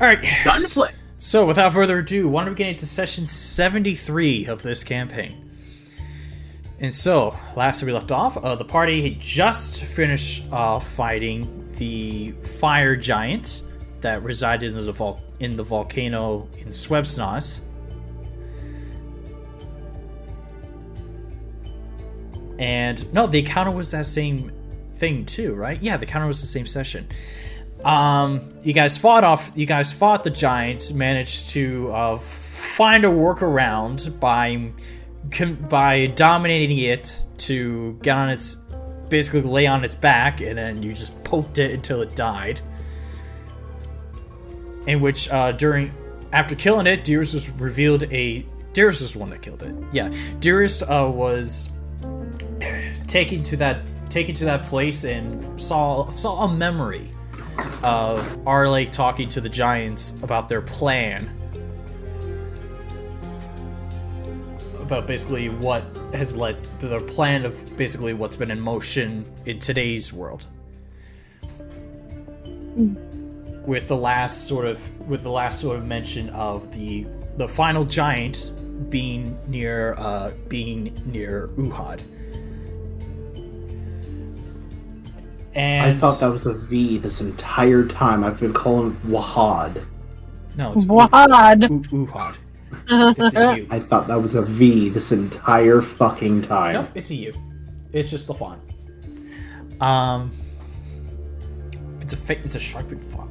All right. Done to play. So, without further ado, why don't we get into session 73 of this campaign? And so, last we left off, the party had just finished fighting the fire giant that resided in the volcano in Swebsnoz. And no, the encounter was that same thing too, right? Yeah, the encounter was the same session. You guys fought the giant, managed to find a workaround by dominating it to get on its, basically lay on its back, and then you just poked it until it died. In which, after killing it, Dearest was revealed Dearest was the one that killed it. Yeah, Dearest was taken to that place and saw a memory of Arlake talking to the giants about their plan, about basically what has led to their plan of basically what's been in motion in today's world. With the last sort of mention of the final giant being near Uhad. And I thought that was a V this entire time. I've been calling it Wahad. No, it's Wahad. Uhad. It's a U. I thought that was a V this entire fucking time. Nope, it's a U. It's just the font. It's a sharpened font.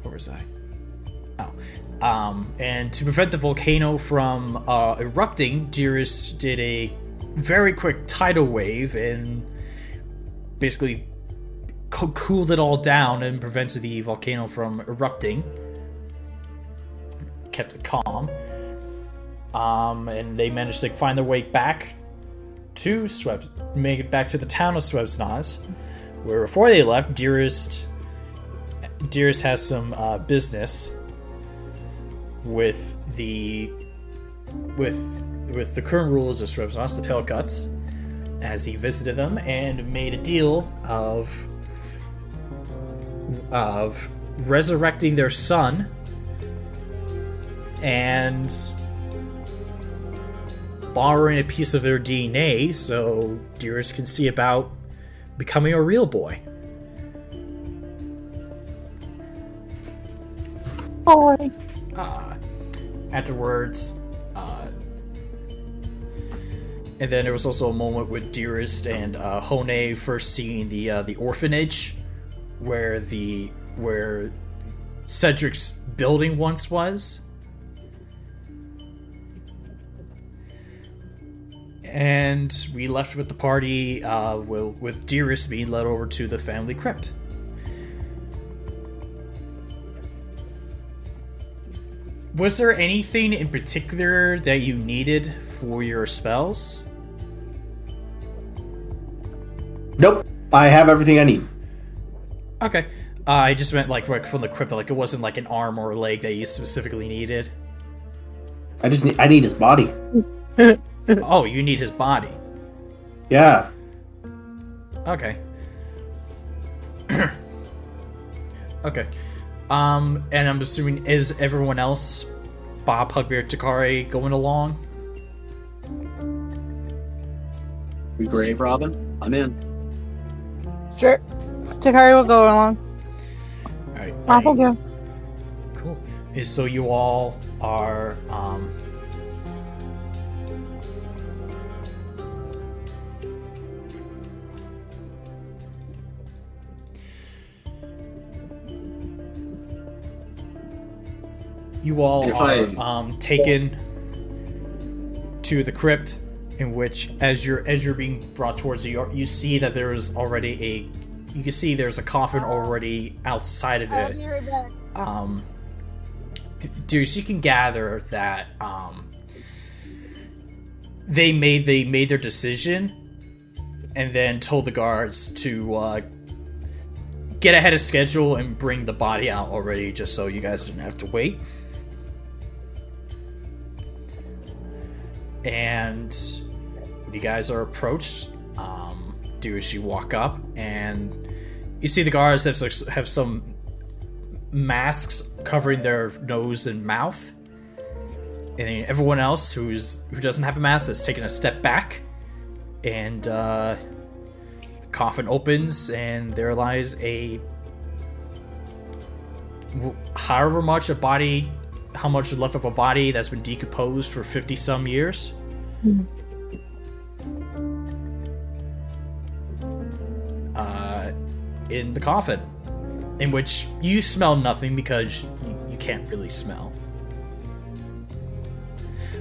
Where was I? And to prevent the volcano from erupting, Dearest did a very quick tidal wave and basically cooled it all down and prevented the volcano from erupting. Kept it calm. And they managed to find their way back to make it back to the town of Swebsnoz, where before they left, Dearest has some business with the current rulers of Swebsnoz, the Pale Guts, as he visited them and made a deal of resurrecting their son and borrowing a piece of their DNA so Dearest can see about becoming a real boy. Boy. Afterwards, and then there was also a moment with Dearest and Hone first seeing the orphanage where Cedric's building once was. And we left with the party with Dearest being led over to the family crypt. Was there anything in particular that you needed for your spells? Nope. I have everything I need. Okay. I just meant like from the crypt, like it wasn't like an arm or a leg that you specifically needed. I need his body. Oh, you need his body. Yeah. Okay. Okay. And I'm assuming, is everyone else, Bob, Hugbear, Takari, going along? We grave Robin? I'm in. Sure. Takari will go along. Alright. I will go. Cool. And so you all are, taken to the crypt, in which as you're being brought towards you see that there is already you can see there's a coffin already outside of it. Dude, so you can gather that they made their decision and then told the guards to get ahead of schedule and bring the body out already, just so you guys didn't have to wait. And when you guys are approached, Dearest, you walk up and you see the guards have some masks covering their nose and mouth, and then everyone else who doesn't have a mask is taking a step back, and the coffin opens, and there lies however much how much is left of a body that's been decomposed for 50 some years. In the coffin, in which you smell nothing because you can't really smell.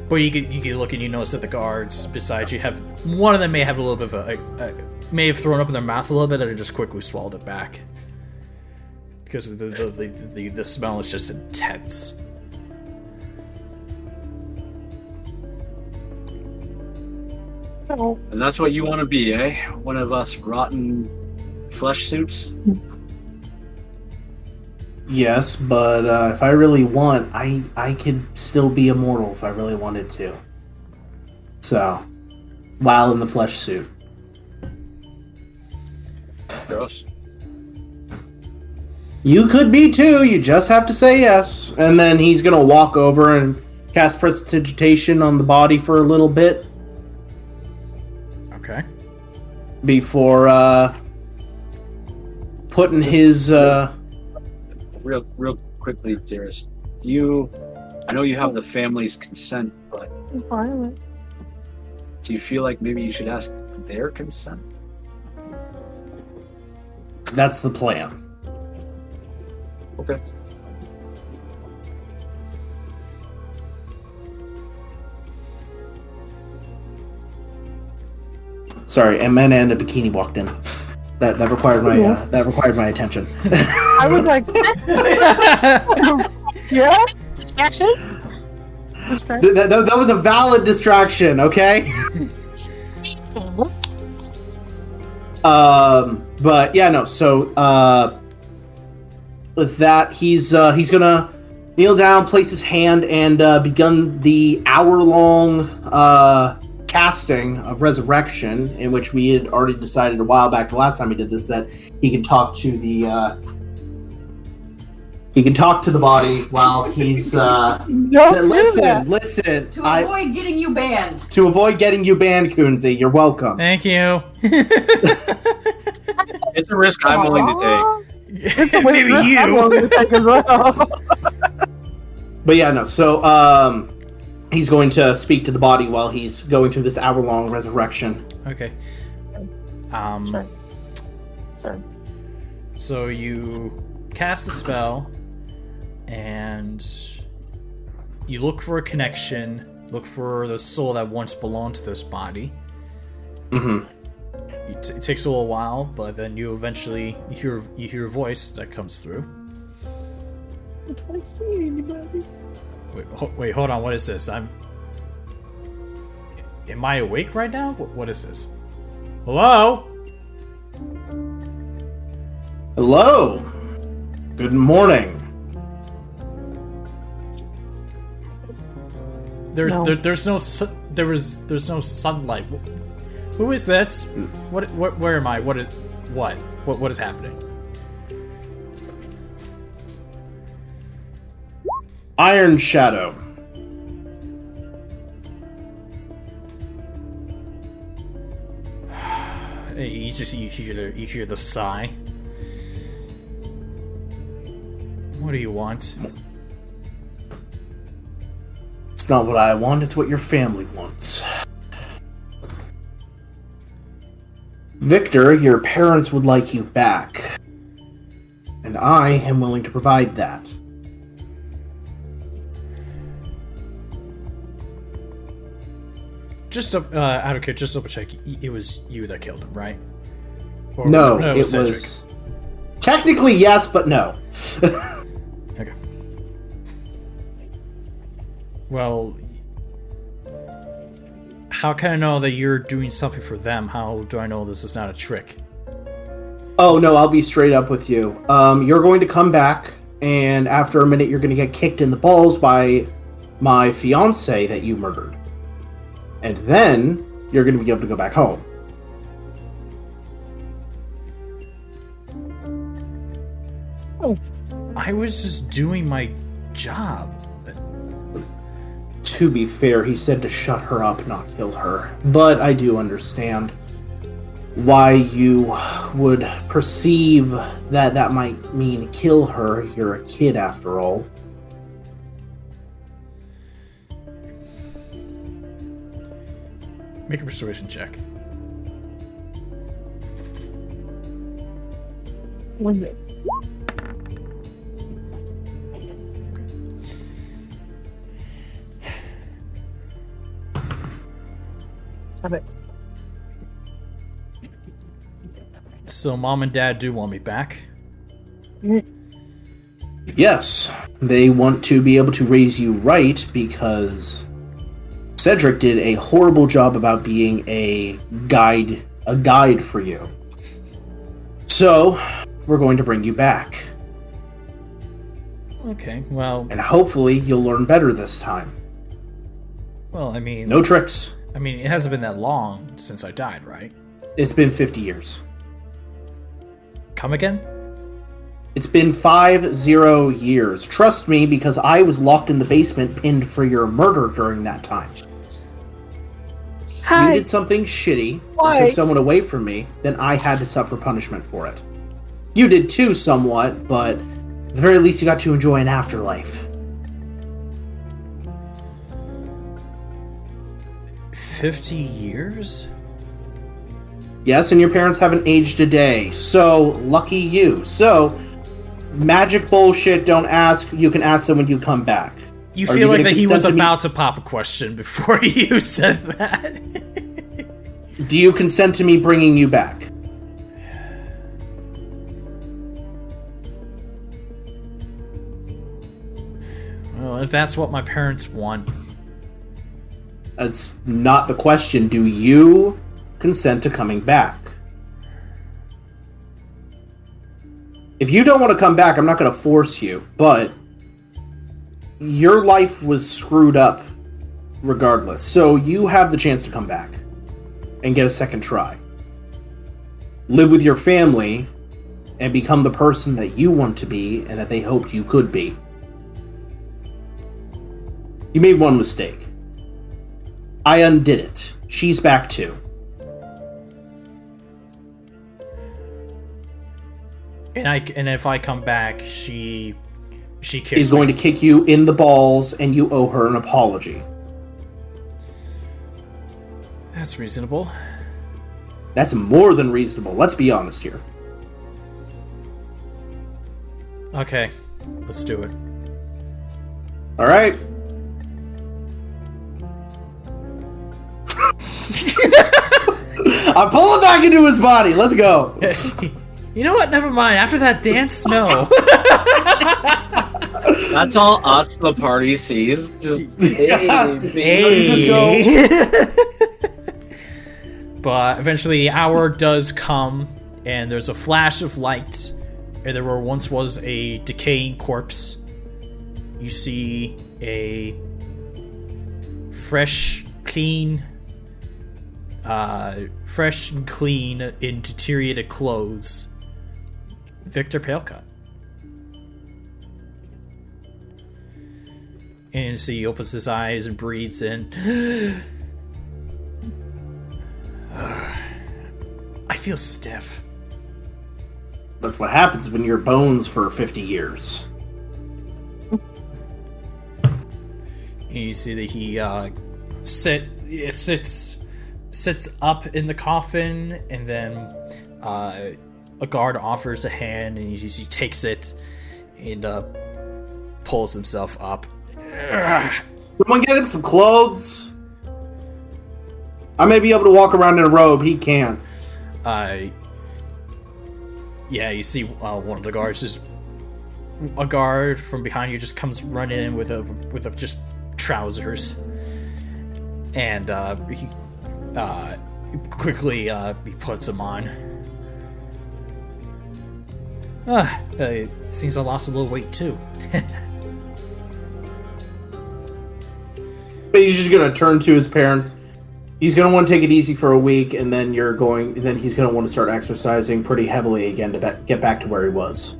But you can look and you notice that the guards beside you have, one of them may have a little bit of may have thrown up in their mouth a little bit and just quickly swallowed it back. Because the smell is just intense. And that's what you want to be, eh? One of us rotten flesh suits? Yes, but if I really want, I could still be immortal if I really wanted to. So, while in the flesh suit. Gross. You could be too, you just have to say yes. And then he's gonna walk over and cast Prestidigitation on the body for a little bit. Okay. Before, putting his, Real quickly, Dearest. I know you have the family's consent, but do you feel like maybe you should ask their consent? That's the plan. Okay. Sorry, a man in a bikini walked in. That required my attention. I was like, yeah, action. That was a valid distraction, okay? But yeah, no. So with that, he's gonna kneel down, place his hand, and begun the hour-long casting of resurrection, in which we had already decided a while back, the last time we did this, that he can talk to the body while he's listen. To avoid getting you banned. To avoid getting you banned, Kunzi. You're welcome. Thank you. It's a risk I'm willing to take. It's a weird risk I'm willing to take as well. But yeah, no. So he's going to speak to the body while he's going through this hour-long resurrection. Okay. Sure. So you cast a spell, and you look for a connection, look for the soul that once belonged to this body. Mm-hmm. It takes a little while, but then you eventually hear a voice that comes through. I can't see anybody. Wait, hold on. What is this? Am I awake right now? What is this? Hello? Hello. Good morning. There's no sunlight. Who is this? Where am I? What is happening? Iron Shadow. You hear the sigh. What do you want? It's not what I want, it's what your family wants. Victor, your parents would like you back. And I am willing to provide that. Just out of care, just double check. It was you that killed him, right? Or, No, it was Cedric. Technically yes, but no. Okay. Well, how can I know that you're doing something for them? How do I know this is not a trick? Oh no, I'll be straight up with you. You're going to come back, and after a minute you're going to get kicked in the balls by my fiancé that you murdered. And then you're going to be able to go back home. I was just doing my job. To be fair, he said to shut her up, not kill her. But I do understand why you would perceive that that might mean kill her. You're a kid after all. Make a persuasion check. Stop it. So mom and dad do want me back. Yes, they want to be able to raise you right because Cedric did a horrible job about being a guide for you. So, we're going to bring you back. Okay, well... And hopefully you'll learn better this time. Well, I mean... No tricks. I mean, it hasn't been that long since I died, right? It's been 50 years. Come again? It's been 50 years. Trust me, because I was locked in the basement pinned for your murder during that time. Hi. You did something shitty, Why? took someone away from me, then I had to suffer punishment for it. You did too, somewhat, but at the very least you got to enjoy an afterlife. 50 years? Yes, and your parents haven't aged a day, so lucky you. So, magic bullshit, don't ask. You can ask them when you come back. You Are feel you like gonna that he was consent to me- about to pop a question before you said that. Do you consent to me bringing you back? Well, if that's what my parents want. That's not the question. Do you consent to coming back? If you don't want to come back, I'm not going to force you, but your life was screwed up regardless, so you have the chance to come back and get a second try. Live with your family and become the person that you want to be and that they hoped you could be. You made one mistake. I undid it. She's back too. And if I come back, she kicks She's me. going to kick you in the balls and you owe her an apology. That's reasonable. That's more than reasonable. Let's be honest here. Okay, let's do it. All right. I'm pulling back into his body. Let's go. You know what? Never mind. After that dance, no. That's all us, the party sees. Just, Hey. But eventually the hour does come, and there's a flash of light, and there where once was a decaying corpse. You see a fresh and clean in deteriorated clothes, Victor Palecut. And you see he opens his eyes and breathes in. I feel stiff. That's what happens when you're bones for 50 years. And you see that he sits up in the coffin, and then a guard offers a hand, and he takes it and pulls himself up. Someone get him some clothes. I may be able to walk around in a robe. He can. Yeah, you see one of the guards a guard from behind you just comes running in with a just trousers, and he quickly he puts them on. It seems I lost a little weight too. But he's just gonna turn to his parents. He's gonna want to take it easy for a week, and then he's gonna want to start exercising pretty heavily again to get back to where he was.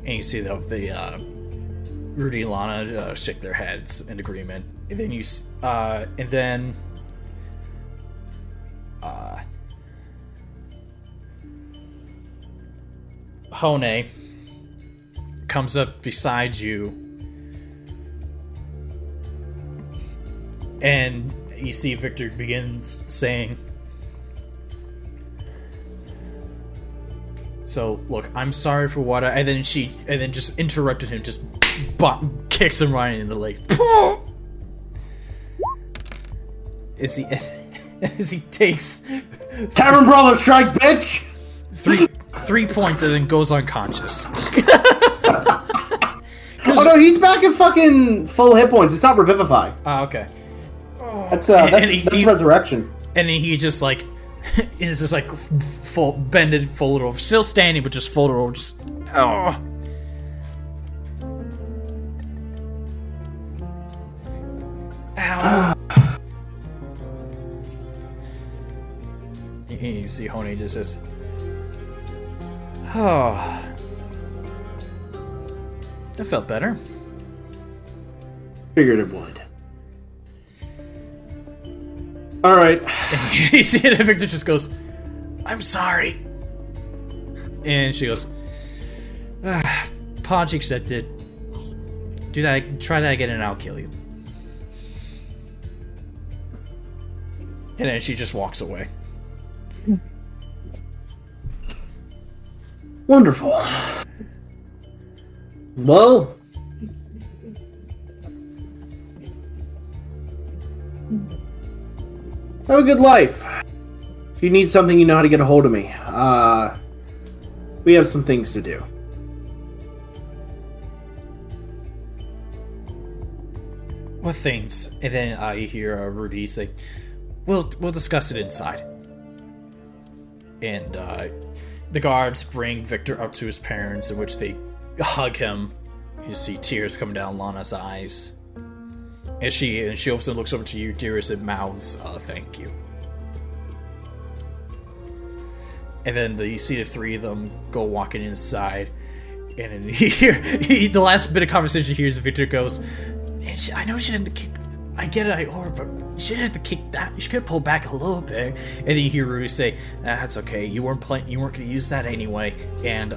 And you see the Rudy and Lana shake their heads in agreement. And then Hone comes up beside you, and you see Victor begins saying, "So look, I'm sorry for what I," and then just interrupted him, just kicks him right in the legs. As he takes Tavern Brawler strike, bitch! 3 points and then goes unconscious. Oh no, he's back at fucking full hit points. It's not revivify. Oh, okay. That's resurrection. And then he just like is just like folded over, still standing but just folded over. Just oh. Ow. You see Honey just says, "Oh, that felt better." Figured it would. All right. And you see it, Victor just goes, "I'm sorry." And she goes, "Apology accepted. Try that again and I'll kill you." And then she just walks away. Wonderful. Well, have a good life. If you need something, you know how to get a hold of me. We have some things to do. What things? And then you hear Rudy say, We'll discuss it inside." And the guards bring Victor up to his parents, in which they hug him. You see tears coming down Lana's eyes. And she opens and looks over to you, Dearest, and mouths, "Thank you." And then you see the three of them go walking inside. And then you hear the last bit of conversation you hear is Victor goes, "I know she didn't kick. I get it, but she didn't have to kick that. She could have pulled back a little bit." And then you hear Rudy say, "That's okay. You weren't going to use that anyway." And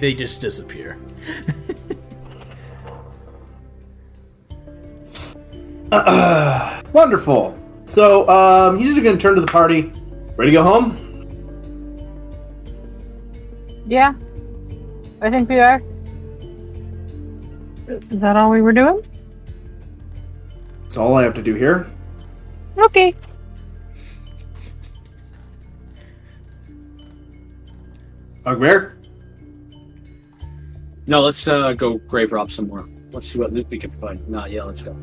they just disappear. Wonderful. So, he's just gonna turn to the party. Ready to go home? Yeah. I think we are. Is that all we were doing? That's all I have to do here. Okay. Hugbear? No, let's go grave rob some more. Let's see what loot we can find. Nah, yeah, let's go.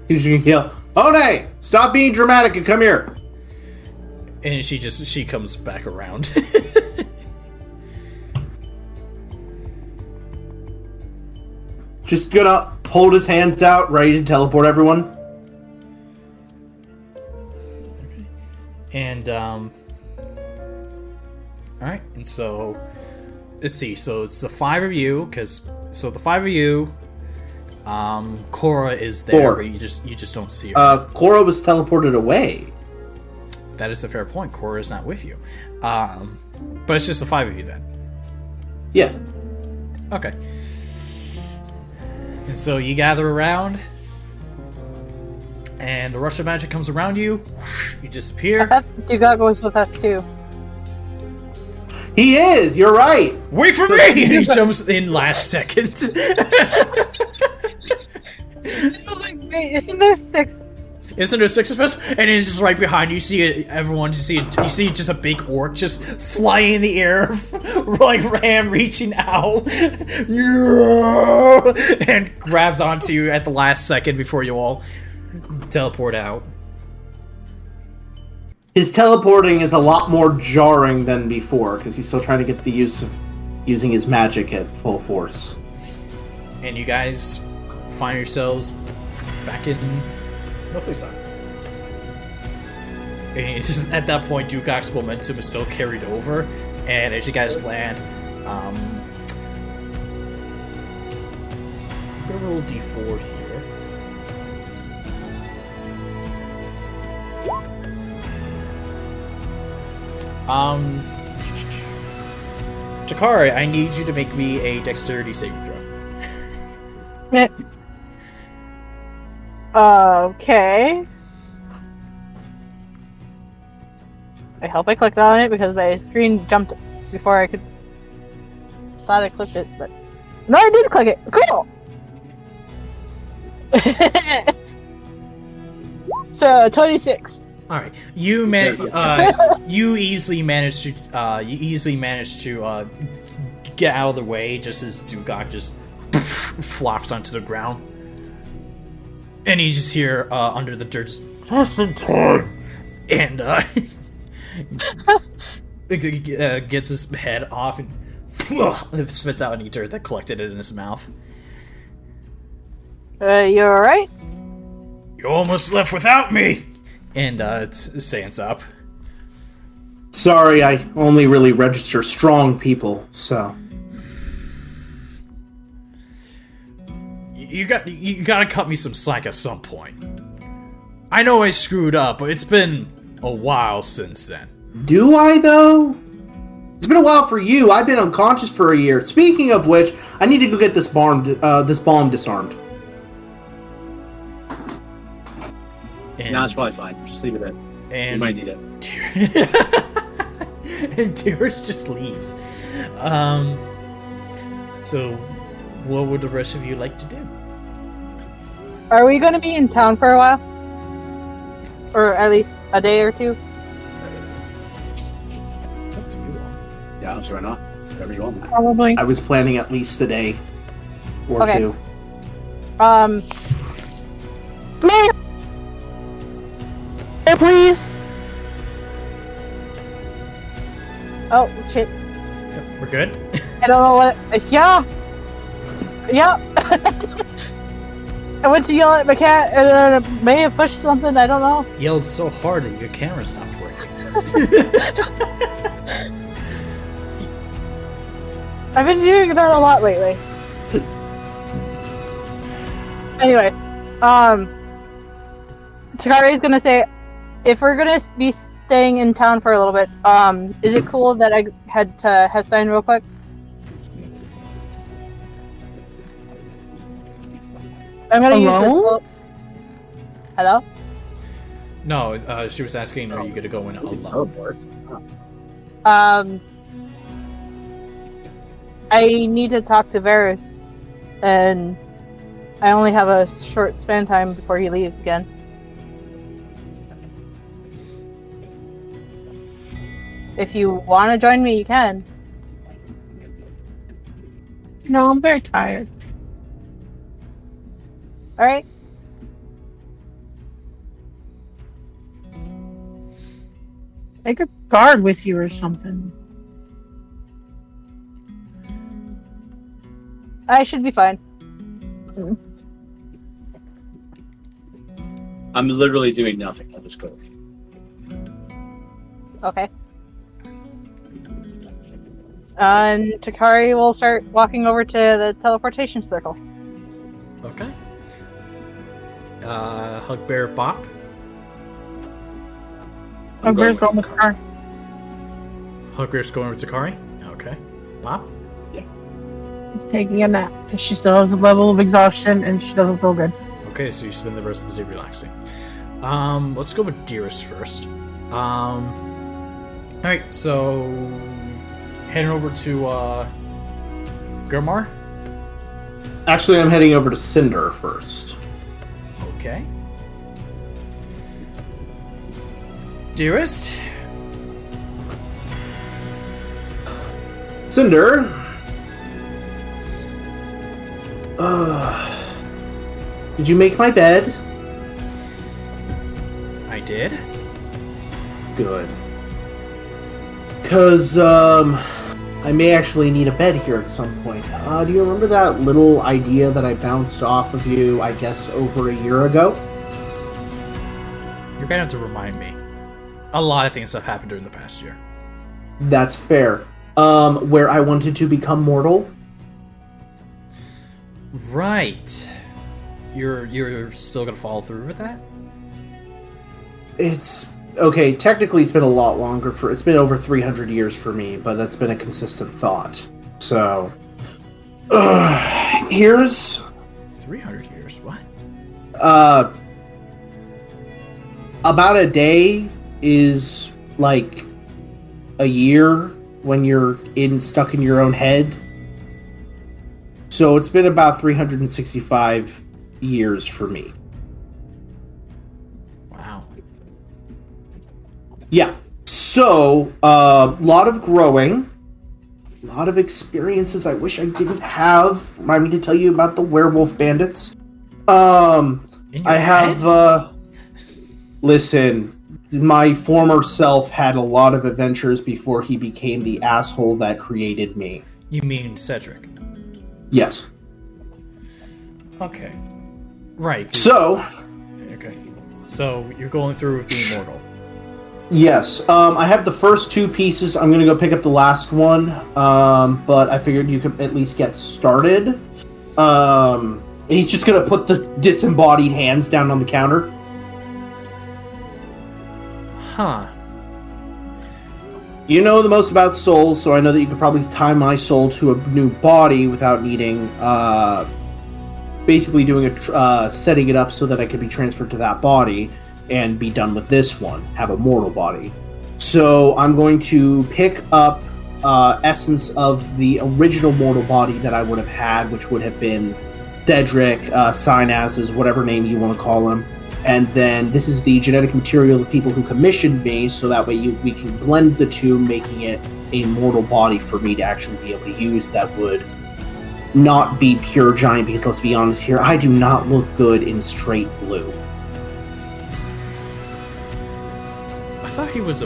He's gonna yell, "Hone! Stop being dramatic and come here!" And she comes back around. Just gonna hold his hands out, ready to teleport everyone. Okay. And alright, and so let's see, so it's the five of you, Corra is there, but you just don't see her. Corra was teleported away. That is a fair point. Corra is not with you. But it's just the five of you then. Yeah. Okay. And so you gather around, and the rush of magic comes around you. You disappear. I thought Dugat goes with us too. He is. You're right. Wait for me! And he jumps in last second. I was like, wait, isn't there 6? Isn't there 6 of us? And then just right behind you, you see everyone. You see just a big orc just flying in the air, like Ram reaching out, and grabs onto you at the last second before you all teleport out. His teleporting is a lot more jarring than before because he's still trying to get the use of using his magic at full force. And you guys find yourselves back in Northleyside. And it's just at that point, Dugok's momentum is still carried over, and as you guys land, I'm gonna roll d4 here. Takari, I need you to make me a dexterity saving throw. Okay. I hope I clicked on it because my screen jumped before I could. Thought I clicked it, but no, I did click it. Cool. So 26. All right, you easily managed to get out of the way just as Dugok just flops onto the ground, and you just hear under the dirt, just in time, and gets his head off and spits out any dirt that collected it in his mouth. You alright? You almost left without me. And stands up. Sorry, I only really register strong people, so. You gotta cut me some slack at some point. I know I screwed up, but it's been a while since then. Do I, though? It's been a while for you. I've been unconscious for a year. Speaking of which, I need to go get this bomb disarmed. And, no, it's probably fine. Just leave it at. And you might need it. And Dearest just leaves. So, what would the rest of you like to do? Are we going to be in town for a while? Or at least a day or two? It's up to you all. Yeah, I'm sorry, not. Whatever you want. Probably. I was planning at least a day or two. Mayor, please. Oh shit! Yep, we're good. I don't know what. Yeah. I went to yell at my cat, and then I may have pushed something. I don't know. Yelled so hard that your camera stopped working. I've been doing that a lot lately. Anyway, Takari's gonna say, if we're gonna be staying in town for a little bit, is it cool that I head to Hestein real quick? I'm gonna use the... Hello? No, she was asking, are you gonna go in alone? I need to talk to Varus, and I only have a short span time before he leaves again. If you want to join me, you can. No, I'm very tired. Alright. Take a guard with you or something. I should be fine. I'm literally doing nothing. I'll just go with you. Okay. And Takari will start walking over to the teleportation circle. Okay. Hugbear Bop. Hugbear's going with her. Hugbear's going with Takari. Okay. Bop. He's taking a nap because she still has a level of exhaustion and she doesn't feel good. Okay, so you spend the rest of the day relaxing. Let's go with Dearest first. Alright, so heading over to Gurmar. Actually, I'm heading over to Cinder first. Okay. Dearest. Cinder. Did you make my bed? I did. Good. Because, I may actually need a bed here at some point. Do you remember that little idea that I bounced off of you, I guess, over a year ago? You're gonna have to remind me. a lot of things have happened during the past year. That's fair. Where I wanted to become mortal. Right. You're still gonna follow through with that? It's okay. Technically, it's been a lot longer. It's been over 300 years for me, but that's been a consistent thought. So, here's 300 years. What? About a day is like a year when you're stuck in your own head. So it's been about 365 years for me. Wow. Yeah. So, a lot of growing, a lot of experiences I wish I didn't have. Remind me to tell you about the werewolf bandits. I have, listen, my former self had a lot of adventures before he became the asshole that created me. You mean Cedric? Yes. Okay. Right. So... Okay. So, you're going through with being mortal. Yes. I have the first two pieces. I'm going to go pick up the last one. But I figured you could at least get started. He's just going to put the disembodied hands down on the counter. Huh. You know the most about souls, so I know that you could probably tie my soul to a new body without needing, basically doing setting it up so that I could be transferred to that body and be done with this one, have a mortal body. So I'm going to pick up essence of the original mortal body that I would have had, which would have been Cedric, Synaz's, whatever name you want to call him. And then this is the genetic material of people who commissioned me, so that way we can blend the two, making it a mortal body for me to actually be able to use that would not be pure giant, because let's be honest here, I do not look good in straight blue. I thought he was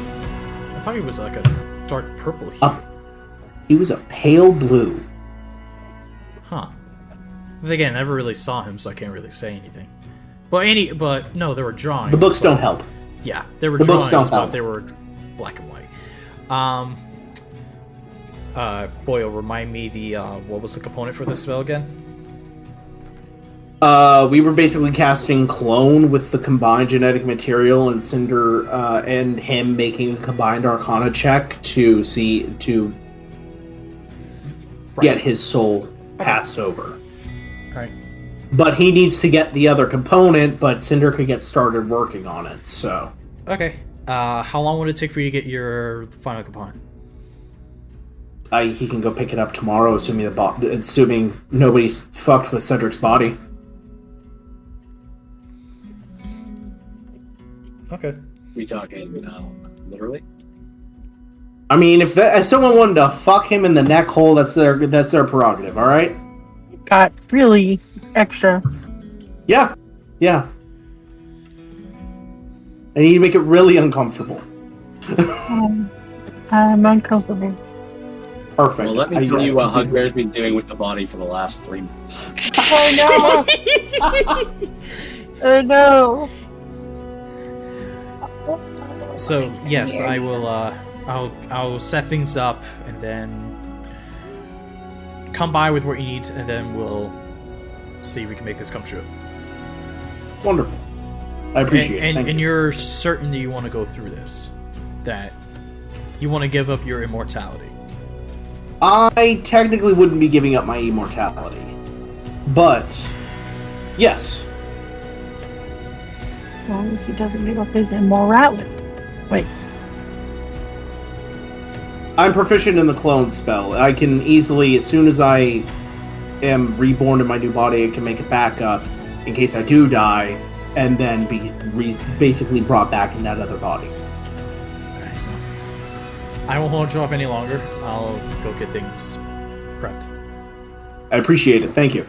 like a dark purple hue. He was a pale blue. Huh. But again, I never really saw him, so I can't really say anything. But no, there were drawings. The books don't help. Yeah, there were The books drawings, don't but help. they were black and white. Boyle, remind me what was the component for this spell again? We were basically casting clone with the combined genetic material, and Cinder and him making a combined Arcana check to get his soul passed over. All right. But he needs to get the other component, but Cinder could get started working on it, so... Okay. How long would it take for you to get your final component? He can go pick it up tomorrow, assuming nobody's fucked with Cedric's body. Okay. We talking literally? I mean, if someone wanted to fuck him in the neck hole, that's their prerogative, alright? Got really extra. Yeah. I need to make it really uncomfortable. I'm uncomfortable. Perfect. Well, let me tell you what Hugbear's been doing with the body for the last 3 months. Oh no! Oh no! So yes, I will. I'll set things up and then come by with what you need, and then we'll see if we can make this come true. Wonderful. I appreciate it. Thank And you. you're certain that you want to go through this, that you want to give up your immortality. I technically wouldn't be giving up my immortality, but yes. As long as he doesn't give up his immorality. Wait. I'm proficient in the clone spell. I can easily, as soon as I am reborn in my new body, I can make a backup in case I do die, and then be basically brought back in that other body. Okay. I won't hold you off any longer. I'll go get things prepped. I appreciate it. Thank you.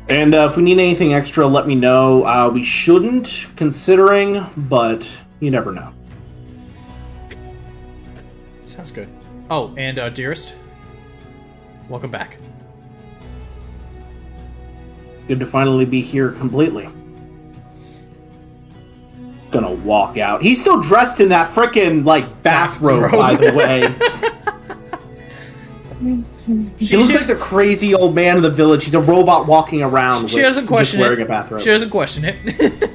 And if we need anything extra, let me know. We shouldn't, considering, but you never know. Sounds good. Oh, and Dearest, welcome back. Good to finally be here completely. gonna walk out. He's still dressed in that frickin' like bathrobe, by the way. He looks like the crazy old man of the village. He's a robot walking around. She doesn't question just wearing a bathrobe. She doesn't question it.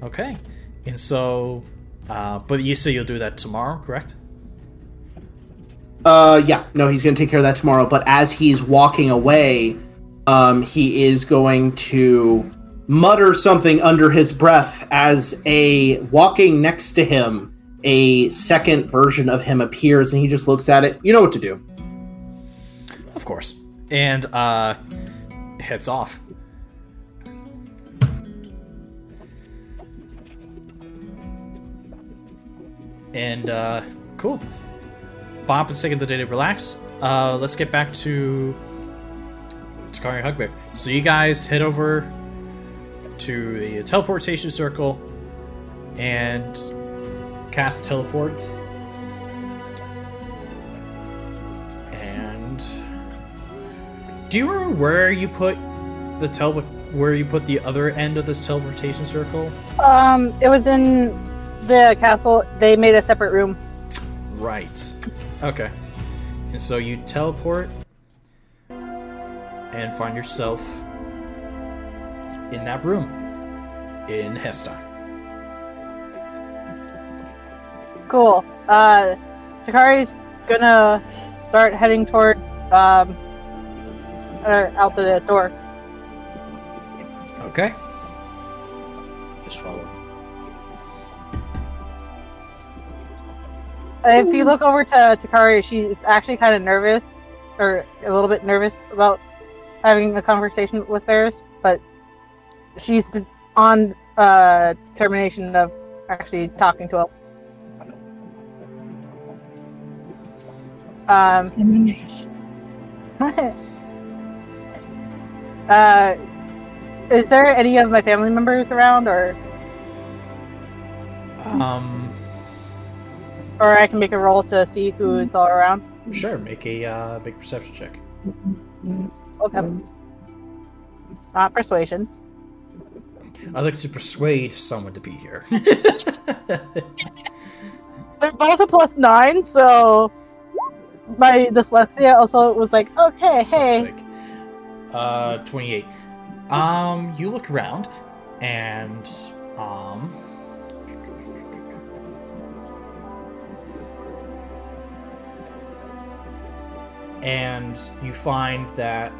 Okay, and so, but you say you'll do that tomorrow, correct? Yeah. No, he's gonna take care of that tomorrow. But as he's walking away, he is going to mutter something under his breath as walking next to him, a second version of him appears, and he just looks at it. You know what to do. Of course. And heads off. And cool. Bob is taking the day to relax. Let's get back to Takari and Hugbear. So you guys head over to the teleportation circle and cast teleport. And do you remember where you put the other end of this teleportation circle? It was in the castle. They made a separate room. Right. Okay. And so you teleport and find yourself in that room in Hestar. Cool. Takari's gonna start heading toward out the door. Okay. Just follow. If you look over to Takari, she's actually kind of nervous, or a little bit nervous about having a conversation with Varys, but she's on determination of actually talking to him. Is there any of my family members around, or I can make a roll to see who is all around? Sure, make a perception check. Okay. Not persuasion. I'd like to persuade someone to be here. They're both a +9, so my dyslexia also was like, okay, hey. 28. You look around, and you find that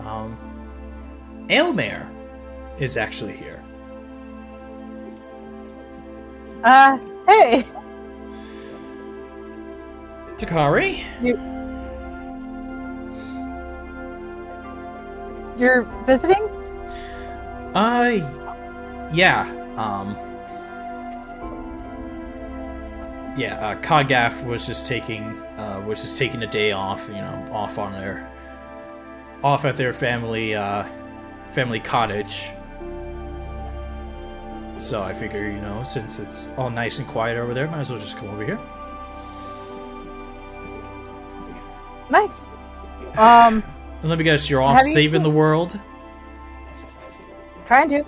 Aylmer is actually here. Hey. Takari? You're visiting? Yeah. Codgaff was just taking a day off, off at their family cottage. So I figure, since it's all nice and quiet over there, might as well just come over here. Nice. And let me guess, you're off saving the world? Trying to.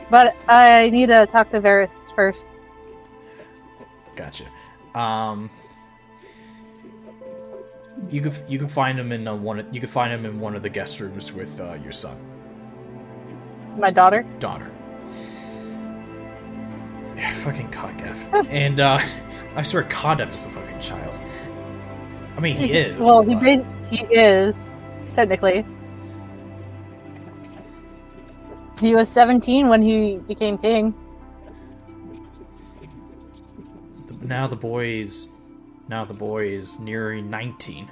But I need to talk to Varys first. Gotcha. You can find him in one of the guest rooms with your son. My daughter? Daughter. Yeah, fucking Codgaff. And I swear Codgaff is a fucking child. I mean, he is. Well, he is, technically. He was 17 when he became king. Now the boy is nearing 19.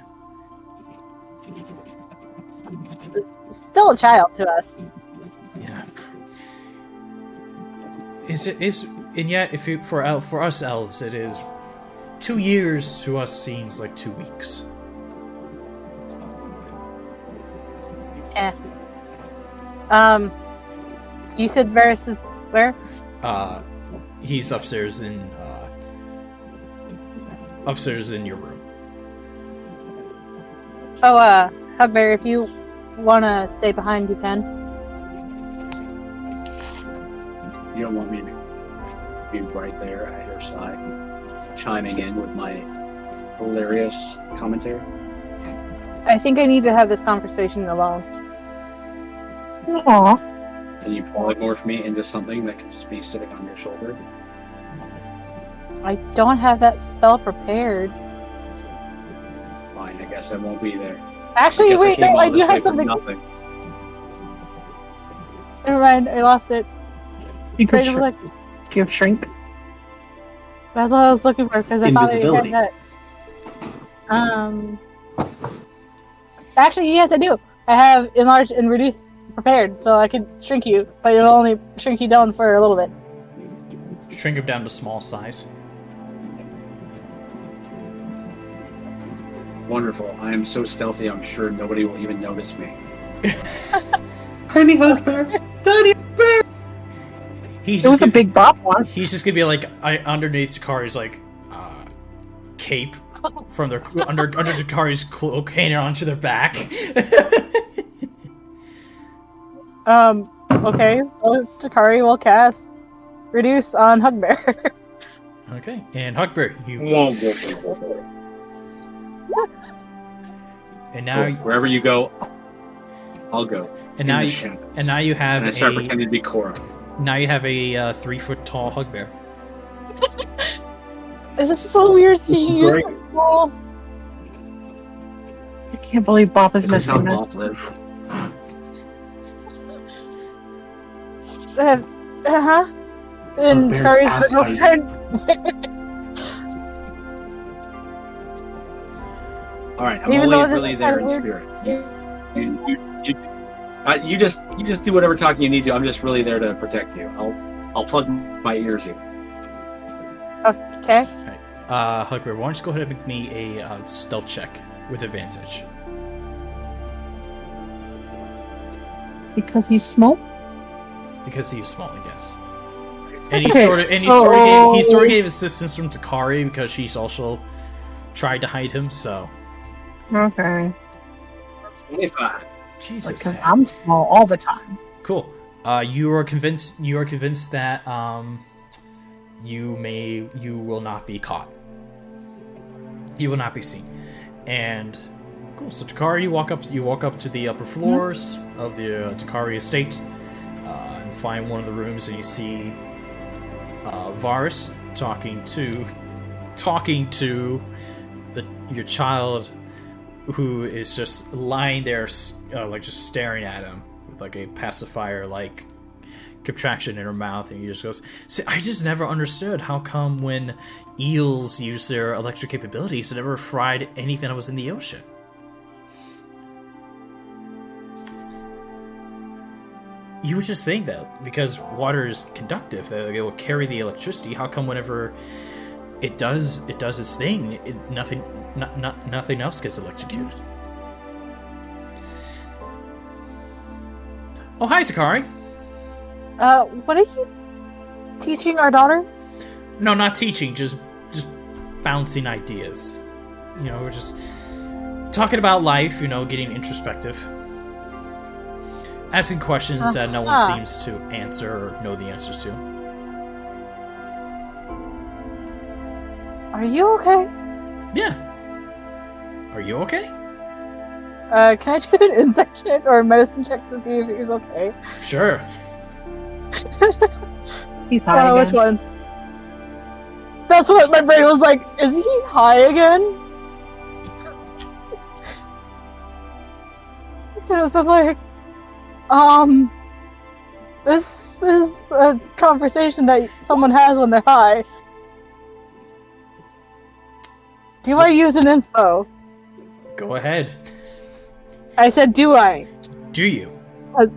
Still a child to us. Yeah. And yet, for us elves, it is 2 years to us seems like 2 weeks. Eh. You said Varys is where? He's upstairs in your room. Oh, Hugbear, if you want to stay behind, you can. You don't want me to be right there at your side, chiming in with my hilarious commentary? I think I need to have this conversation alone. Aw. Can you polymorph me into something that can just be sitting on your shoulder? I don't have that spell prepared. Fine, I guess I won't be there. Actually, wait, no, I do have something. Nothing. Never mind, I lost it. You could Right, shrink. Do you have shrink? That's what I was looking for because I thought I Invisibility. had that. Actually, yes, I do. I have enlarge and reduce prepared, so I can shrink you, but it'll only shrink you down for a little bit. Shrink him down to small size. Wonderful. I am so stealthy, I'm sure nobody will even notice me. Tiny Hugbear! Tiny Hugbear! He's It was just a gonna- big bop one. He's just gonna be like underneath Takari's like cape from their under Takari's cloak hanging onto their back. Okay, so Takari will cast reduce on Hugbear. Okay, and Hugbear, you and now Cool. Wherever you go, I'll go. and in now the you shadows. and now you have And I start a pretending to be Corra. now you have a 3 foot tall Hugbear. This is so weird seeing you Great. so small. I can't believe Bop is This is how missing this. Bob lives. Uh-huh. And Hugbear's Takari's ass girlfriend. All right, I'm Even though only this really is there in kinda spirit. You just do whatever talking you need to. I'm just really there to protect you. I'll plug my ears in. Okay. Hugbear, why don't you go ahead and make me a stealth check with advantage? Because he's small? Because he's small, I guess. And he sort of gave assistance from Takari because she's also tried to hide him. So Okay. 25. Jesus, Because I'm small all the time. cool. You are convinced that you will not be caught. You will not be seen. And cool. So Takari, you walk up to the upper floors of the Takari estate. And find one of the rooms, and you see Varus talking to your child, who is just lying there, like just staring at him with like a pacifier like contraction in her mouth, and he just goes, "See, I just never understood how come when eels use their electric capabilities, it never fried anything that was in the ocean." You would just think that because water is conductive, that it will carry the electricity. How come whenever it does its thing, nothing else gets electrocuted? Oh, hi, Takari. What are you teaching our daughter? No, not teaching, just bouncing ideas. You know, we're just talking about life. You know, getting introspective. Asking questions that no one seems to answer or know the answers to. Are you okay? Yeah. Are you okay? Can I do an insight check or a medicine check to see if he's okay? Sure. He's high again. Which one? That's what my brain was like. Is he high again? Because I'm like, this is a conversation that someone has when they're high. Do I use an inspo? Go ahead. I said, do I? Do you? You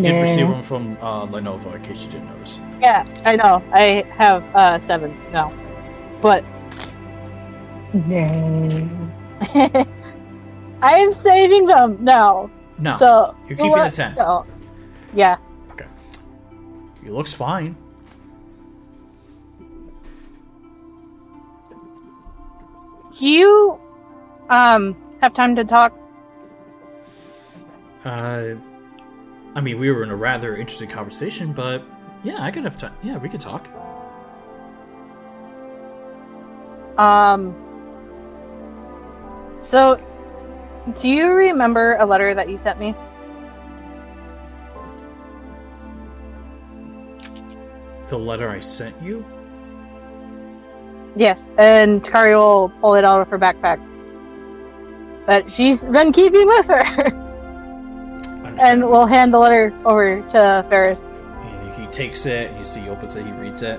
did receive one from Lynova, in case you didn't notice. Yeah, I know. I have 7 now. But Yay. I am saving them now. No. So You're keeping the 10. No. Yeah. Okay. He looks fine. Do you have time to talk? I mean, we were in a rather interesting conversation, but yeah, I could have time. Yeah, we could talk. So, do you remember a letter that you sent me? The letter I sent you? Yes, and Takari will pull it out of her backpack. That she's been keeping with her. And we'll hand the letter over to Ferris. And he takes it, and you see he opens it, he reads it.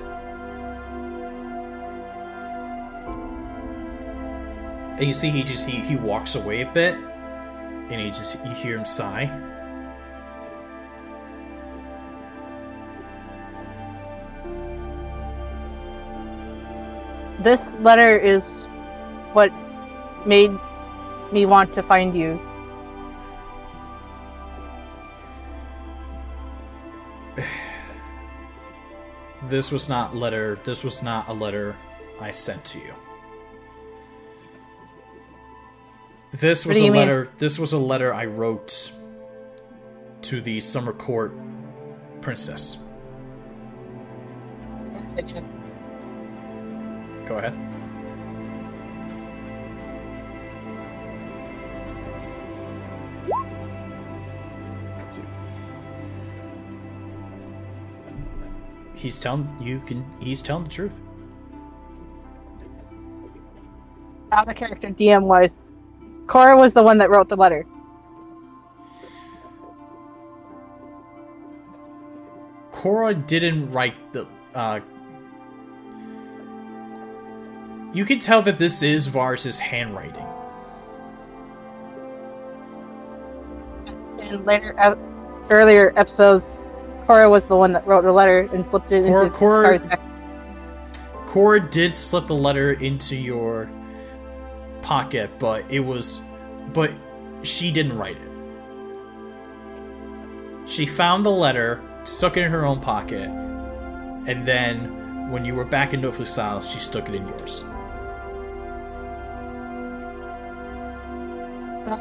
And you see he walks away a bit, and you hear him sigh. This letter is what made me want to find you. This was not a letter I sent to you. This was a letter I wrote to the Summer Court princess. Go ahead. He's telling the truth. Out of character DM wise, Corra was the one that wrote the letter. Corra didn't write the. You can tell that this is Varus' handwriting. In earlier episodes, Corra was the one that wrote the letter and slipped it into Takari's back. Corra did slip the letter into your pocket, but she didn't write it. She found the letter, stuck it in her own pocket, and then when you were back in Notebook Style, she stuck it in yours. So,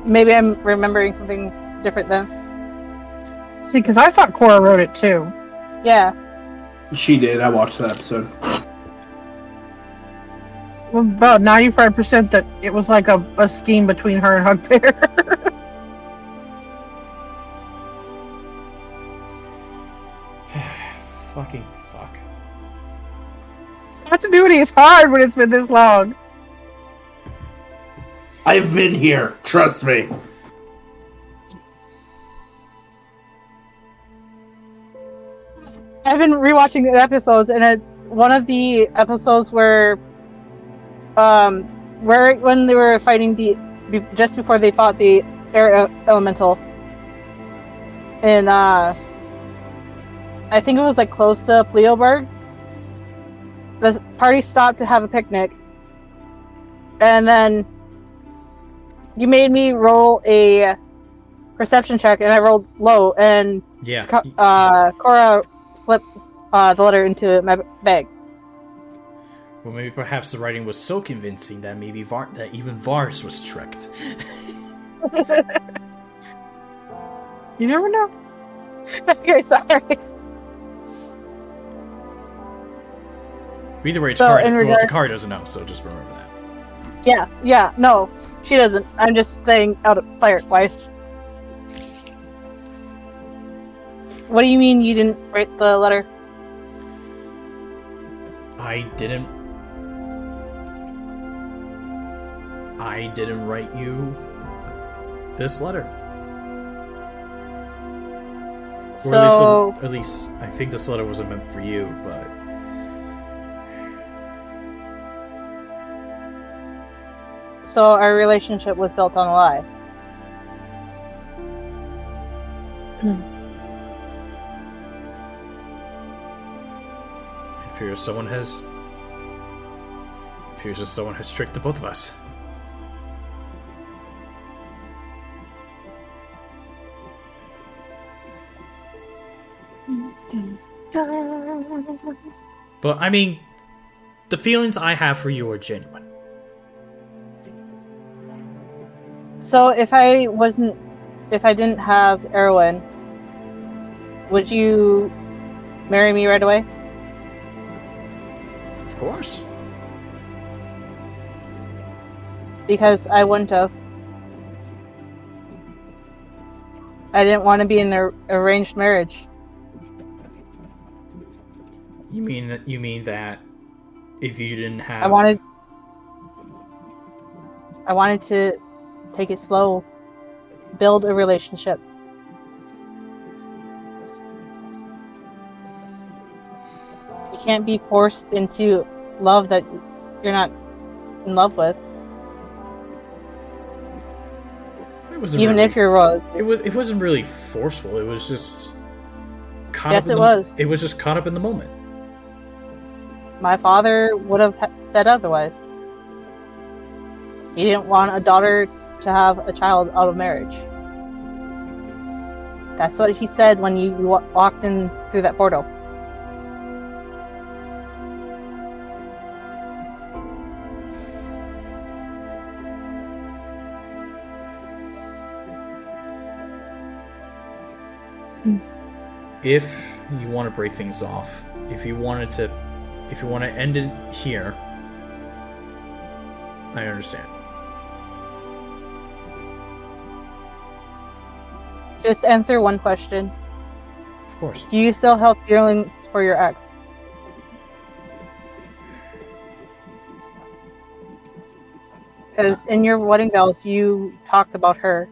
maybe I'm remembering something different then. See, because I thought Corra wrote it too. Yeah. She did. I watched that episode. Well, about 95% that it was like a scheme between her and Hugbear. Fucking fuck. Continuity is hard when it's been this long. I've been here. Trust me. I've been rewatching the episodes, and it's one of the episodes where when they were fighting just before they fought the air elemental, and I think it was like close to Pleoberg. The party stopped to have a picnic, and then you made me roll a perception check, and I rolled low, and yeah, Corra slipped the letter into my bag. Well, maybe perhaps the writing was so convincing that that even Varus was tricked. You never know. Okay, sorry. Either way, So, Takari doesn't know, so just remember that. Yeah, no, she doesn't. I'm just saying out of player-wise. What do you mean you didn't write the letter? I didn't write you this letter. So, or at least I think this letter wasn't meant for you, but so our relationship was built on a lie. it appears someone has tricked the both of us. But I mean, the feelings I have for you are genuine. So if if I didn't have Erwin, would you marry me right away? Of course. Because I wouldn't have. I didn't want to be in an arranged marriage. You mean that if you didn't have... I wanted to take it slow, build a relationship. You can't be forced into love that you're not in love with. Even if you're wrong. It wasn't really forceful. It was just caught Yes, up. it was. It was just caught up in the moment. My father would have said otherwise. He didn't want a daughter to have a child out of marriage. That's what he said when you walked in through that portal. If you want to break things off, if you want to end it here, I understand. Just answer one question. Of course. Do you still have feelings for your ex? Because in your wedding vows, you talked about her.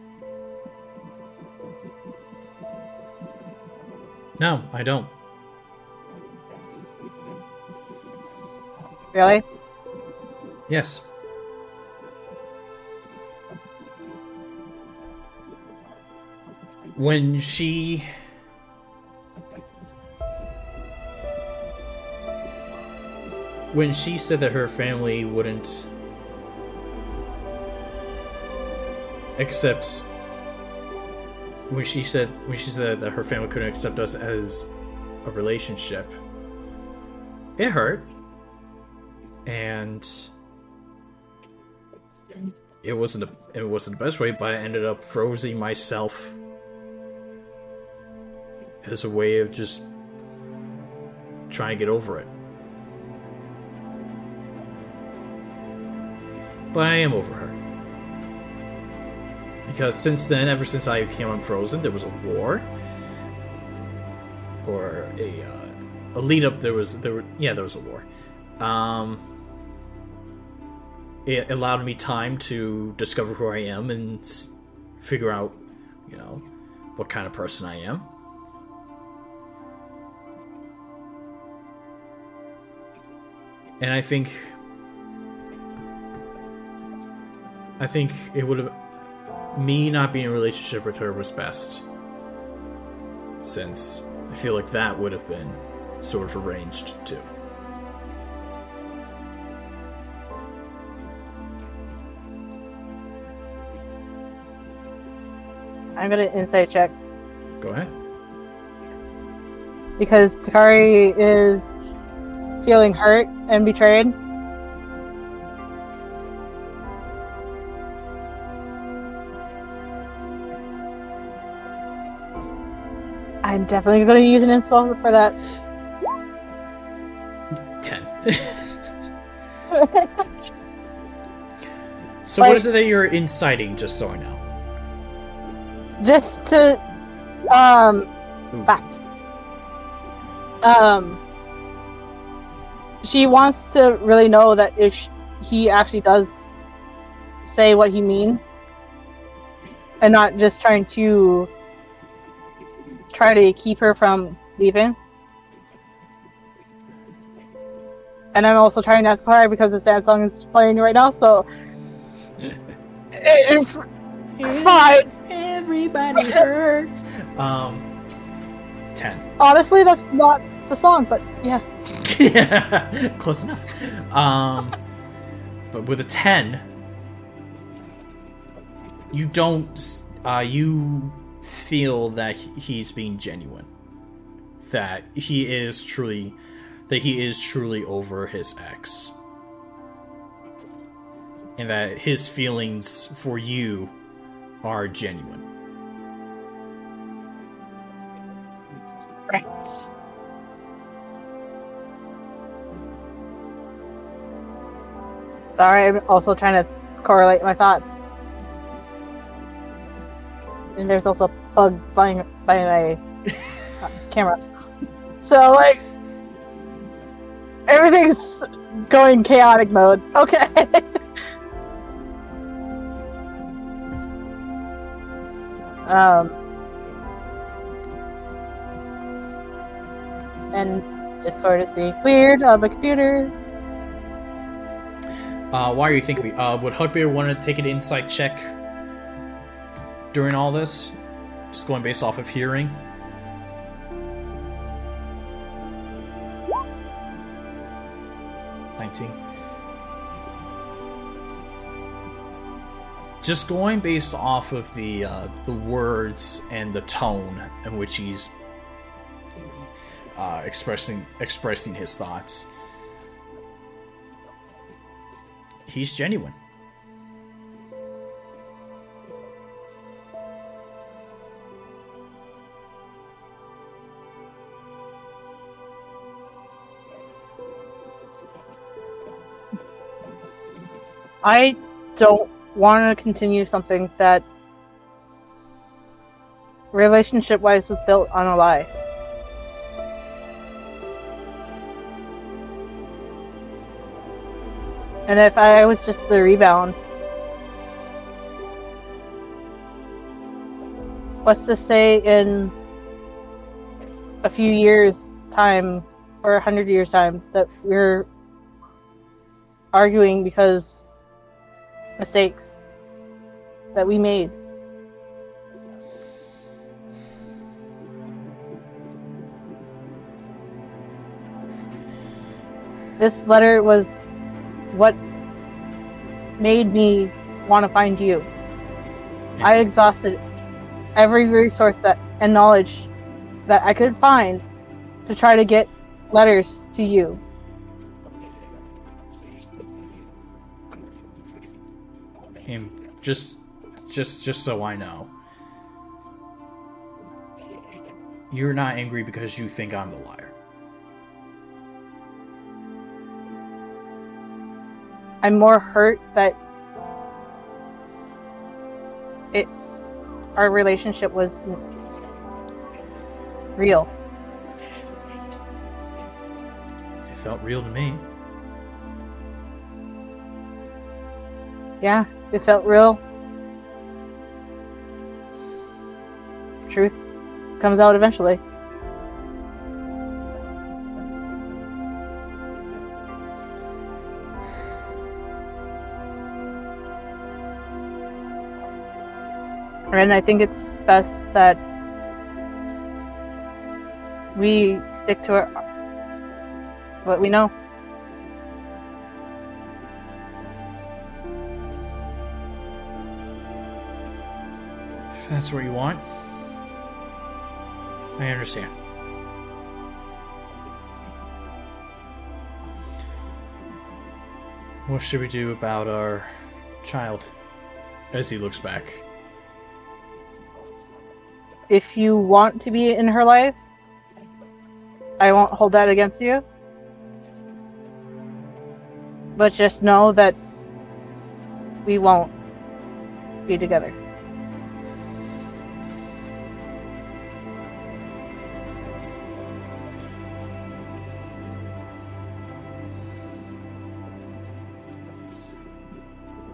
No, I don't. Really? Yes. When she said that her family wouldn't accept, when she said that her family couldn't accept us as a relationship, it hurt, and it wasn't the best way, but I ended up freezing myself as a way of just trying to get over it. But I am over her. Because since then, ever since I became unfrozen, there was a war. Or a lead up, there was a war. It allowed me time to discover who I am and figure out, what kind of person I am. And I think it would have... Me not being in a relationship with her was best. Since I feel like that would have been sort of arranged too. I'm gonna insight check. Go ahead. Because Takari is feeling hurt and betrayed. I'm definitely going to use an inspo for that. 10. So what is it that you're inciting, just so I know? Just to, back. She wants to really know that if he actually does say what he means, and not just try to keep her from leaving. And I'm also trying not to cry because the sad song is playing right now, so it's fine. Everybody hurts. 10. Honestly, that's not the song, but yeah. Yeah, close enough. But with a 10, you don't. You feel that he's being genuine. That he is truly over his ex. And that his feelings for you are genuine. Rats. Sorry, I'm also trying to correlate my thoughts. And there's also a bug flying by my camera. So, like, everything's going chaotic mode. Okay. And Discord is being weird on the computer. Why are you thinking? Would Hugbear want to take an insight check during all this? Just going based off of hearing. Just going based off of the words and the tone in which he's expressing his thoughts. He's genuine. I don't want to continue something that relationship-wise was built on a lie. And if I was just the rebound, what's to say in a few years' time or 100 years' time that we're arguing because mistakes that we made? This letter was what made me want to find you. I exhausted every resource and knowledge that I could find to try to get letters to you. And just so I know, you're not angry because you think I'm the liar. I'm more hurt that our relationship wasn't real. It felt real to me. Yeah, it felt real. Truth comes out eventually. And I think it's best that we stick to what we know. If that's what you want, I understand. What should we do about our child? As he looks back. If you want to be in her life, I won't hold that against you. But just know that we won't be together.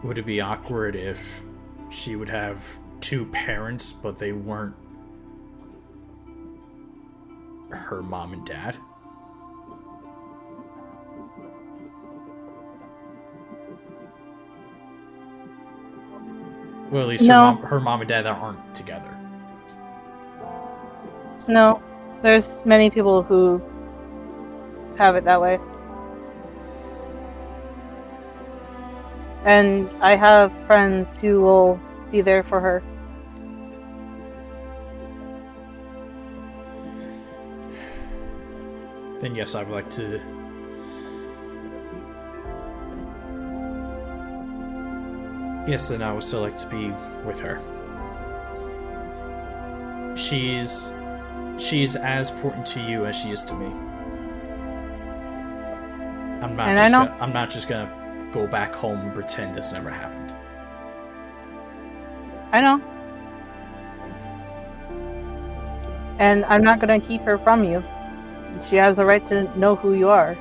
Would it be awkward if she would have two parents, but they weren't her mom and dad? Well, at least No. her mom and dad aren't together. No, there's many people who have it that way. And I have friends who will be there for her. Then yes, I would like to... Yes, then I would still like to be with her. She's she's as important to you as she is to me. I'm not just gonna go back home and pretend this never happened. I know. And I'm not gonna keep her from you. She has the right to know who you are.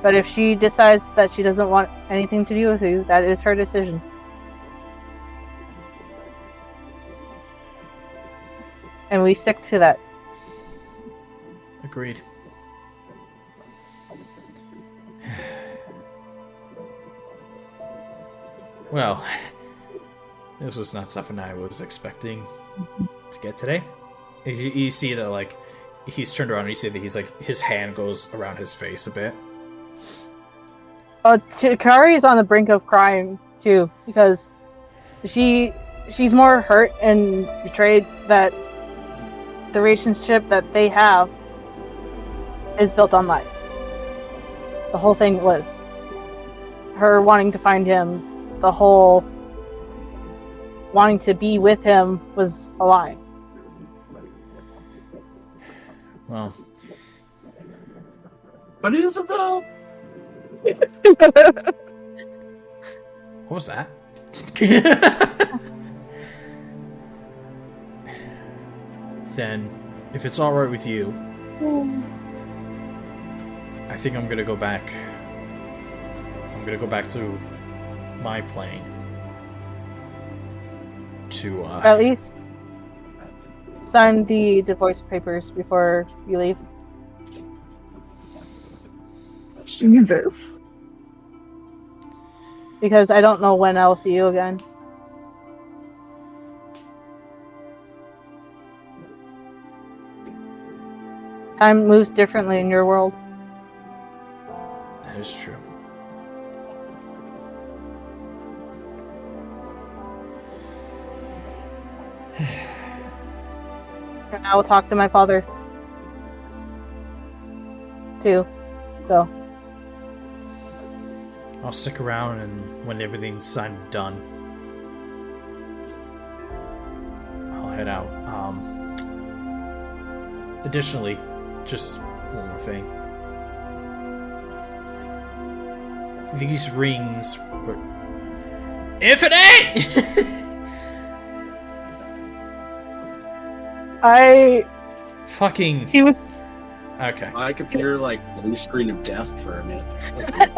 But if she decides that she doesn't want anything to do with you, that is her decision. And we stick to that. Agreed. Well, this was not something I was expecting to get today. You see that, like, he's turned around and you see that he's, like, his hand goes around his face a bit. Takari is on the brink of crying, too, because she's more hurt and betrayed that the relationship that they have is built on lies. The whole thing was her wanting to find him. The whole wanting to be with him was a lie. Well, but is it though? what was that? Then, if it's alright with you, I think I'm gonna go back. I'm gonna go back to my plane. To, At least sign the divorce papers before you leave. Jesus. Because I don't know when I'll see you again. Time moves differently in your world. That is true. And I will talk to my father. Too. So. I'll stick around, and when everything's signed and done, I'll head out. Additionally, just one more thing. These rings were infinite. Fucking. He was. Okay. My computer like blue screen of death for a minute.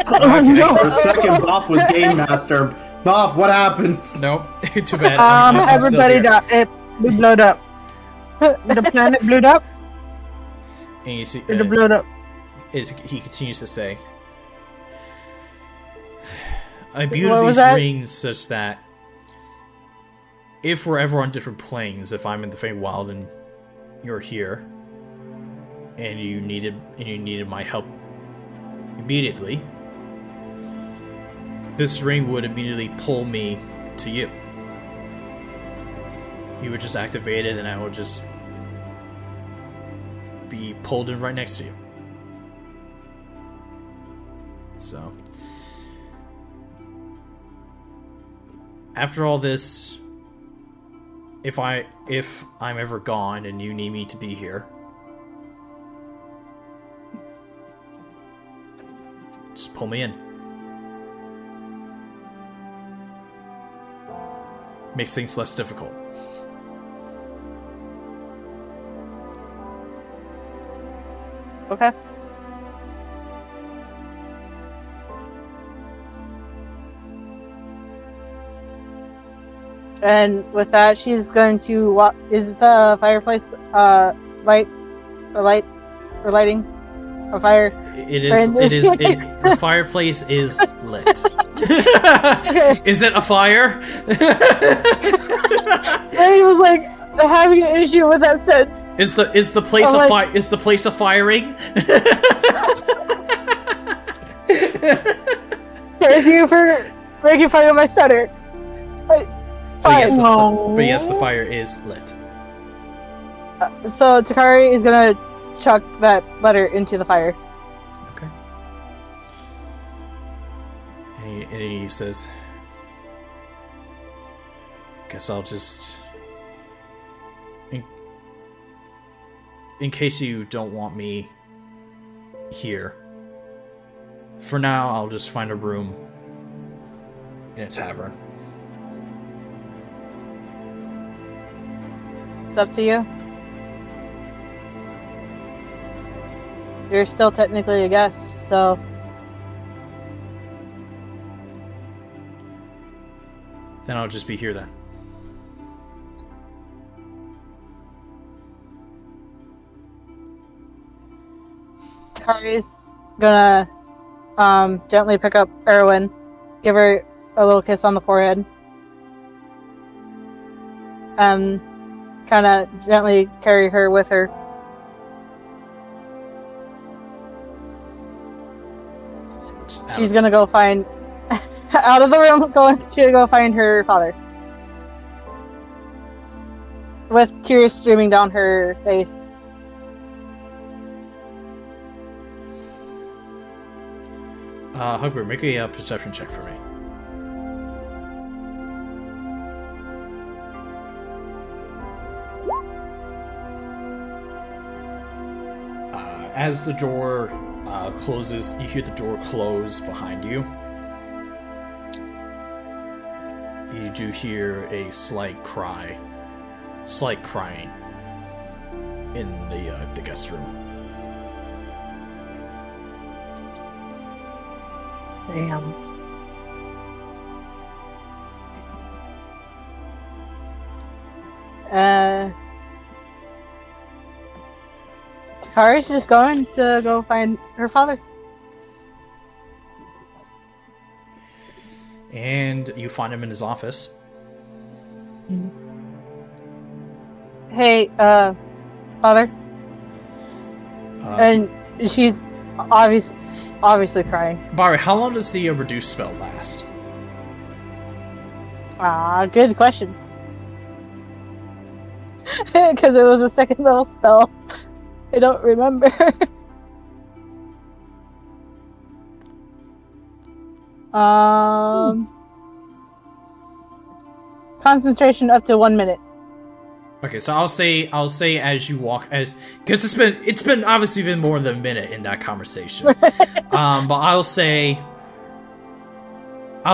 Oh, Okay. no. For a second, Bob was game master. Bob, what happens? Nope. Too bad. I'm still Everybody here. died. It blew up. The planet blew up. And you see, It blew up. he continues to say, I imbued What was these that? rings such that if we're ever on different planes, if I'm in the Feywild and you're here, and you needed my help immediately, this ring would immediately pull me to you. You would just activate it, and I would just be pulled in right next to you. So, after all this, if I'm ever gone and you need me to be here, just pull me in. Makes things less difficult. Okay. And with that, she's going to walk. Is the fireplace lighting a fire? It is. The fireplace is lit. Is it a fire? I was like having an issue with that sentence. Is the place I'm a like- fire? Is the place a firing? Thank you for making fun of my stutter. But yes, No. but yes, the fire is lit. So Takari is gonna chuck that letter into the fire. Okay. And he says, "Guess I'll just." in case you don't want me here, for now, I'll just find a room in a tavern. It's up to you. You're still technically a guest, so... Then I'll just be here then. Takari's gonna gently pick up Erwin, give her a little kiss on the forehead, kind of gently carry her with her. She's gonna go find out of the room, going to go find her father, with tears streaming down her face. Hugbear, make a perception check for me. As the door closes, you hear the door close behind you. You do hear a slight crying in the guest room. Damn. Takari's just going to go find her father. And you find him in his office. Hey, father. And she's obviously crying. Barry, how long does the reduce spell last? Good question. Because it was a second level spell. I don't remember. Concentration up to 1 minute. Okay, so I'll say as you walk, because it's been obviously been more than a minute in that conversation. But I'll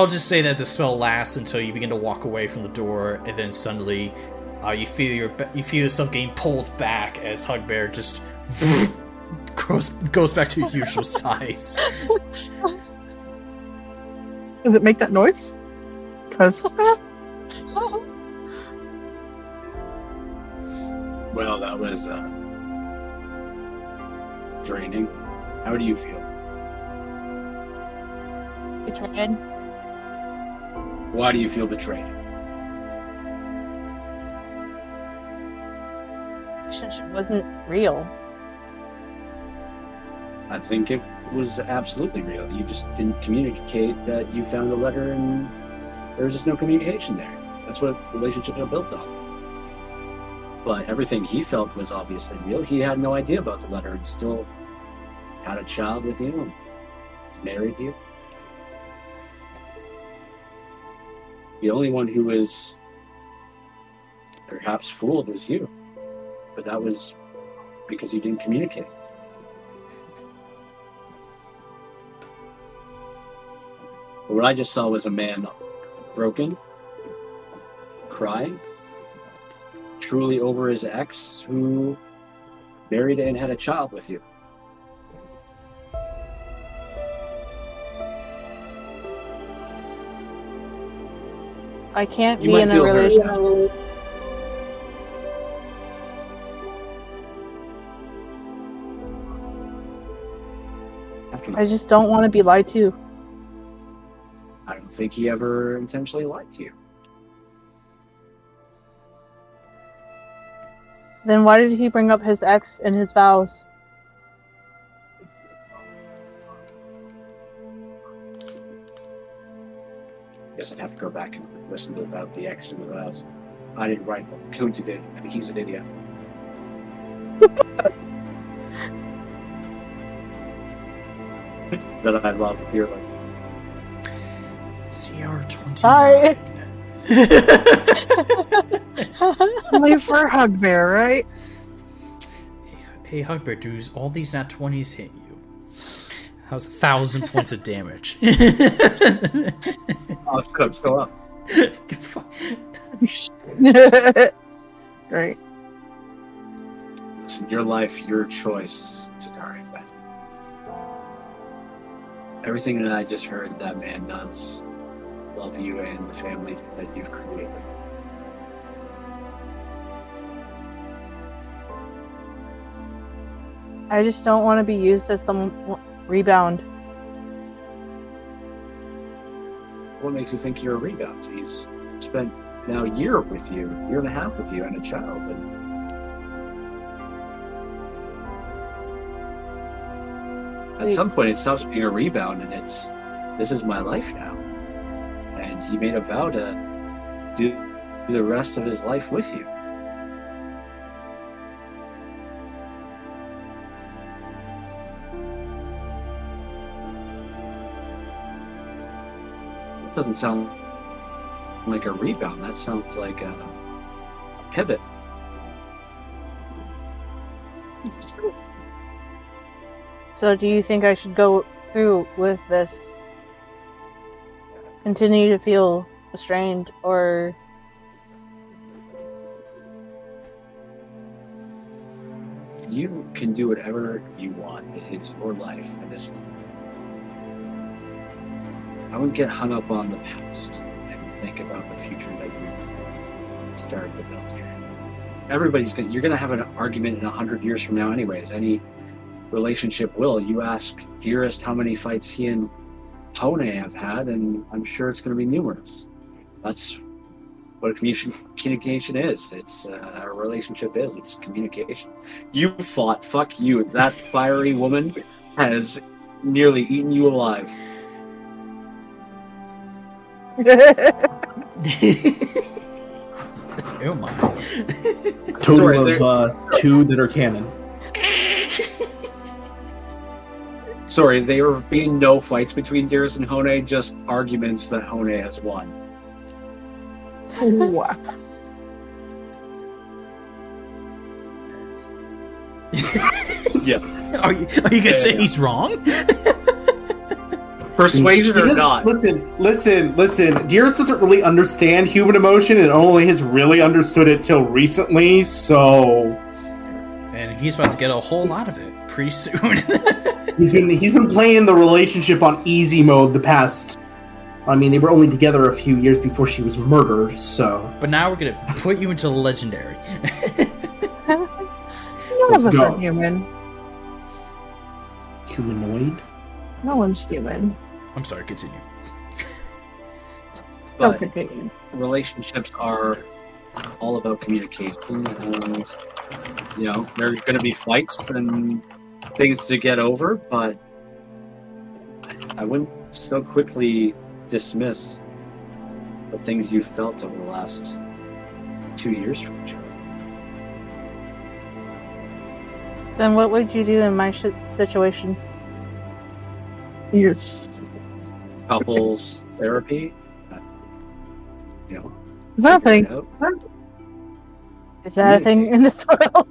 just say that the spell lasts until you begin to walk away from the door, and then suddenly you feel yourself getting pulled back as Hugbear just goes back to your usual size. Does it make that noise? Because Well, that was draining. How do you feel? Betrayed. Why do you feel betrayed? Relationship wasn't real. I think it was absolutely real. You just didn't communicate that you found a letter and there was just no communication there. That's what relationships are built on. But everything he felt was obviously real. He had no idea about the letter and still had a child with you and married you. The only one who was perhaps fooled was you. But that was because you didn't communicate. But what I just saw was a man broken, crying, truly over his ex who married and had a child with you. I can't You be might in a feel hurt. relationship. I just don't want to be lied to. I don't think he ever intentionally lied to you. Then why did he bring up his ex and his vows? I guess I'd have to go back and listen to about the ex and the vows. I didn't write them. Kunta did. I think he's an idiot. That I love dearly. CR29. Sorry. only for Hugbear, right? Hey, Hugbear, do all these nat 20s hit you? How's 1,000 points of damage? Oh, shut up, still up. Great. Listen, your life, your choice, Takari. But everything that I just heard, that man does love you and the family that you've created. I just don't want to be used as some rebound. What makes you think you're a rebound? He's spent now a year with you, year and a half with you, and a child. And at some point, it stops being a rebound, and it's, this is my life now. And he made a vow to do the rest of his life with you. That doesn't sound like a rebound. That sounds like a pivot. So do you think I should go through with this? Continue to feel estranged, or... You can do whatever you want. It's your life. I wouldn't get hung up on the past and think about the future that you've started to build here. You're gonna have an argument in 100 years from now anyways. Any relationship will. You ask Dearest how many fights he and Hone have had, and I'm sure it's gonna be numerous. That's what a communication is. It's a relationship is. It's communication. You fought. Fuck you. That fiery woman has nearly eaten you alive. Oh my. Total of 2 that are canon. Sorry, there have been no fights between Dearest and Hone, just arguments that Hone has won. Wow. Yes. Are you gonna say he's wrong? Persuasion or not? Listen. Dearest doesn't really understand human emotion and only has really understood it till recently, so... And he's about to get a whole lot of it pretty soon. He's been playing the relationship on easy mode the past... I mean, they were only together a few years before she was murdered, so... But now we're gonna put you into legendary. None Let's of us go. are human. Humanoid? No one's human. I'm sorry, continue. But Continue. relationships are all about communication, and there are going to be fights and things to get over, but I wouldn't so quickly dismiss the things you felt over the last 2 years from each other. Then what would you do in my situation? Yes. Couples therapy, Nothing. figure it out. Is that a thing in this world?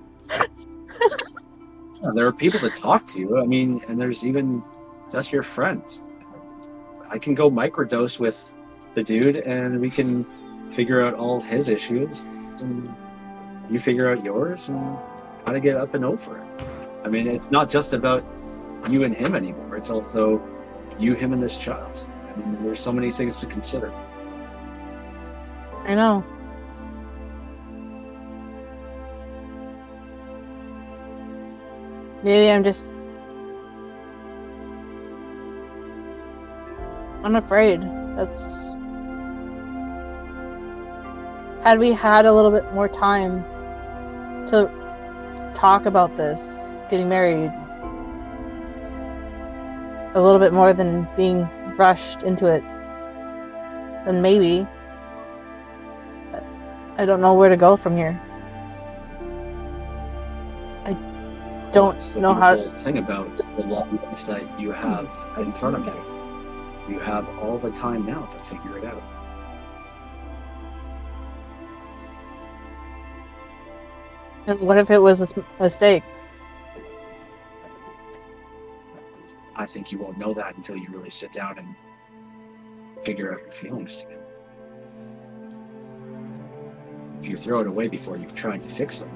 Yeah, there are people that talk to you. I mean, and there's even just your friends. I can go microdose with the dude, and we can figure out all his issues, and you figure out yours, and how to get up and over it. I mean, it's not just about you and him anymore. It's also you, him, and this child. I mean, there's so many things to consider. I know. Maybe I'm afraid. Had we had a little bit more time to talk about this, getting married, a little bit more than being rushed into it, then maybe. I don't know where to go from here. I don't That's the know how. beautiful thing about the long life that you have in front of you. You have all the time now to figure it out. And what if it was a mistake? I think you won't know that until you really sit down and figure out your feelings together. If you throw it away before you've tried to fix them.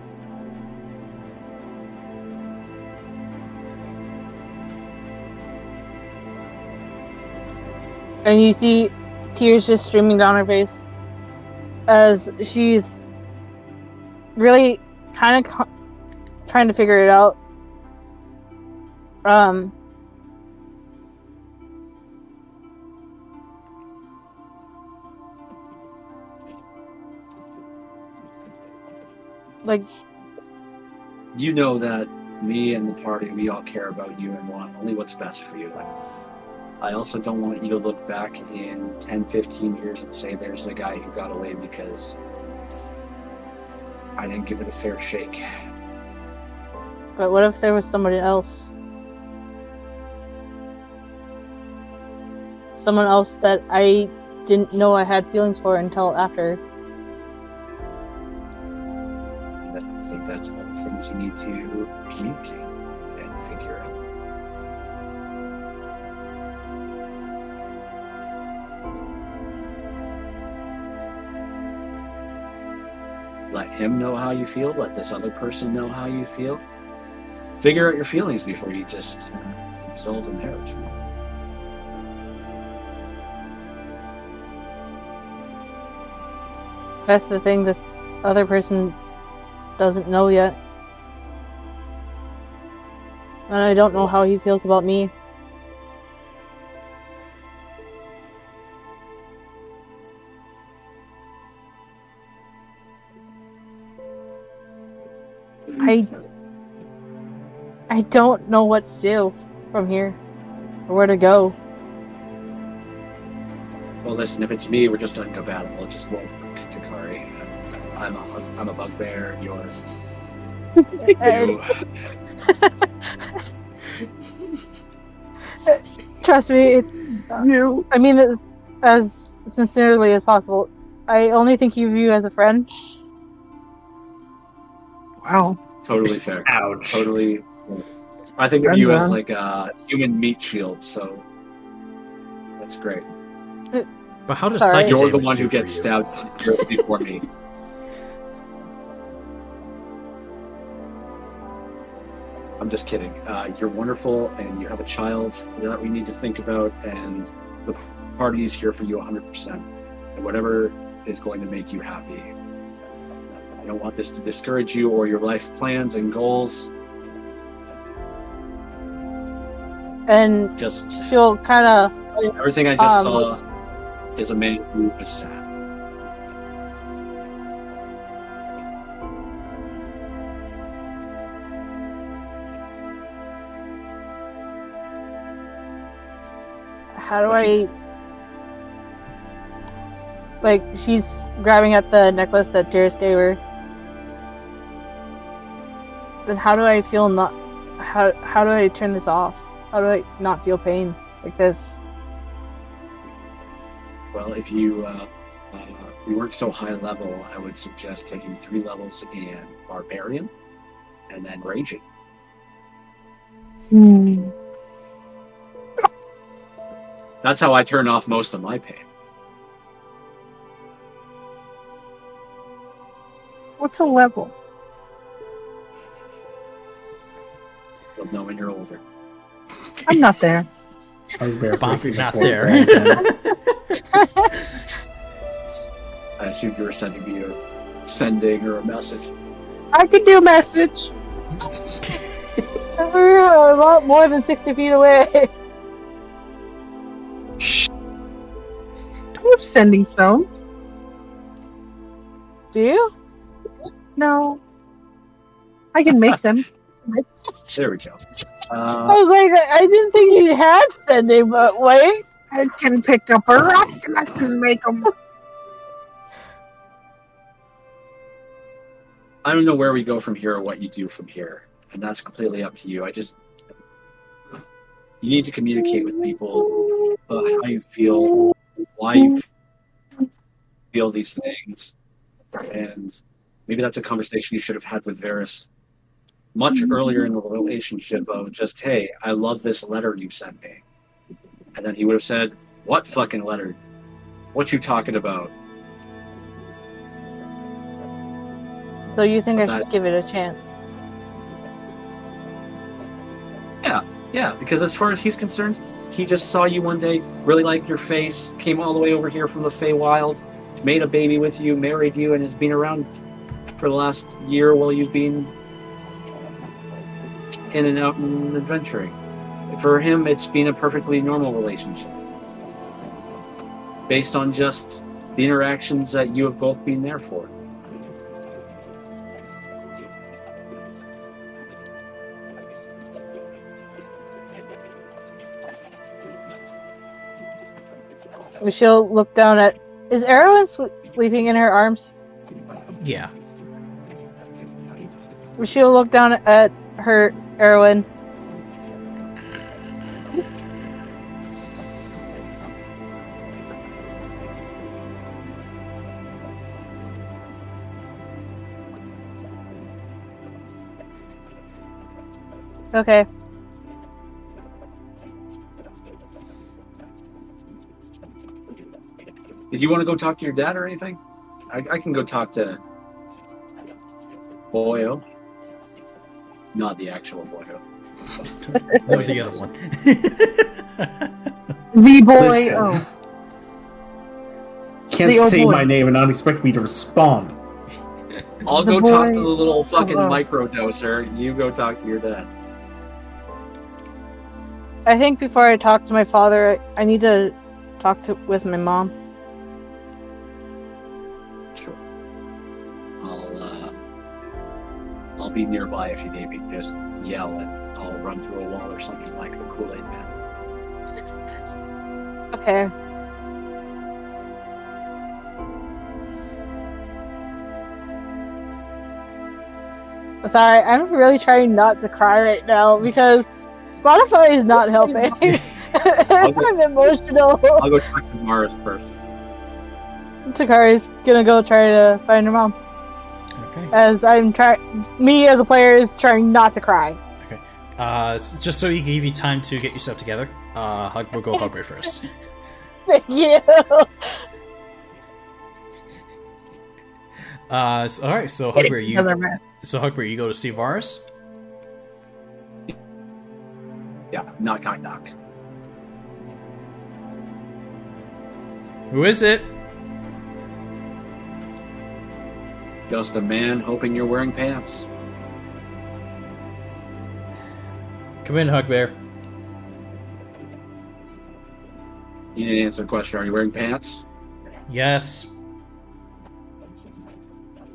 And you see tears just streaming down her face as she's really kind of trying to figure it out. Like, you know that me and the party, we all care about you and want only what's best for you. I also don't want you to look back in 10, 15 years and say there's the guy who got away because I didn't give it a fair shake. but what if there was somebody else? Someone else that I didn't know I had feelings for until after. I think that's all the things you need to communicate and figure out. Let him know how you feel. Let this other person know how you feel. Figure out your feelings before you just dissolve the marriage. That's the thing, this other person doesn't know yet. And I don't know how he feels about me. I don't know what to do from here, or where to go. Well, listen, if it's me, we're just incompatible. It just won't work, Takari. I'm a bugbear. You're. Trust me, I mean this as sincerely as possible. I only think of you as a friend. Wow. Totally fair. Ouch. Totally. I think of you as like a human meat shield, so that's great. But how does Sorry. psychic You're the damage one do who for gets you? stabbed before me. I'm just kidding. You're wonderful, and you have a child that we need to think about, and the party is here for you 100%. And whatever is going to make you happy. I don't want this to discourage you or your life plans and goals. And Just she'll kind of everything I just saw is a man who is sad. how do I, like, she's grabbing at the necklace that Dearest gave her. Then how do I feel not, how do I turn this off? How do I not feel pain like this? Well, if you weren't so high level, I would suggest taking 3 levels in Barbarian and then Raging. That's how I turn off most of my pain. What's a level? You'll know when you're older. I'm not there. Bonk, not there. I assumed you were sending me a message. I could do a message. We're a lot more than 60 feet away. I have sending stones. Do you? No. I can make them. There we go. I was like, I didn't think you had sending, but wait. I can pick up a rock and I can make them. I don't know where we go from here or what you do from here, and that's completely up to you. You need to communicate with people about how you feel, why you feel these things, and maybe that's a conversation you should have had with Varys much earlier in the relationship of just, hey, I love this letter you sent me. And then he would have said, what fucking letter? What you talking about? So you think But I should give it a chance? Yeah, because as far as he's concerned, he just saw you one day, really liked your face, came all the way over here from the Feywild, made a baby with you, married you, and has been around for the last year while you've been in and out and adventuring. For him, it's been a perfectly normal relationship. Based on just the interactions that you have both been there for. She'll look down at... Is Erwin sleeping in her arms? Yeah. She'll look down at her Erwin. Okay. Did you want to go talk to your dad or anything? I can go talk to Boyo. Not the actual Boyo. No, the other one. The boy. Listen. Oh, Can't The old say boy. my name and not expect me to respond. I'll The go talk to boy- the little fucking oh. microdoser. You go talk to your dad. I think before I talk to my father, I need to talk with my mom. Sure. I'll be nearby if you need me. Just yell and I'll run through a wall or something like the Kool-Aid Man. Okay. Sorry, I'm really trying not to cry right now because Spotify is not helping. I'm emotional. I'll go talk to Mars first. Takari's gonna go try to find her mom. Okay. As me as a player is trying not to cry. Just so you give you time to get yourself together, we'll go Hugbear first. Thank you. All right, so Hugbear, Together, man. you go to see Varus. Yeah, knock, knock, knock. Who is it? Just a man hoping you're wearing pants. Come in, Hugbear. You need to answer the question. Are you wearing pants? Yes.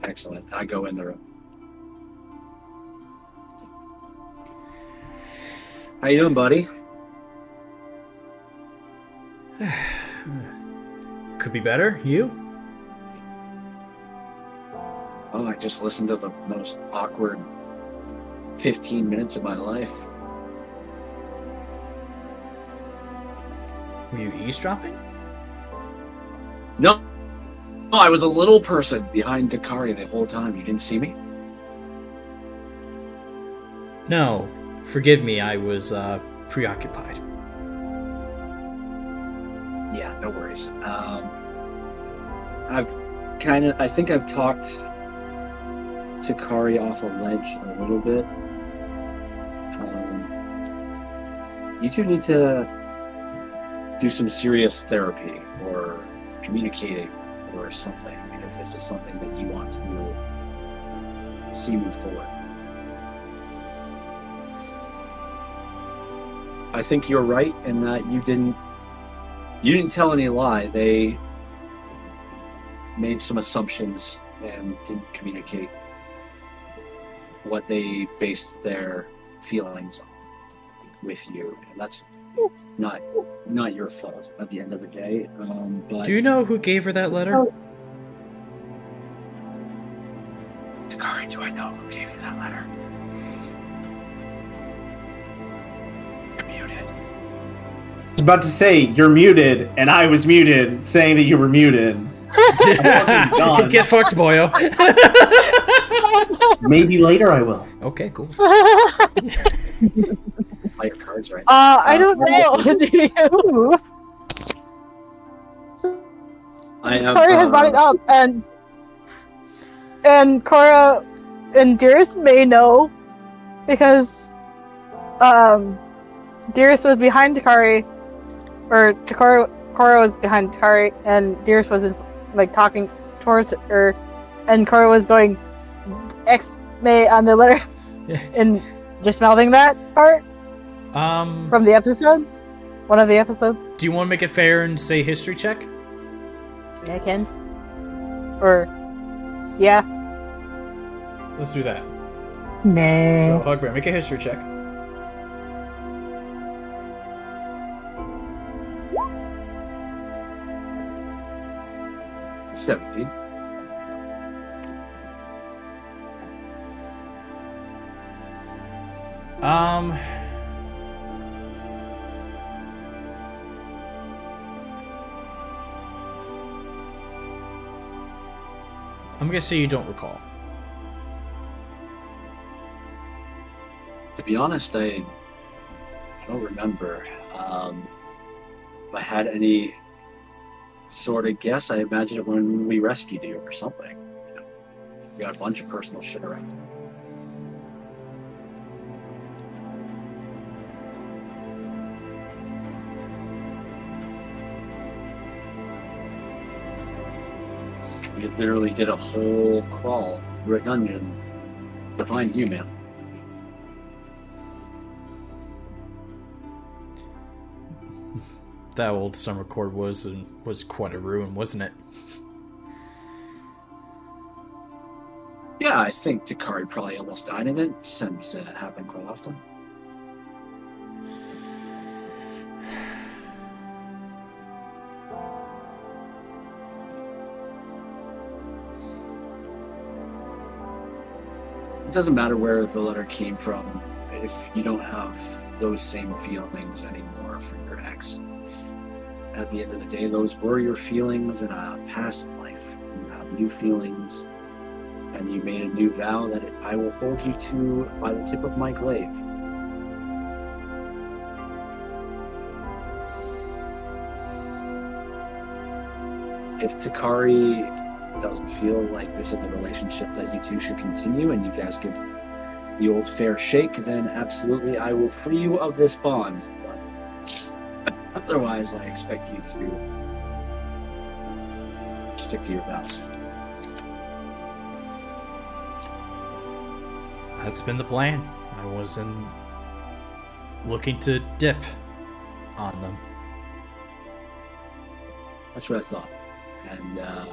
Excellent. I go in the room. How you doing, buddy? Could be better. You? Oh, I just listened to the most awkward 15 minutes of my life. Were you eavesdropping? No, I was a little person behind Takari the whole time. You didn't see me? No. Forgive me, I was preoccupied. Yeah, no worries. I think I've talked Takari off a ledge a little bit. You two need to do some serious therapy or communicating or something if this is something that you want to see move forward. I think you're right in that you didn't tell any lie. They made some assumptions and didn't communicate what they based their feelings on with you, and that's not your fault at the end of the day. But Do you know who gave her that letter? Takari, do I know who gave you that letter? You're muted. I was about to say, you're muted, and I was muted, saying that you were muted. Done. Get fucked, boyo. Maybe later I will. Okay, cool. Play your cards right. I don't know. Do you? I have. Corra has brought it up, and Corra and Dearest may know because Dearest was behind Takari, or Corra was behind Takari, and Dearest was talking towards her, and Corra was going X may on the letter, and just mouthing that part from the episode, one of the episodes. Do you want to make it fair and say history check? Yeah, I can. Or, yeah. Let's do that. Nah. So, Hugbear, make a history check. Uh, 17. I'm gonna say you don't recall. To be honest, I don't remember. If I had any sort of guess, I imagine it when we rescued you or something. You know, you got a bunch of personal shit around. We literally did a whole crawl through a dungeon to find you, man. That old summer court was quite a ruin, wasn't it? Yeah, I think Takari probably almost died in it. Seems to happen quite often. It doesn't matter where the letter came from if you don't have those same feelings anymore for your ex. At the end of the day, those were your feelings in a past life. You have new feelings, and you made a new vow that I will hold you to by the tip of my glaive. If Takari doesn't feel like this is a relationship that you two should continue and you guys give the old fair shake, then absolutely I will free you of this bond. But otherwise, I expect you to stick to your vows. That's been the plan. I wasn't looking to dip on them. That's what I thought. And I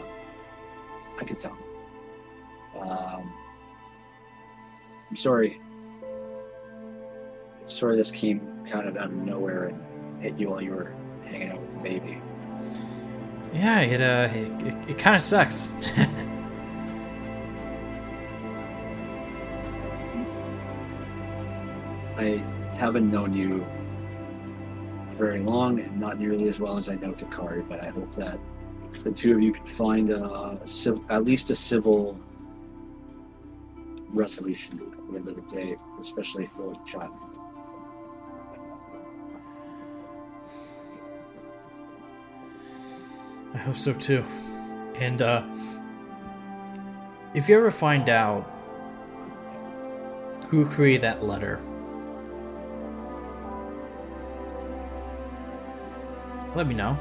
could tell. I'm sorry. Sorry this came kind of out of nowhere and hit you while you were hanging out with the baby. Yeah, it kind of sucks. I haven't known you very long and not nearly as well as I know Takari, but I hope that the two of you can find at least a civil resolution at the end of the day, especially for the child. I hope so too. And if you ever find out who created that letter, let me know.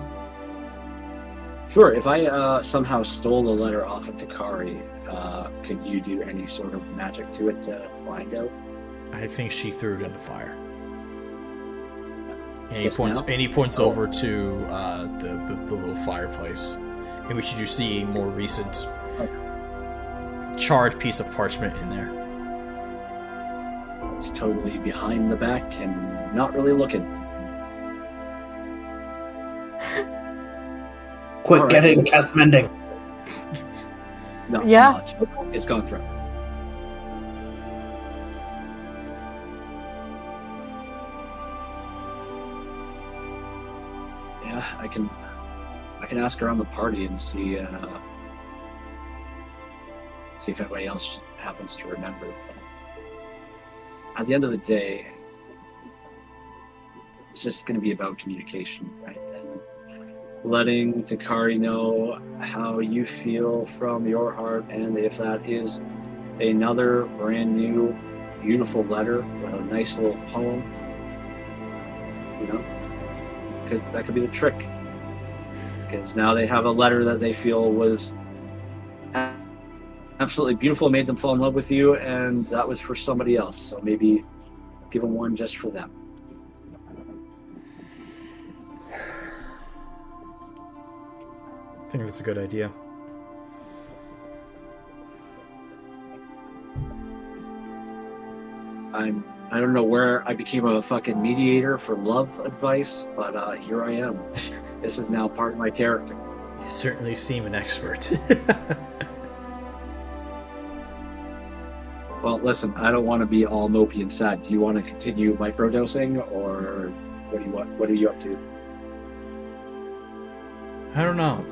Sure, if I somehow stole the letter off of Takari, could you do any sort of magic to it to find out? I think she threw it in the fire. And Just he points now? over to the little fireplace, in which you see a more recent charred piece of parchment in there. It's totally behind the back and not really looking. Quick, All right. get in, cast mending. No, Yeah. no, it's gone from. Yeah, I can ask around the party and see see if anybody else happens to remember. But at the end of the day, it's just going to be about communication, right? And letting Takari know how you feel from your heart, and if that is another brand new, beautiful letter with a nice little poem, you know, that could be the trick. Because now they have a letter that they feel was absolutely beautiful, made them fall in love with you, and that was for somebody else. So maybe give them one just for them. I think that's a good idea. I don't know where I became a fucking mediator for love advice, but here I am. This is now part of my character. You certainly seem an expert. Well, listen, I don't want to be all mopey and sad. Do you want to continue microdosing, or what do you want? What are you up to? I don't know.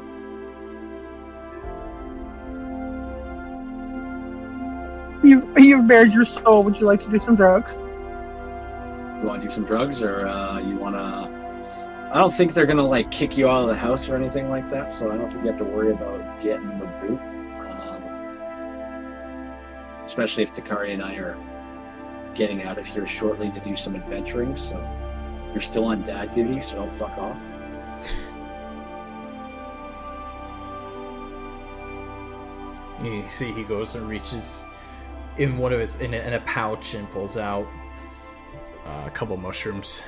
You've bared your soul. Would you like to do some drugs? You want to do some drugs, or you want to... I don't think they're going to, like, kick you out of the house or anything like that, so I don't think you have to worry about getting the boot. Especially if Takari and I are getting out of here shortly to do some adventuring, so you're still on dad duty, so don't fuck off. You see, he goes and reaches in one of his in a pouch and pulls out a couple mushrooms.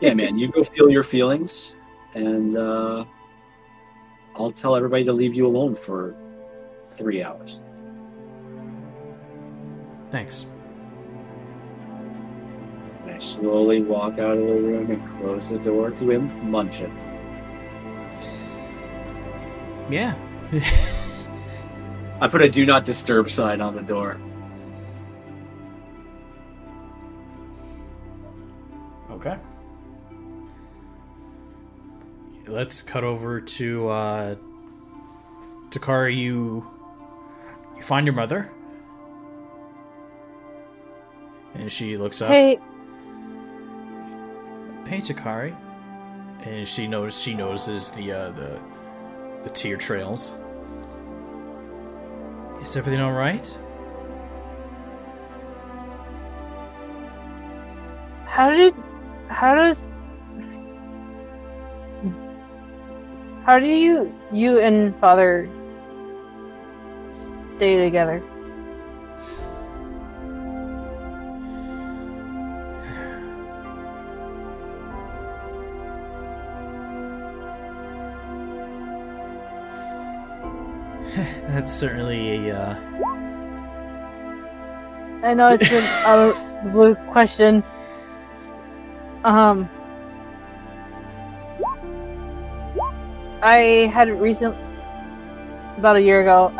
Yeah, man, you go feel your feelings, and I'll tell everybody to leave you alone for 3 hours. Thanks. And I slowly walk out of the room and close the door to him munching. Yeah. I put a do not disturb sign on the door. Okay. Let's cut over to Takari. You find your mother, and she looks up. Hey, Takari, and she notices the tear trails. Is everything all right? how do you and father stay together? That's certainly a I know it's an out of the blue question. I had about a year ago,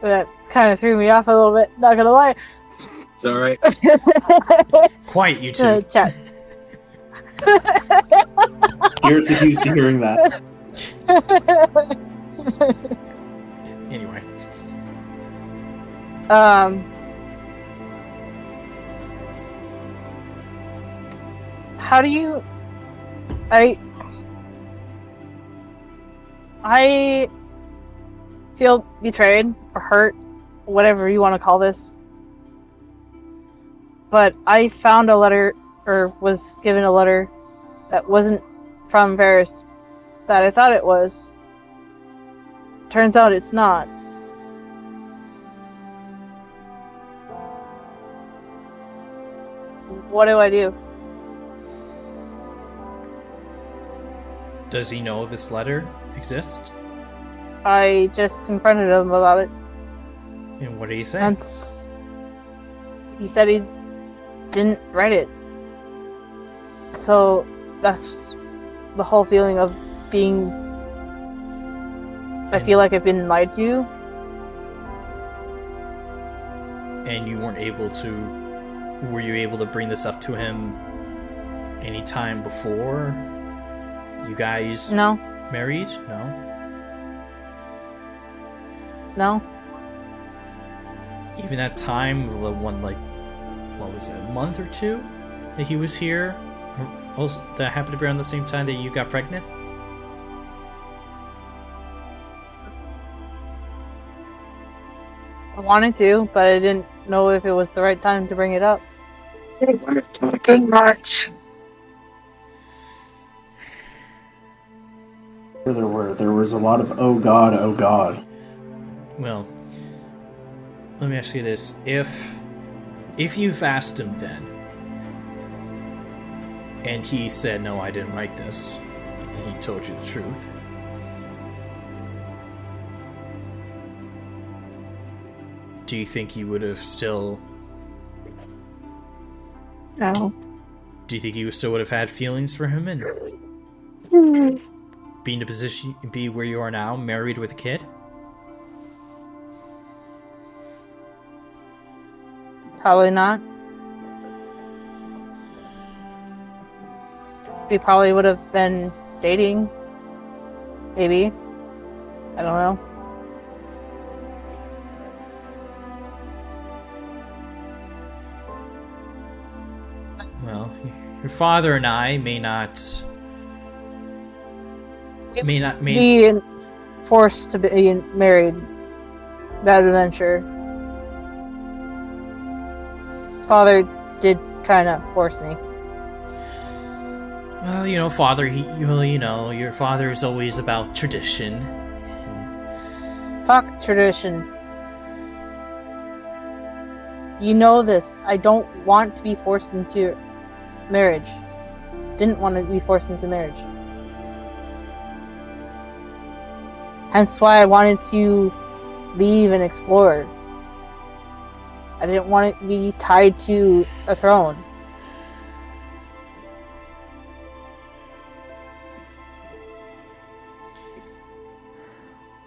that kind of threw me off a little bit, not gonna lie. It's all right. quiet, you two. Chat. Dearest is used to hearing that. Anyway, how do you... I feel betrayed or hurt, whatever you want to call this. But I found a letter, or was given a letter, that wasn't from Varys that I thought it was. Turns out it's not. What do I do? does he know this letter exists? I just confronted him about it. And what did he say? He said he didn't write it. So that's the whole feeling of being... I feel like I've been lied to. and you weren't able to... Were you able to bring this up to him any time before you guys No. married? No? No. Even that time, the one, like, what was it, a month or two that he was here? Also, that happened to be around the same time that you got pregnant? I wanted to, but I didn't know if it was the right time to bring it up. They were talking much. There was a lot of oh god, oh god. Well, let me ask you this. If you've asked him then, and he said, no, I didn't write this, and he told you the truth, do you think you would have still... No. Do you think you still would have had feelings for him and be in a position, be where you are now, married with a kid? Probably not. We probably would have been dating. Maybe. I don't know. Well, your father and I may not Be forced to be married. That adventure. Father did kind of force me. Well, you know, father, your father is always about tradition. Fuck tradition. You know this. I don't want to be forced into marriage. Didn't want to be forced into marriage. Hence why I wanted to leave and explore. I didn't want to be tied to a throne.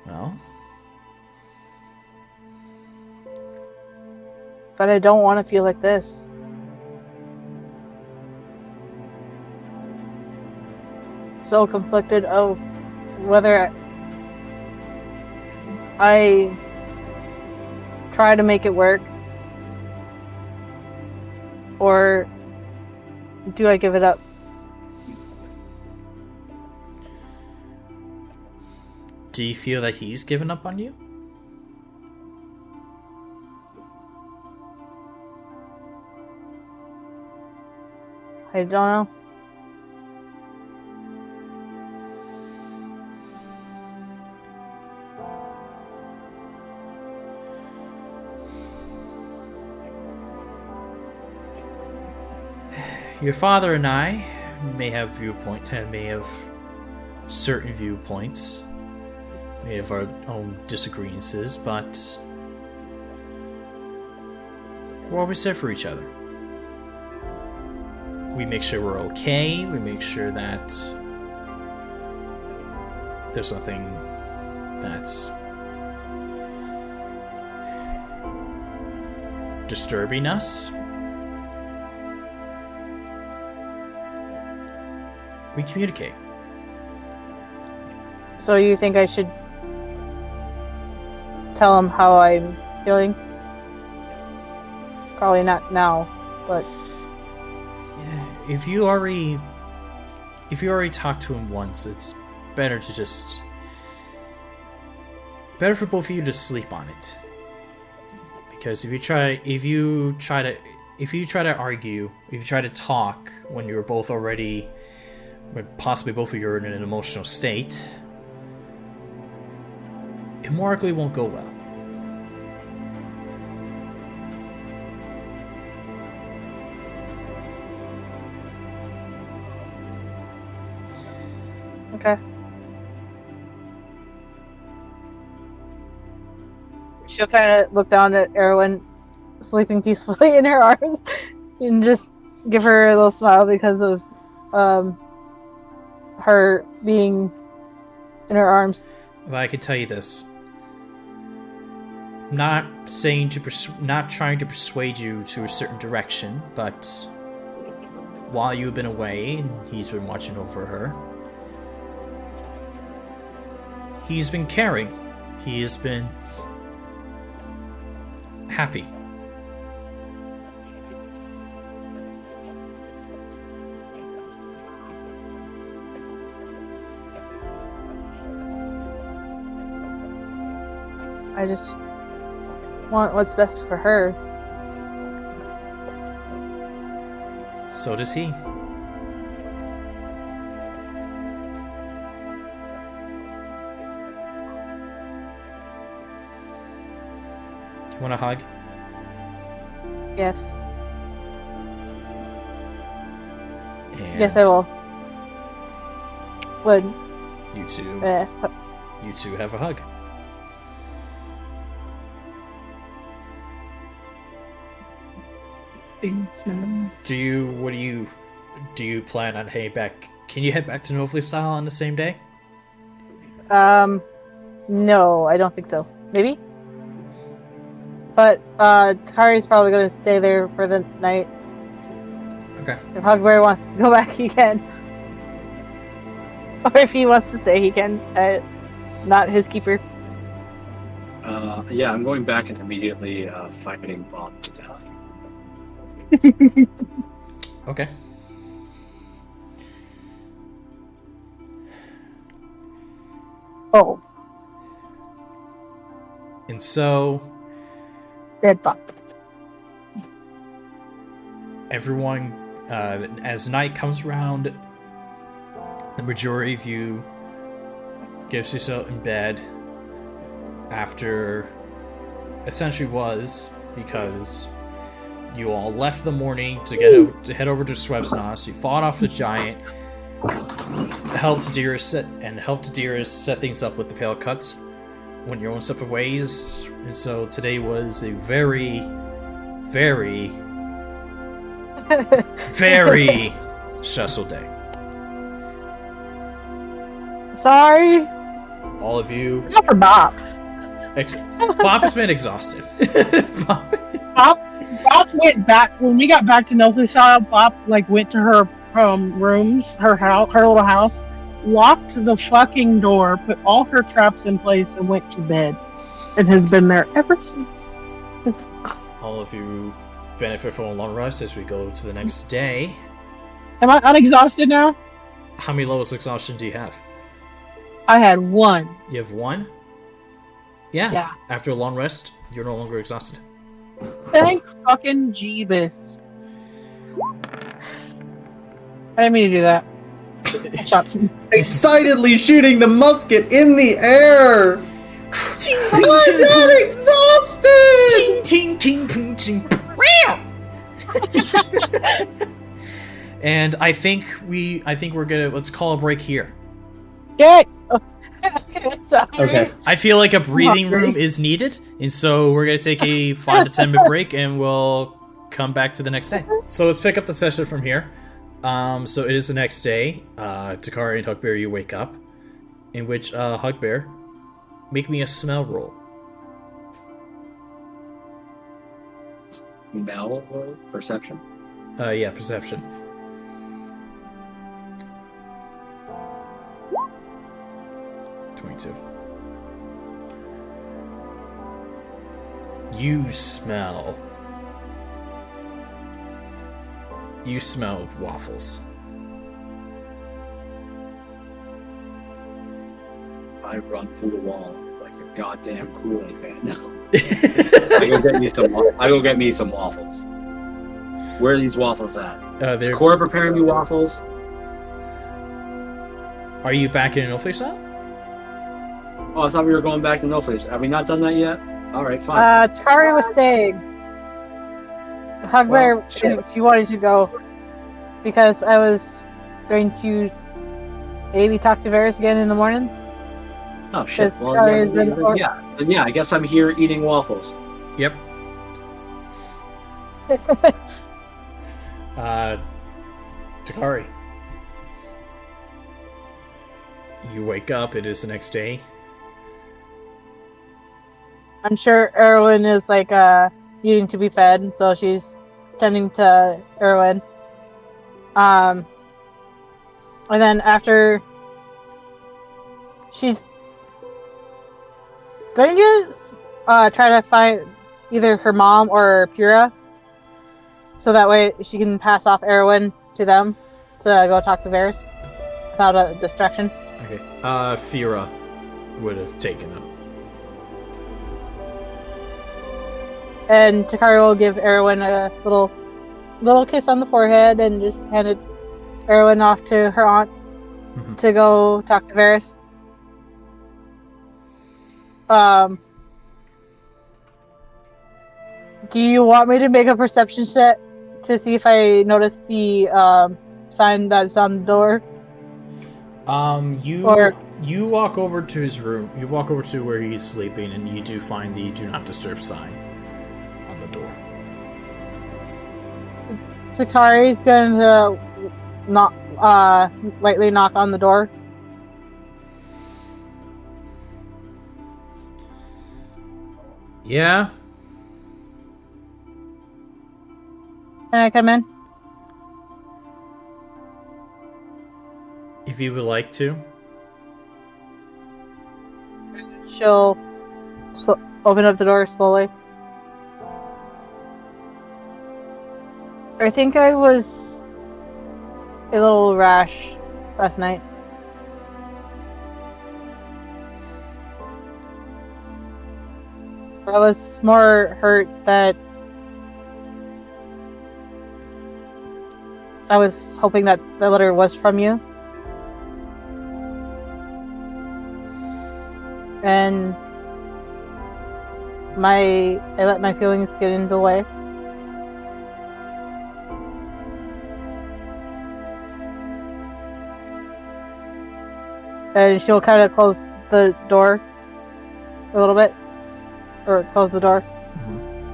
Well, but I don't want to feel like this. So conflicted of whether I try to make it work or do I give it up? do you feel that he's given up on you? I don't know. Your father and I may have certain viewpoints, may have our own disagreements, but we're always there for each other. We make sure we're okay, we make sure that there's nothing that's disturbing us. We communicate. So you think I should tell him how I'm feeling? Probably not now, but Yeah, if you already talked to him once, it's better for both of you to sleep on it. Because if you try to argue, if you try to talk when you're both already, when possibly both of you are in an emotional state, it more likely won't go well. okay. She'll kind of look down at Erwin sleeping peacefully in her arms and just give her a little smile because of her being in her arms. But I can tell you this. not trying to persuade you to a certain direction, but while you've been away and he's been watching over her, he's been caring. He has been happy. I just want what's best for her. So does he. You want a hug? Yes. And Yes, I will. Would. you two have a hug. Do you plan on heading back? Can you head back to Northleaf on the same day? No, I don't think so. Maybe? But, Takari's probably gonna stay there for the night. Okay. If Hugbear wants to go back, he can. Or if he wants to stay, he can. Not his keeper. Yeah, I'm going back and immediately fighting Bob to death. Okay. Oh, And so dead thought. everyone, as night comes around, the majority of you gets yourself in bed after essentially was because you all left the morning to head over to Swebsnos. You fought off the giant, helped Dearest set things up with the pale cuts, went your own separate ways, and so today was a very, very, very stressful day. Sorry. All of you, Not for Bob. Bob has been exhausted. Bob went back when we got back to Northleaf. Bob went to her rooms, her house, her little house, locked the fucking door, put all her traps in place, and went to bed, and has been there ever since. All of you benefit from a long rest as we go to the next day. Am I unexhausted now? How many levels of exhaustion do you have? I had one. You have one? Yeah. Yeah. After a long rest, you're no longer exhausted. Thank fucking Jeebus. I didn't mean to do that. I shot some. Excitedly shooting the musket in the air. I'm not exhausted. And I think we're gonna let's call a break here. Yay! Okay. I feel like a breathing room is needed, and so we're gonna take a 5 to 10 minute break, and we'll come back to the next day. So let's pick up the session from here. So it is the next day. Takari and Hugbear, you wake up, in which Hugbear, make me a smell roll. Smell or perception? Yeah, perception. .22. You smell waffles. I run through the wall like a goddamn Kool-Aid man. I go get me some waffles. Where are these waffles at? Is Corra preparing me waffles? Are you back in an officer? Oh, I thought we were going back to No Place. Have we not done that yet? Alright, fine. Takari was staying. Hugbear, if you wanted to go, because I was going to maybe talk to Varys again in the morning. Oh shit. Well, yeah, I guess I'm here eating waffles. Yep. Takari. You wake up, it is the next day. I'm sure Erwin is like needing to be fed, so she's tending to Erwin. And then after, she's going to try to find either her mom or Pura, so that way she can pass off Erwin to them to go talk to Varys without a distraction. Okay. Fira would have taken them. And Takari will give Erwin a little kiss on the forehead and just handed Erwin off to her aunt to go talk to Varys. Do you want me to make a perception check to see if I notice the sign that's on the door? You walk over to his room. You walk over to where he's sleeping, and you do find the "Do Not Disturb" sign on the door. Takari's going to lightly knock on the door. Yeah. Can I come in? If you would like to. She'll open up the door slowly. I think I was a little rash last night. I was more hurt that I was hoping that the letter was from you. And I let my feelings get in the way. And she'll kind of close the door a little bit. Or close the door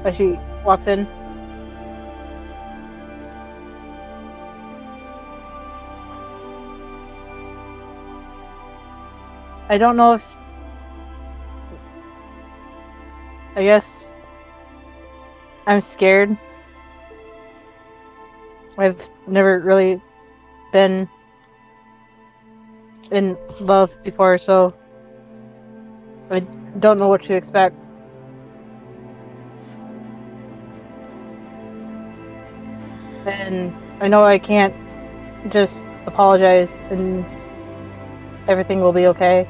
as she walks in. I don't know if... I guess... I'm scared. I've never really been in love before, so I don't know what to expect. And I know I can't just apologize and everything will be okay.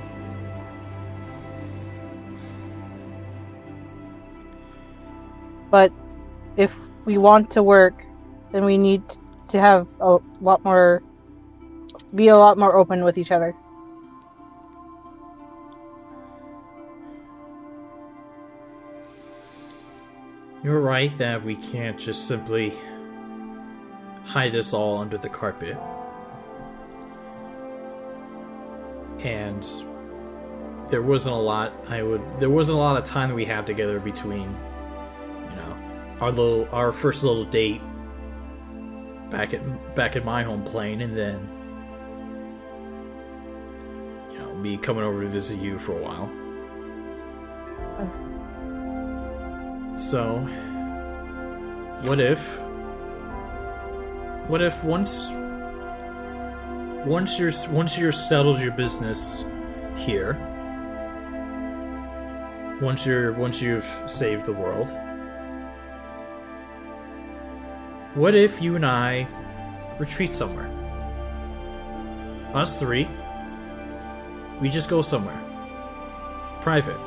But if we want to work, then we need to have be a lot more open with each other. You're right that we can't just simply hide this all under the carpet. And there wasn't a lot of time that we had together between, our first little date back at my home plane, and then me coming over to visit you for a while. So what if once you're settled your business here, once you've saved the world, what if you and I retreat somewhere? Us three, we just go somewhere private.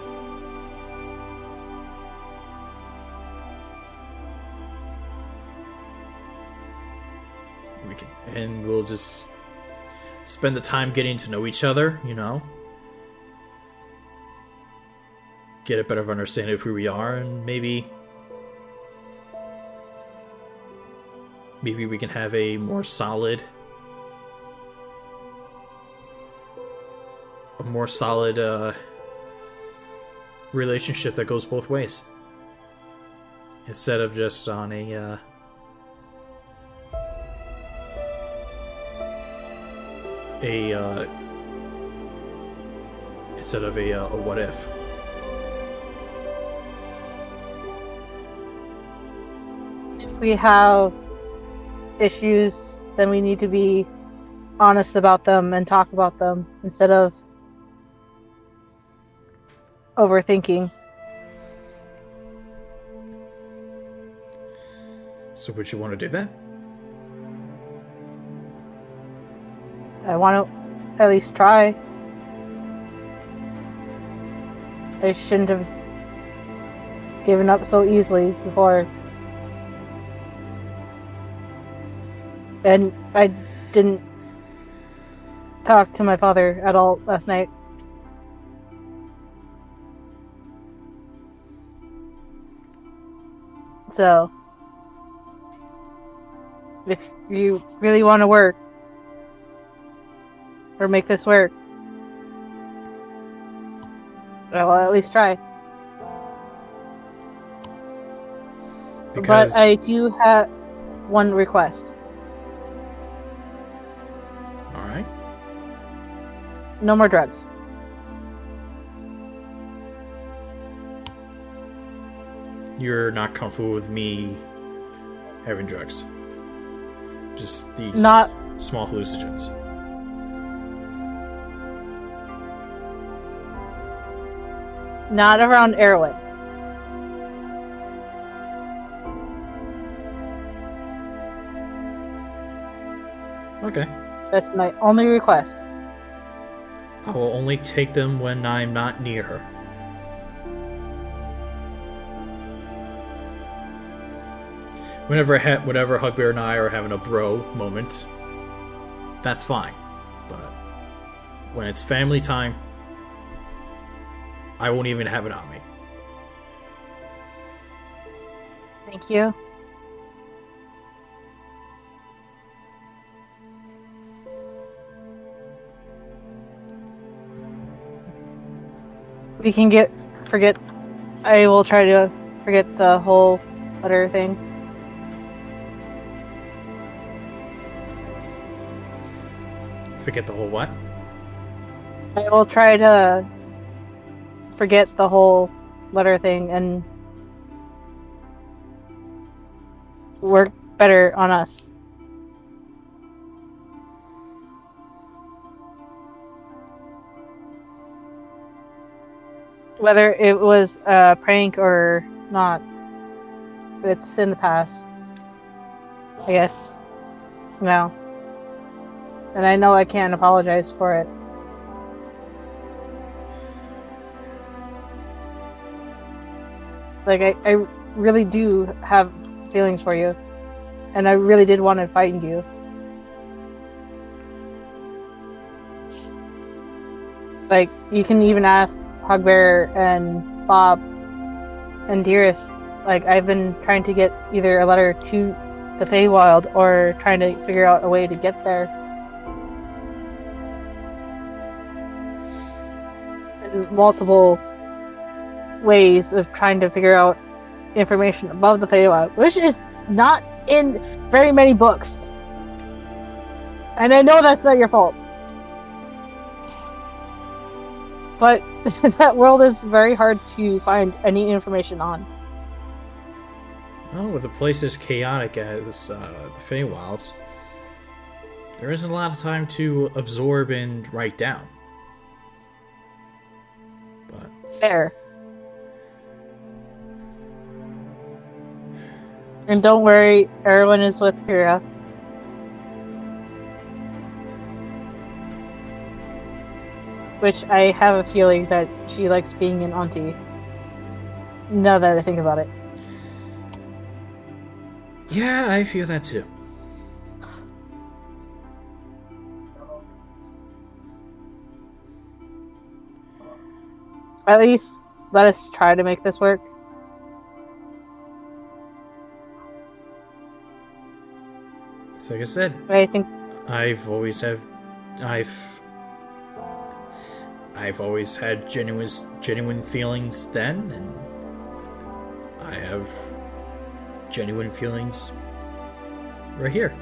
And we'll just spend the time getting to know each other, get a better understanding of who we are, and maybe we can have a more solid relationship that goes both ways, instead of just on a what if. if we have issues, then we need to be honest about them and talk about them instead of overthinking. So would you want to do that? I want to at least try. I shouldn't have given up so easily before. And I didn't talk to my father at all last night. So, if you really want to work, or make this work, I will at least try. Because But I do have one request. all right. No more drugs. You're not comfortable with me having drugs. Just these Not- small hallucinogens. Not around Erwin. Okay. That's my only request. I will only take them when I'm not near her. Whenever Hugbear and I are having a bro moment, that's fine. But when it's family time, I won't even have it on me. Thank you. We can forget. I will try to forget the whole letter thing. Forget the whole what? I will try to forget the whole letter thing and work better on us. Whether it was a prank or not, it's in the past. I guess. No. And I know I can't apologize for it. Like, I really do have feelings for you. And I really did want to find you. Like, you can even ask Hugbear and Bob and Dearest. Like, I've been trying to get either a letter to the Feywild or trying to figure out a way to get there. And multiple ways of trying to figure out information above the Feywild, which is not in very many books. And I know that's not your fault. But that world is very hard to find any information on. Well, with a place as chaotic as the Feywilds, there isn't a lot of time to absorb and write down. But Fair. And don't worry, Erwin is with Kira. Which I have a feeling that she likes being an auntie. Now that I think about it. yeah, I feel that too. At least let us try to make this work. It's like I said, I think I've always had genuine feelings then, and I have genuine feelings right here.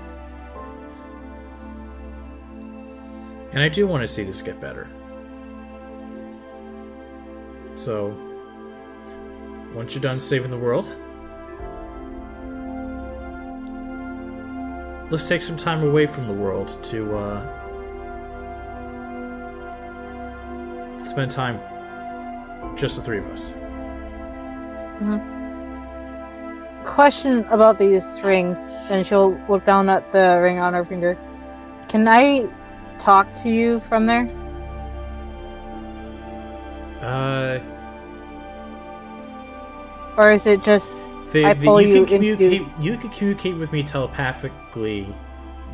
And I do want to see this get better. So, once you're done saving the world, let's take some time away from the world to spend time, just the three of us. Question about these rings, and she'll look down at the ring on her finger. Can I talk to you from there? Or is it just I pull you you can communicate. into... You can communicate with me telepathically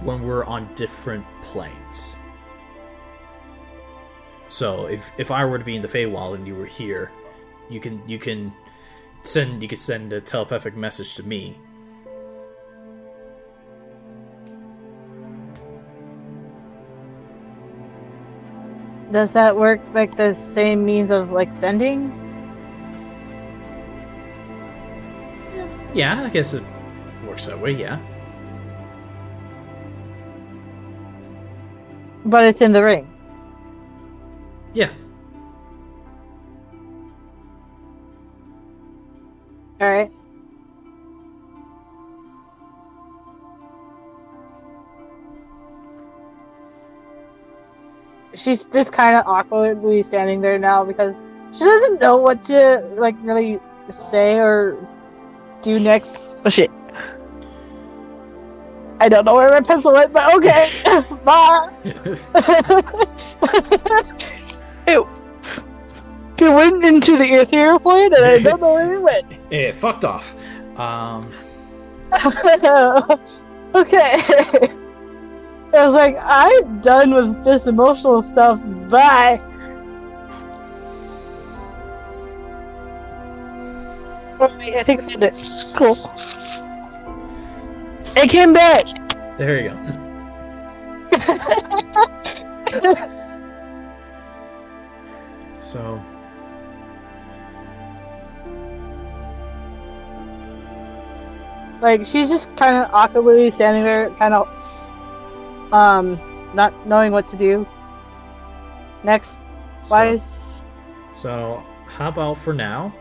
when we're on different planes. So if I were to be in the Feywild and you were here, you could send a telepathic message to me. Does that work like the same means of like sending? Yeah, I guess it works that way. Yeah. But it's in the ring. Yeah. Alright. She's just kind of awkwardly standing there now because she doesn't know what to like really say or do next. Oh shit. I don't know where my pencil went, but okay. Bye. It went into the ethereal plane and I don't know where it went. It fucked off. Okay. I was like, I'm done with this emotional stuff. Bye. Okay, I think I found it. Cool. It came back. There you go. So. Like, she's just kind of awkwardly standing there, kind of, not knowing what to do. Next, wise. So, how about for now?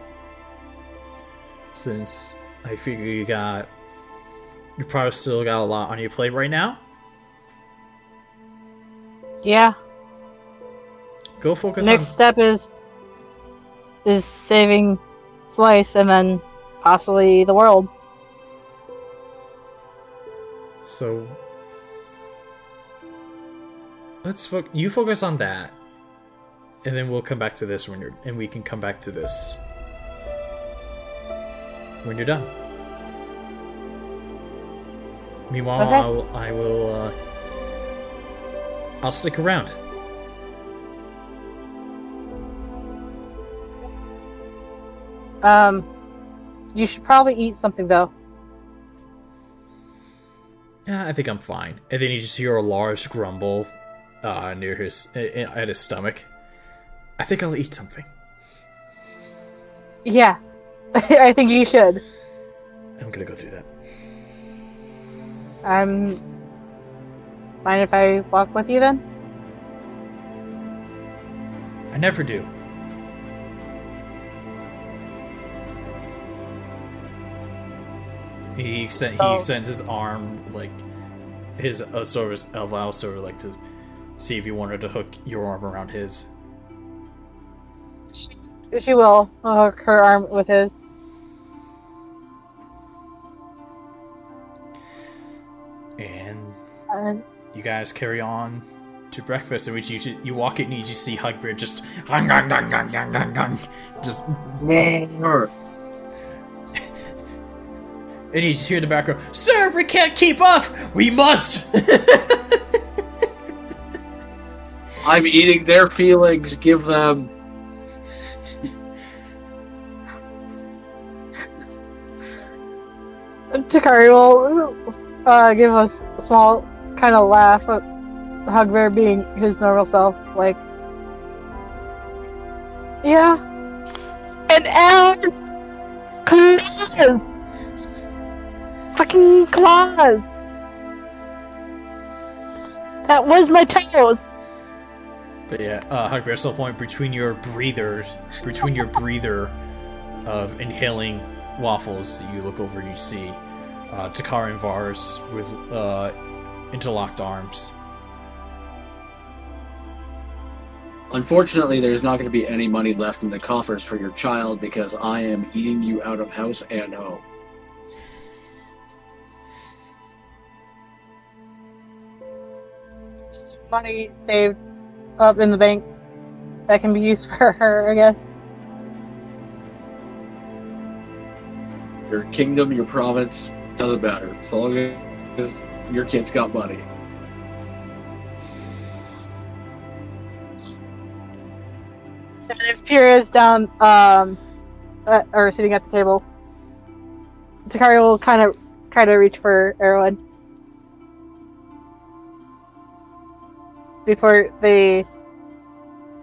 Since I figure you probably still got a lot on your plate right now. Yeah. Go focus Next step is saving Slice and then possibly the world. So you focus on that, and then we'll come back to this and we can come back to this when you're done. Meanwhile, okay. I'll stick around. You should probably eat something though. Yeah, I think I'm fine. And then you just hear a large grumble near at his stomach. I think I'll eat something. Yeah, I think you should. I'm gonna go do that. Mind if I walk with you then? I never do. He extends his arm, like his sort of his elbow out, sort of like to see if you wanted to hook your arm around his. She will hook her arm with his. And you guys carry on to breakfast, in which you walk in and you just see Hugbear just hung, just. And you just hear in the background, "Sir, we can't keep up! We must!" I'm eating their feelings, give them... Takari will give us a small kind of laugh at Hugbear being his normal self, like... Yeah. And claws! Fucking claws! That was my toes! But yeah, Hugbear, at some point between your breather of inhaling waffles, you look over and you see Takari and Vars with interlocked arms. Unfortunately, there's not going to be any money left in the coffers for your child because I am eating you out of house and home. Just money saved up in the bank that can be used for her, I guess. Your kingdom, your province, doesn't matter. As long as your kid's got money. And if Pyrrha is down, or sitting at the table, Takari will kind of try to reach for Erwin before they,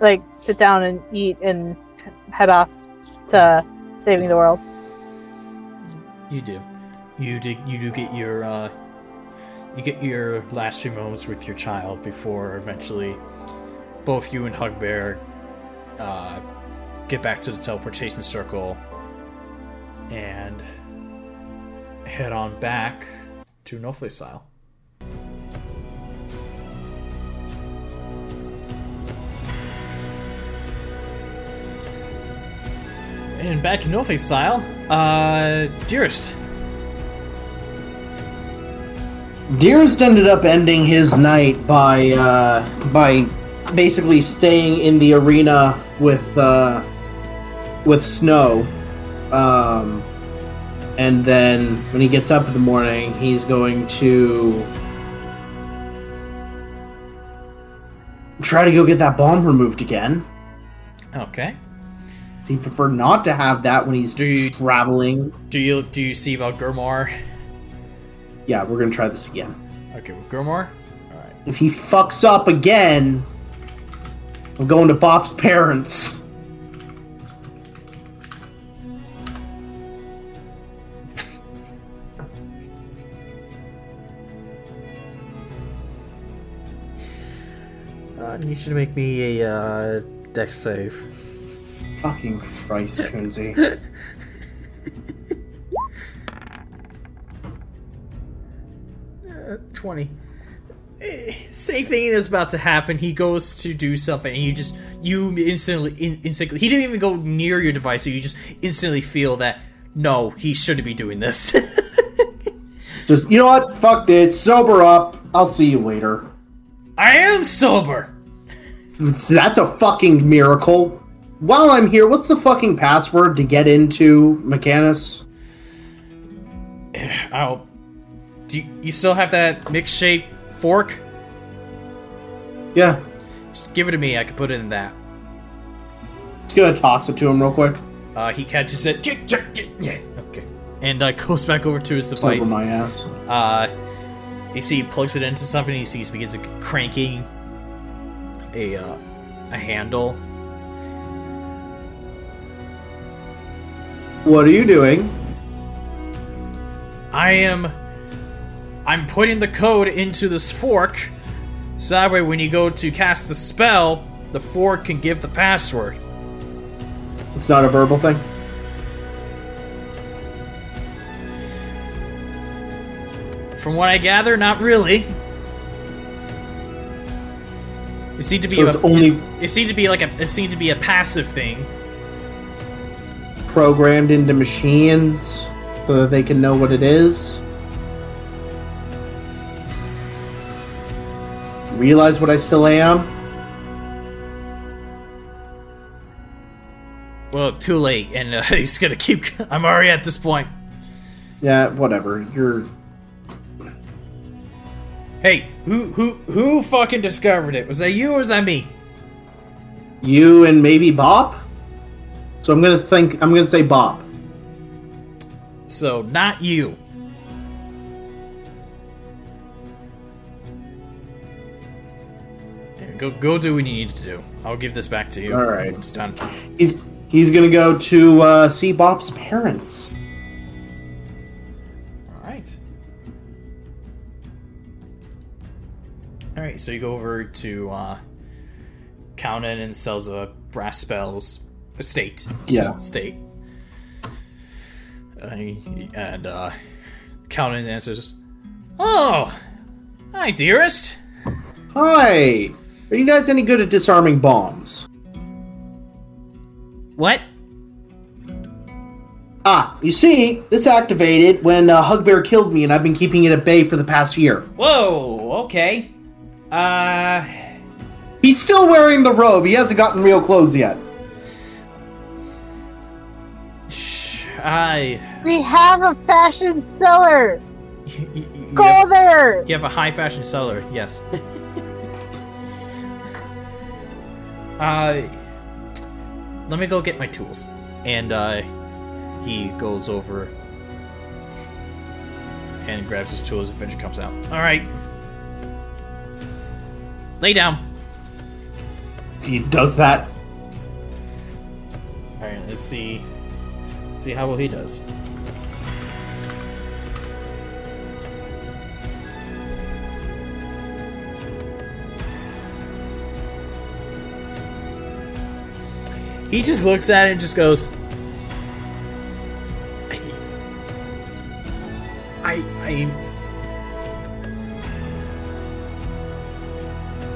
like, sit down and eat and head off to saving the world. You do. You do get your you get your last few moments with your child before eventually both you and Hugbear get back to the teleportation circle and head on back to Noflisile. And back in Noflisile, Dearest. Dearest ended up ending his night by basically staying in the arena with Snow, and then when he gets up in the morning, he's going to try to go get that bomb removed again. Okay. So he preferred not to have that when he's traveling. Do you see about Gurmar? Yeah, we're gonna try this again. Okay, with Gurmar? Alright. If he fucks up again, I'm going to Bop's parents. You should make me a dex save. Fucking Christ, Kunzi. 20. Same thing is about to happen. He goes to do something, and you instantly, he didn't even go near your device, so you just instantly feel that, no, he shouldn't be doing this. Just, you know what? Fuck this. Sober up. I'll see you later. I am sober! That's a fucking miracle. While I'm here, what's the fucking password to get into Mechanus? Do you still have that mixed-shaped fork? Yeah. Just give it to me, I can put it in that. Just gonna toss it to him real quick. He catches it. Yeah, okay. And goes back over to his device. Over my ass. You see he plugs it into something, and you see he begins cranking a handle. What are you doing? I'm putting the code into this fork, so that way when you go to cast the spell, the fork can give the password. It's not a verbal thing? From what I gather, not really. It seemed to be it seemed to be a passive thing. Programmed into machines so that they can know what it is. Realize what I still am? Well, too late, and he's gonna keep. I'm already at this point. Yeah, whatever. You're. Hey, who fucking discovered it? Was that you or was that me? You and maybe Bop? So I'm gonna say Bop. So, not you. Go do what you need to do. I'll give this back to you. All right. It's done. He's gonna go to see Bop's parents. All right. All right. So you go over to Countin and sells a brass spells estate. Yeah. Estate. And Calvin answers, "Oh, hi, Dearest." Hi. Are you guys any good at disarming bombs? What? You see, this activated when Hugbear killed me, and I've been keeping it at bay for the past year. Whoa, okay. He's still wearing the robe. He hasn't gotten real clothes yet. We have a fashion seller. Go have, there. You have a high fashion seller, yes. Let me go get my tools. And he goes over and grabs his tools as Fincher comes out. Alright. Lay down. He does that. Alright, let's see. Let's see how well he does. He just looks at it and just goes,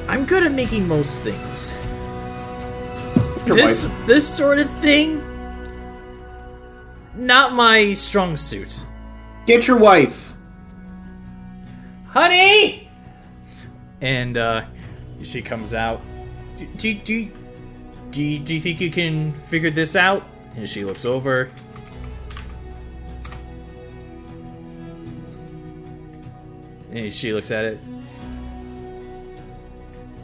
I'm good at making most things. This sort of thing, not my strong suit. Get your wife. Honey! And she comes out. Do you think you can figure this out? And she looks over. And she looks at it.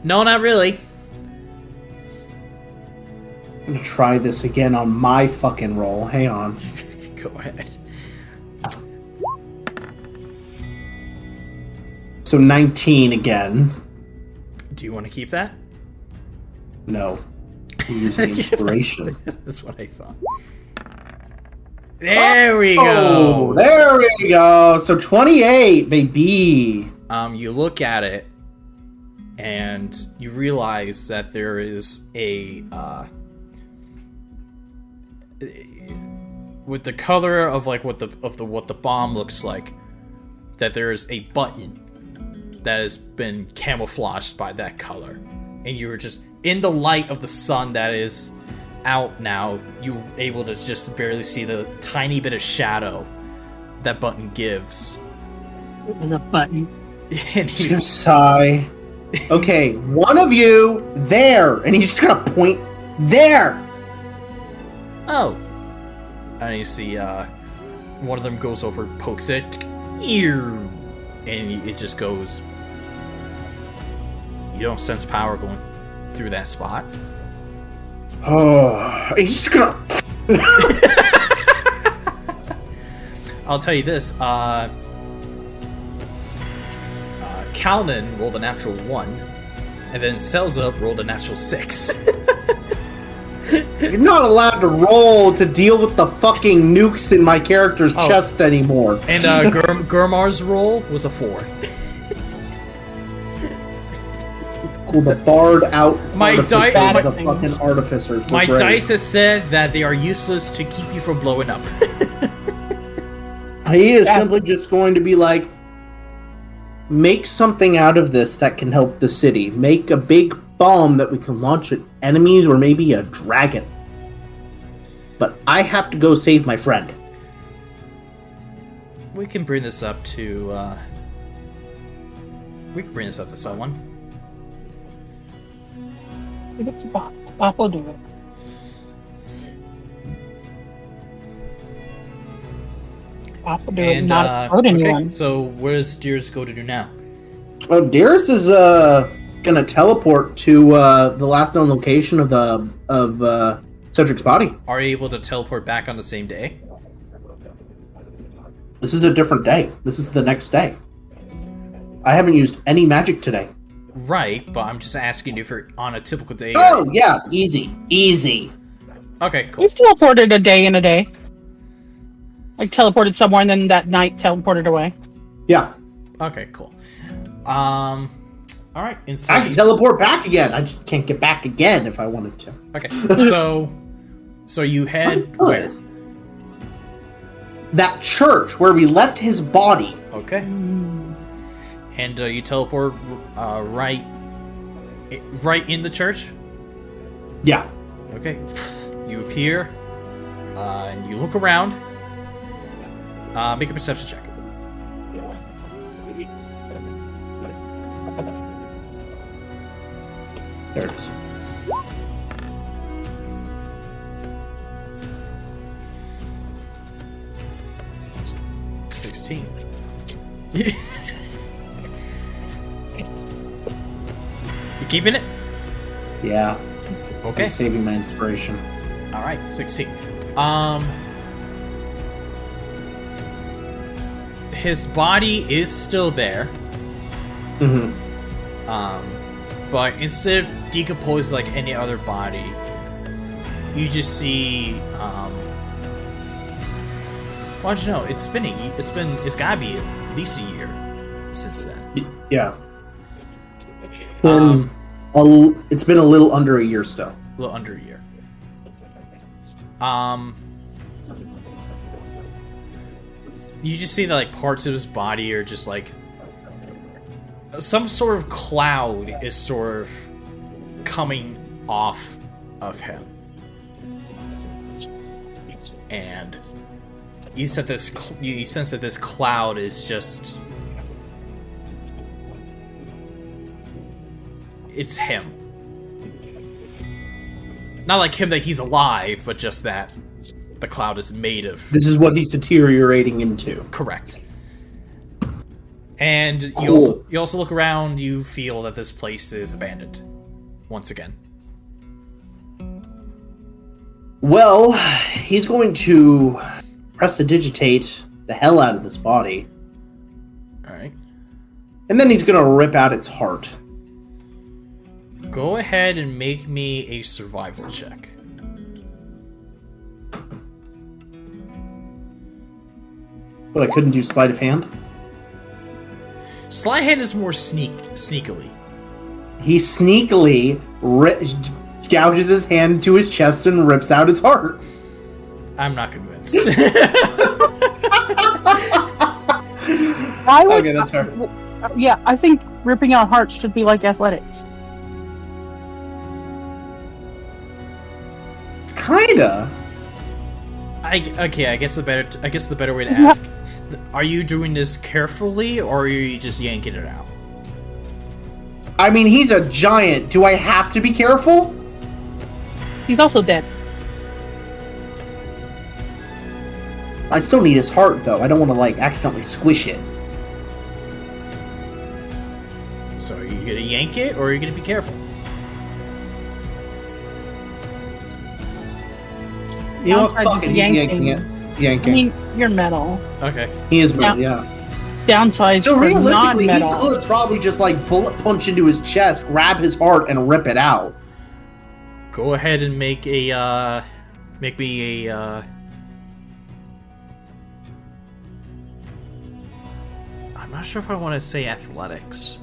No, not really. I'm gonna try this again on my fucking roll. Hang on. Go ahead. So 19 again. Do you want to keep that? No. I'm using inspiration. That's what I thought. There we Oh, go. there we go. So 28, baby. You look at it, and you realize that there is a with the color of like what the bomb looks like, that there is a button that has been camouflaged by that color, and you were just in the light of the sun that is out now. You were able to just barely see the tiny bit of shadow that button gives. The button. And Just gonna sigh. Okay, one of you there, and he's just gonna point there. oh, and you see one of them goes over, pokes it, and it just goes. You don't sense power going through that spot. Oh, he's just gonna. I'll tell you this. Kalnan rolled a natural 1, and then Selza rolled a natural 6. You're not allowed to roll to deal with the fucking nukes in my character's chest anymore. And Gurmar's roll was a 4. Cool, the barred out. My the die- fucking artificers. were My great. dice has said that they are useless to keep you from blowing up. He is simply just going to be like, make something out of this that can help the city. Make a big bomb that we can launch at enemies or maybe a dragon. But I have to go save my friend. We can bring this up to someone. Give it to Bob. Bob will do it. Bob will do it, And not explode anyone. okay, so where does Dearest go to do now? Oh, Dearest is gonna teleport to the last known location of Cedric's body. Are you able to teleport back on the same day? This is a different day. This is the next day. I haven't used any magic today. Right, but I'm just asking you for on a typical day. Oh yeah, easy. Okay, cool. We've teleported a day in a day. Like teleported somewhere and then that night teleported away. Yeah, Okay, cool. All right. And so I can teleport back again. I just can't get back again if I wanted to. okay, so you head where? that church where we left his body. Okay. And you teleport right in the church? Yeah. Okay. You appear, and you look around. Make a perception check. There it is. You keeping it? Yeah. Okay. I'm saving my inspiration. All right, 16. His body is still there. Mm-hmm. But instead of decomposing like any other body, you just see. Well, you know, it's gotta be at least a year since then. Yeah. It's been a little under a year still. A little under a year. You just see that like parts of his body are just like some sort of cloud is sort of coming off of him, and you sense that this cloud is just. It's him. Not like him that he's alive, but just that the cloud is made of. This is what he's deteriorating into. Correct. And Cool. you also look around, you feel that this place is abandoned. Once again. Well, he's going to prestidigitate the hell out of this body. Alright. And then he's going to rip out its heart. Go ahead and make me a survival check. But I couldn't do sleight of hand? Sleight hand is more sneakily. He sneakily gouges his hand to his chest and rips out his heart. I'm not convinced. I would, Okay, that's fair. Yeah, I think ripping out hearts should be like athletics. Kinda. I guess the better way to ask: are you doing this carefully, or are you just yanking it out? I mean, he's a giant. Do I have to be careful? He's also dead. I still need his heart, though. I don't want to, like, accidentally squish it. So are you gonna yank it, or are you gonna be careful? You know what? Downside Fuck is it. He's yanking it. Yanking. I mean, you're metal. Okay. He is metal, yeah. Downside So for realistically, he non-metal. could probably just, like, bullet punch into his chest, grab his heart, and rip it out. Go ahead and make me a. I'm not sure if I want to say athletics.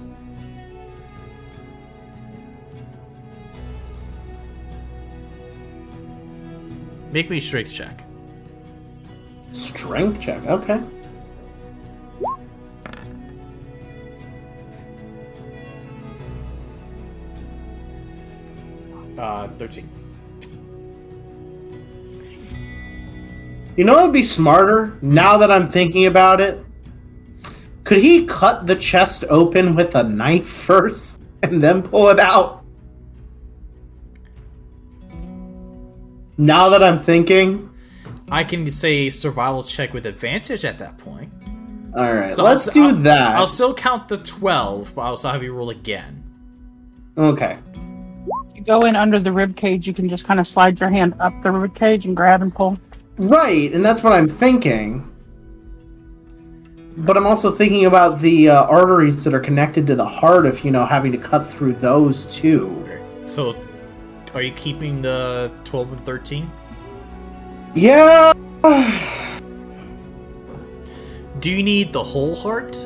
Make me a strength check. Strength check, okay. Uh, 13. You know what would be smarter, now that I'm thinking about it? Could he cut the chest open with a knife first, and then pull it out? Now that I'm thinking... I can say survival check with advantage at that point. Alright, So let's do that. I'll still count the 12, but I'll also have you roll again. Okay. You go in under the rib cage, you can just kind of slide your hand up the rib cage and grab and pull. Right, and that's what I'm thinking. But I'm also thinking about the arteries that are connected to the heart, if, you know, having to cut through those too. So, are you keeping the 12 and 13? Yeah! Do you need the whole heart?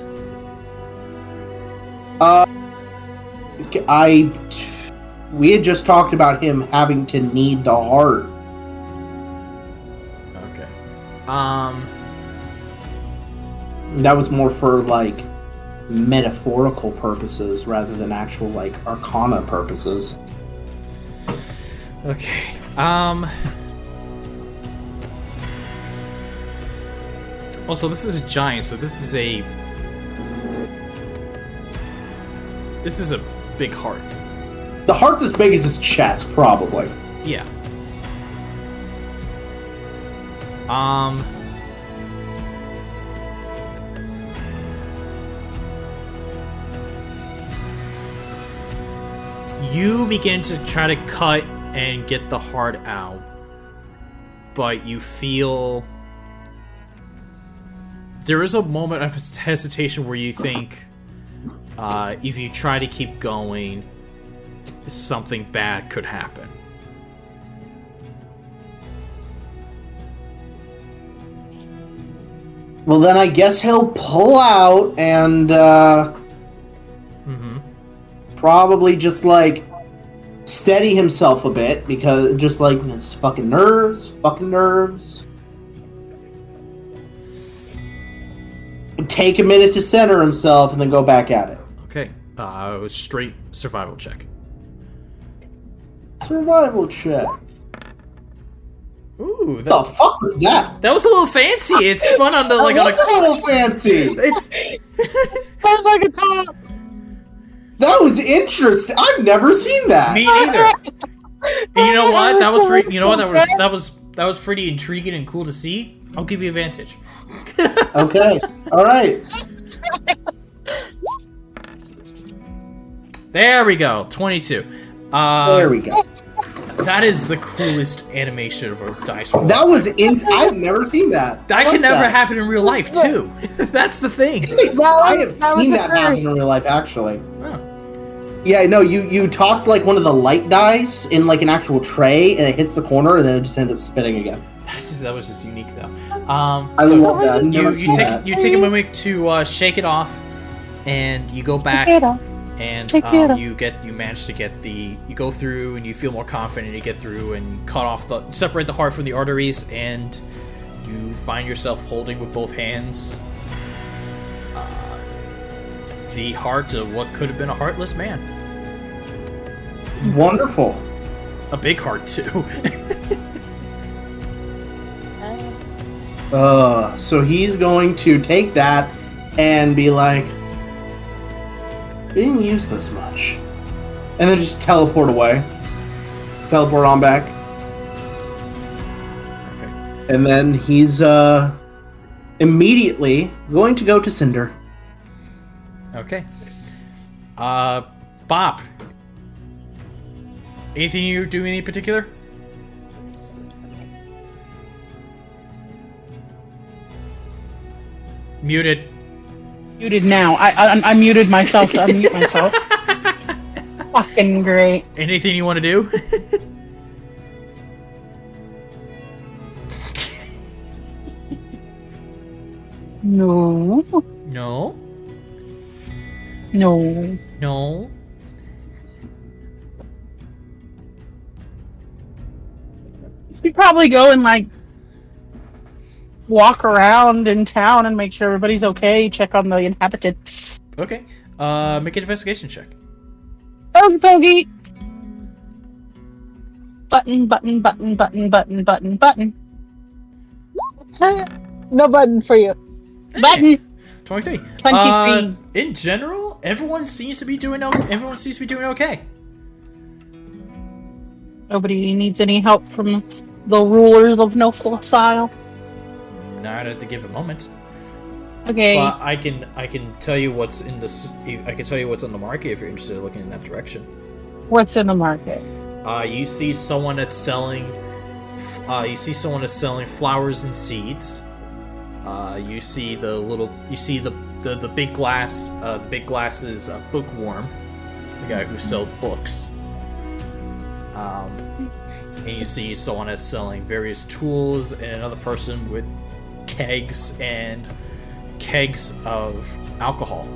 We had just talked about him having to need the heart. Okay. That was more for, like, metaphorical purposes rather than actual, like, arcana purposes. Okay. Also, this is a giant, so this is a big heart. The heart's as big as his chest, probably. Yeah. You begin to try to cut and get the heart out, but you feel there is a moment of hesitation where you think if you try to keep going, something bad could happen. Well, then I guess he'll pull out and probably just, like, steady himself a bit, because just, like, this fucking nerves. Take a minute to center himself and then go back at it. Okay. Straight survival check. Survival check. Ooh, The fuck was that? that was a little fancy. It spun on the like on That's a little fancy. Sounds like a top. That was interesting. I've never seen that. Me neither. And you know what? That was pretty. You know what? That was pretty intriguing and cool to see. I'll give you advantage. Okay. All right. There we go. 22. There we go. That is the coolest animation of a dice roll. That was I've never seen that. That I can like never that. happen in real life too. That's the thing. I have seen that happen in real life, actually. Oh. Yeah, no, you toss, like, one of the light dice in, like, an actual tray, and it hits the corner, and then it just ends up spinning again. That was just unique though. I love that. I've never seen that. You take a moment to shake it off, and you go back, and you manage to get you go through, and you feel more confident. You get through and separate the heart from the arteries, and you find yourself holding with both hands the heart of what could have been a heartless man. Wonderful. A big heart too. So he's going to take that and be like, we didn't use this much. And then just teleport away. Teleport on back. Okay. And then he's immediately going to go to Cinder. Okay. Bop. Anything you do in particular? Muted. Muted now. I muted myself to unmute myself. Fucking great. Anything you want to do? No. No. No. No. We'd probably go and, like, walk around in town and make sure everybody's okay, check on the inhabitants. Okay. Make an investigation check. Okie dokie. Button. No button for you. Button. 23. 23. In general, everyone seems to be doing okay. Nobody needs any help from the rulers of No Style. Not at the given moment. Okay. But I can tell you what's in this. I can tell you what's on the market if you're interested in looking in that direction. What's in the market? You see someone that's selling. Flowers and seeds. You see the big glass. The big glass is Bookworm, the guy who sells books. And you see someone that's selling various tools, and another person with kegs of alcohol.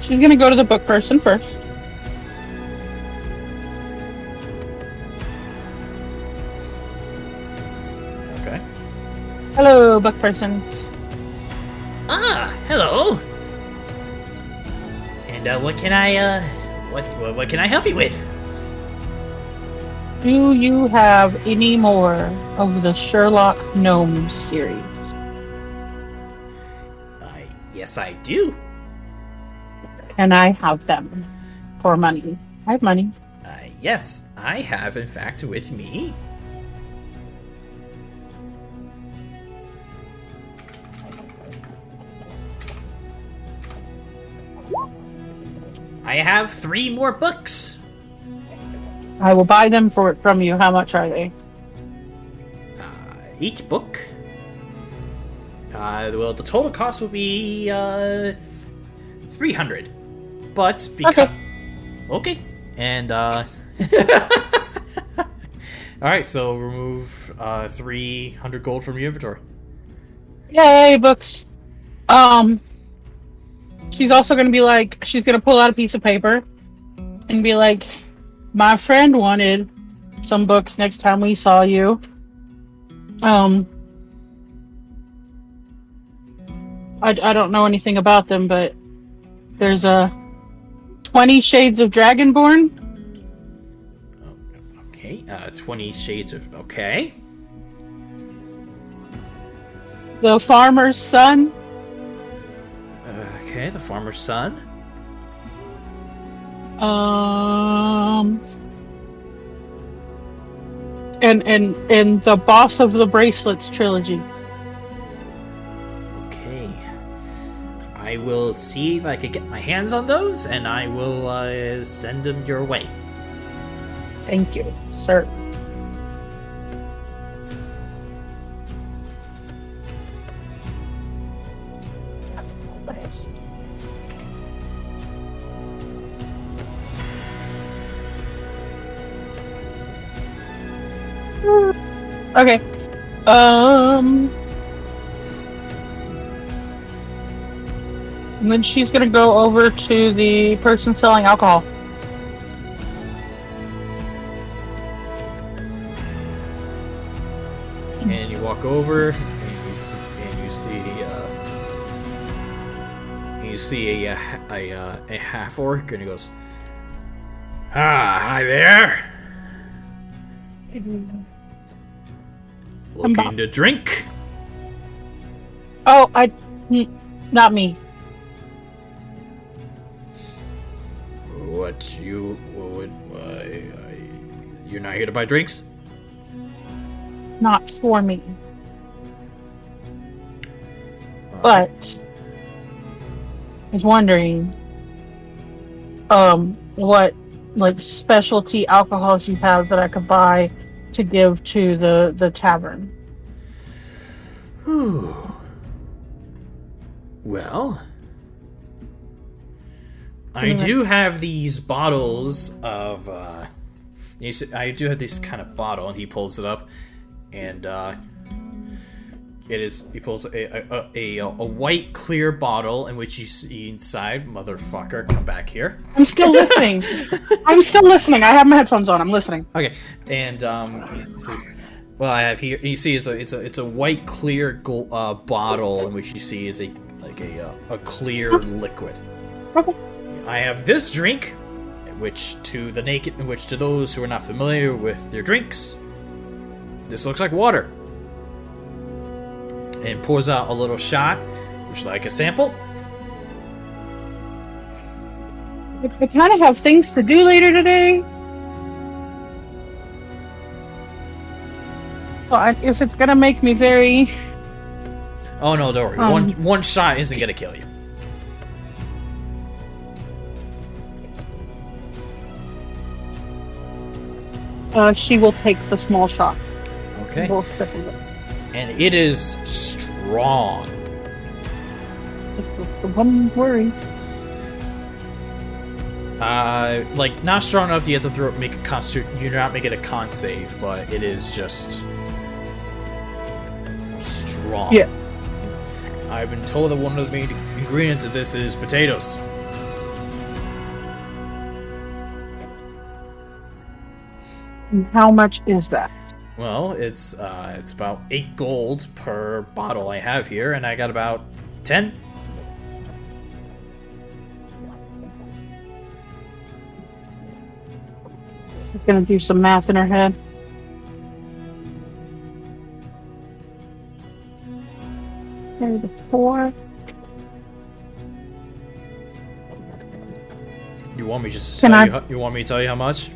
She's gonna go to the book person first. Okay. Hello, book person. Hello. And what can I what can I help you with? Do you have any more of the Sherlock Gnomes series? Yes, I do. Can I have them for money? I have money. Yes, I have, in fact, with me. I have 3 more books. I will buy them from you. How much are they? Each book. Well, the total cost will be 300. But because okay. And all right, so remove 300 gold from your inventory. Yay, books. She's also gonna be like, she's gonna pull out a piece of paper and be like, my friend wanted some books next time we saw you. I don't know anything about them, but there's a 20 Shades of Dragonborn. Okay, 20 Shades of... Okay. The Farmer's Son. Okay, the Farmer's Son. And the Boss of the Bracelets trilogy. Okay. I will see if I can get my hands on those, and I will send them your way. Thank you, sir. Okay. And then she's gonna go over to the person selling alcohol. And you walk over, and you see a half orc, and he goes, hi there. Looking to drink? Oh, not me. You're not here to buy drinks? Not for me. But I was wondering, what like specialty alcohols you have that I could buy to give to the tavern. Well, I do have these bottles of I do have this kind of bottle, and he pulls it up, and he pulls a white clear bottle in which you see inside, motherfucker, come back here. I'm still listening. I have my headphones on. I'm listening. Okay, and he says, well, I have here. You see, it's a white clear bottle in which you see is a clear liquid. Okay. I have this drink, which to those who are not familiar with their drinks, this looks like water. And pours out a little shot. Would you like a sample? I kind of have things to do later today. Well, if it's gonna make me very... Oh no, don't worry. One shot isn't gonna kill you. She will take the small shot. Okay. We'll sip of it. And it is strong. That's the one worry. Not strong enough. You have to make a you're not making a con save, but it is just strong. Yeah. I've been told that one of the main ingredients of this is potatoes. And how much is that? Well, it's about 8 gold per bottle I have here, and I got about 10. She's gonna do some math in her head. There's the 4. You want me just to Can tell I- you want me to tell you how much?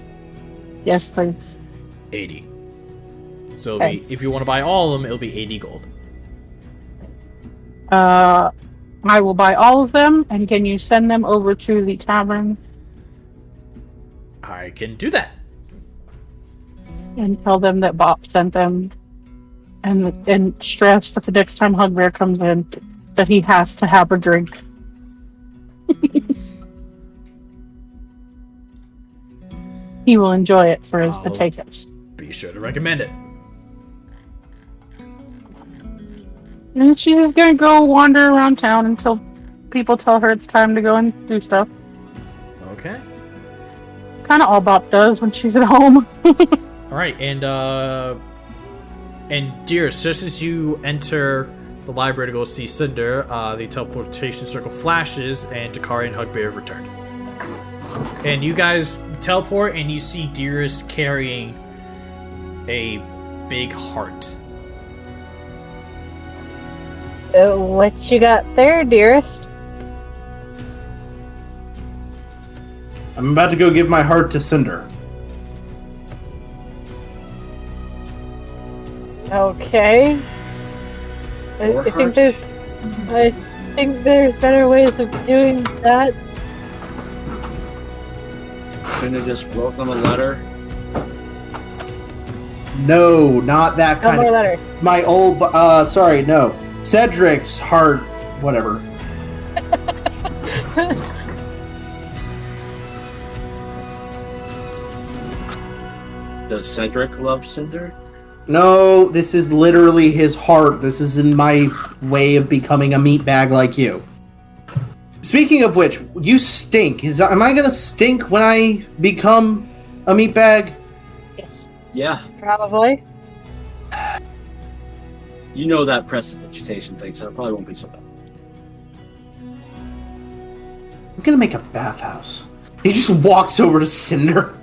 Yes, please. 80. So it'll be, if you want to buy all of them, it'll be 80 gold. I will buy all of them, and can you send them over to the tavern I can do that. and tell them that Bob sent them, and stress that the next time Hugbear comes in, that he has to have a drink. He will enjoy it for his I'll- potatoes. Be sure to recommend it. And she's gonna go wander around town until people tell her it's time to go and do stuff. Okay. Kind of all Bop does when she's at home. All right, and Dearest, just as you enter the library to go see Cinder, the teleportation circle flashes, and Takari and Hugbear have returned. And you guys teleport, and you see Dearest carrying a big heart. What you got there, dearest? I'm about to go give my heart to Cinder. Okay. Or I think there's better ways of doing that. Cinder just wrote them a letter. No, not that kind more of. letter. My old. Sorry, no. Cedric's heart. Whatever. Does Cedric love Cinder? No, this is literally his heart. This is in my way of becoming a meatbag like you. Speaking of which, you stink. Am I gonna stink when I become a meatbag? Yes. Yeah. Probably. You know that prestidigitation thing, so it probably won't be so bad. I'm gonna make a bathhouse. He just walks over to Cinder.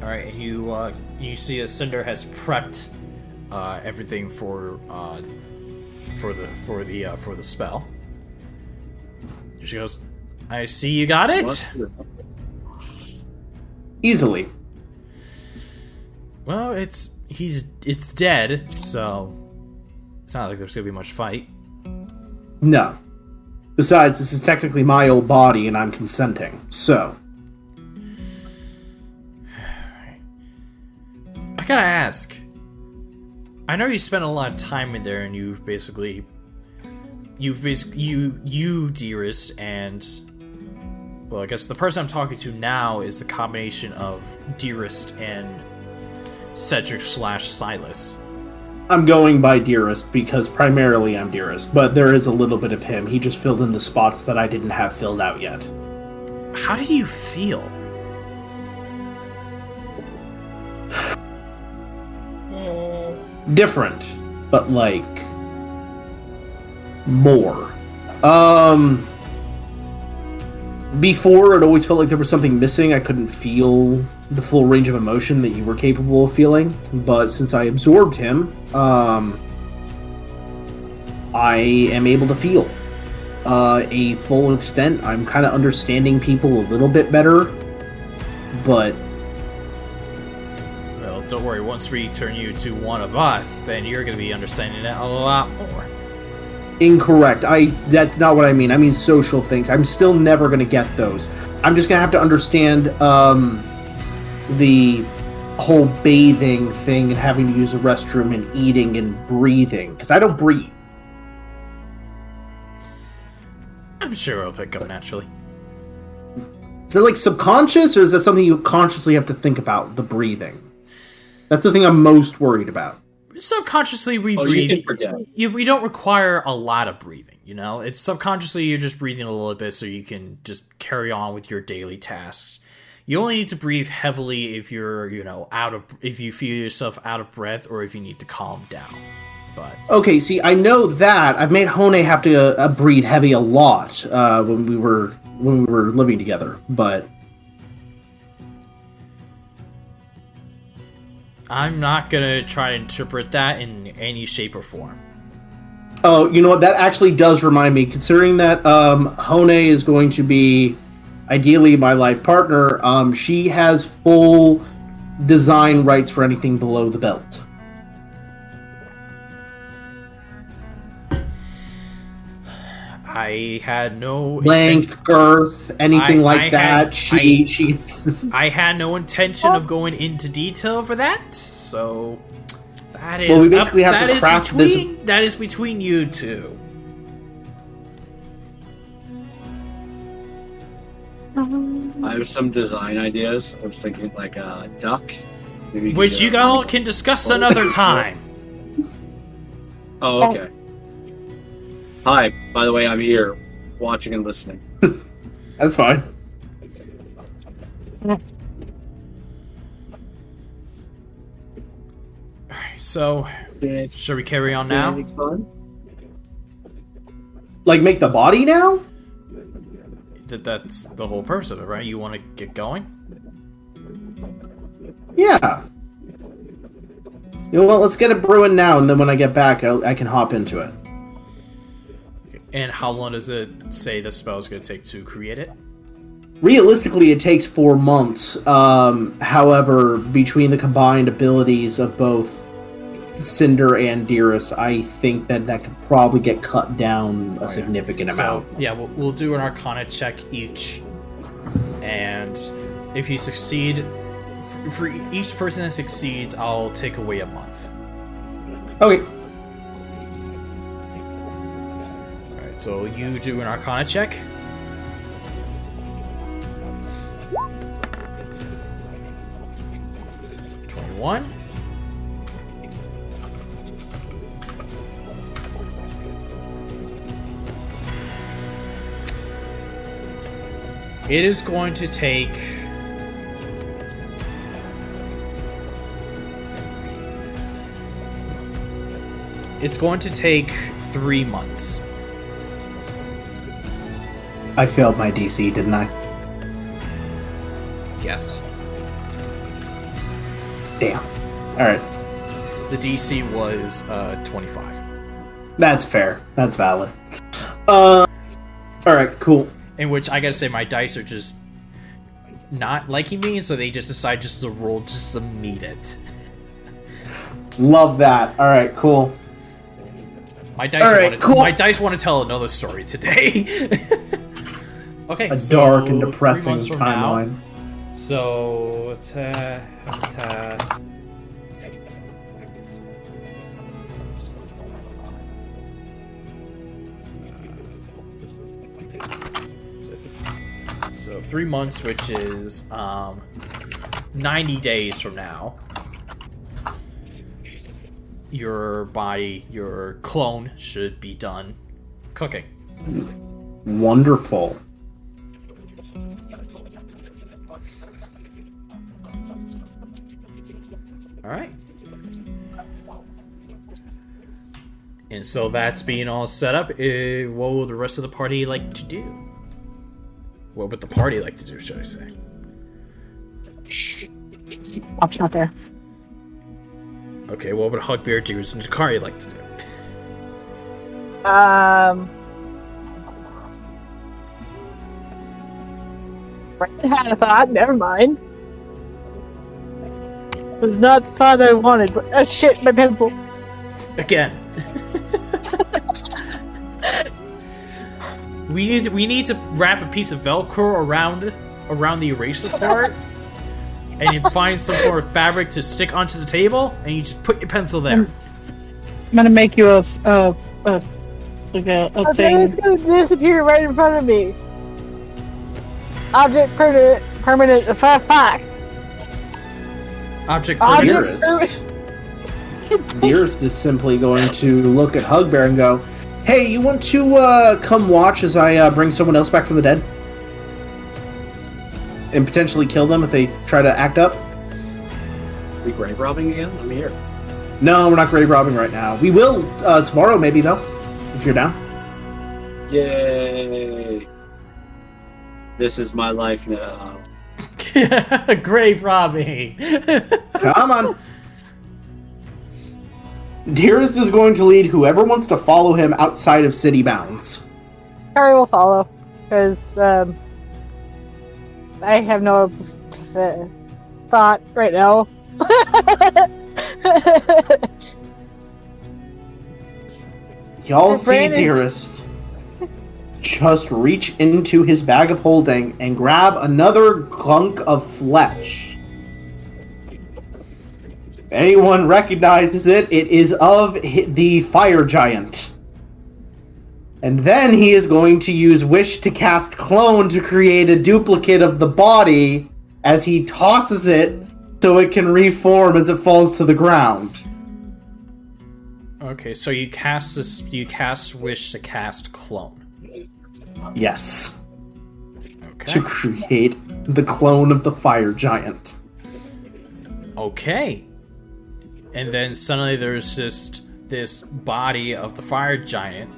All right, and you see that Cinder has prepped everything for the spell. She goes, "I see you got it." What? Easily. Well, it's dead, so it's not like there's gonna be much fight. No. Besides, this is technically my old body and I'm consenting, so. I gotta ask. I know you spent a lot of time in there, and you, Dearest, and well, I guess the person I'm talking to now is the combination of Dearest and Cedric/Silas. I'm going by Dearest because primarily I'm Dearest, but there is a little bit of him. He just filled in the spots that I didn't have filled out yet. How do you feel? Different, but like more. Before it always felt like there was something missing. I couldn't feel the full range of emotion that you were capable of feeling, but since I absorbed him, I am able to feel a full extent. I'm kind of understanding people a little bit better, but Well, don't worry. Once we turn you to one of us, then you're going to be understanding it a lot more. incorrect. That's not what I mean. I mean social things. I'm still never going to get those. I'm just going to have to understand the whole bathing thing and having to use a restroom and eating and breathing, because I don't breathe. I'm sure it'll pick up naturally. Is it like subconscious, or is that something you consciously have to think about, the breathing? That's the thing I'm most worried about. Subconsciously, we You breathe. can forget. We don't require a lot of breathing, you know? It's subconsciously you're just breathing a little bit so you can just carry on with your daily tasks. You only need to breathe heavily if you're, if you feel yourself out of breath or if you need to calm down. But Okay, see, I know that. I've made Hone have to breathe heavy a lot when we were living together, but I'm not gonna try to interpret that in any shape or form. Oh, you know what? That actually does remind me, considering that Hone is going to be ideally my life partner, she has full design rights for anything below the belt. I had no length, girth, anything like that. I had no intention of going into detail for that, so that is well, we basically have to craft this. That is between you two. I have some design ideas. I was thinking like a duck. Maybe Which you all can discuss another time. Oh, okay. Hi, by the way, I'm here, watching and listening. That's fine. So, should we carry on now? Like, make the body now? That's the whole purpose of it, right? You want to get going? Yeah. You know what? Let's get it brewing now, and then when I get back, I can hop into it. And how long does it say the spell is going to take to create it? Realistically, it takes 4 months. However, between the combined abilities of both Cinder and Dearest, I think that could probably get cut down a significant amount. So, yeah, we'll do an Arcana check each. And if you succeed, for each person that succeeds, I'll take away a month. Okay. So you do an Arcana check. $21. It is going to take... It's going to take 3 months. I failed my DC, didn't I? Yes. Damn. Alright. The DC was 25. That's fair. That's valid. Alright, cool. In which, I gotta say, my dice are just not liking me, and so they just decide just to roll just to meet it. Love that. Alright, cool. My dice want to tell another story today. Okay, a dark and depressing timeline. Now, so, so 3 months, which is 90 days from now. Your body, your clone, should be done cooking. Wonderful. Alright. And so that's being all set up. What will the rest of the party like to do? What would the party like to do, should I say? Pop's not there. Okay, what would Hugbear, Dearest, and Takari like to do? I had a thought, never mind. It was not the thought I wanted, but shit, my pencil. Again. we need to wrap a piece of Velcro around the eraser part, and you find some sort of fabric to stick onto the table, and you just put your pencil there. I'm gonna make you a thing. It's gonna disappear right in front of me. Object permanent fact. Object permanent. Dearest is simply going to look at Hugbear and go, "Hey, you want to come watch as I bring someone else back from the dead? And potentially kill them if they try to act up?" Are we grave robbing again? I'm here. No, we're not grave robbing right now. We will tomorrow, maybe, though, if you're down. Yay! This is my life now. Grave robbing. Come on. Dearest is going to lead whoever wants to follow him outside of city bounds. Takari will follow, because I have no thought right now. Y'all Your see brain is- Dearest just reach into his bag of holding and grab another clunk of flesh. If anyone recognizes it, it is of the fire giant. And then he is going to use Wish to cast Clone to create a duplicate of the body as he tosses it so it can reform as it falls to the ground. Okay, so you cast Wish to cast Clone. Yes. Okay. To create the clone of the fire giant. Okay. And then suddenly there's just this body of the fire giant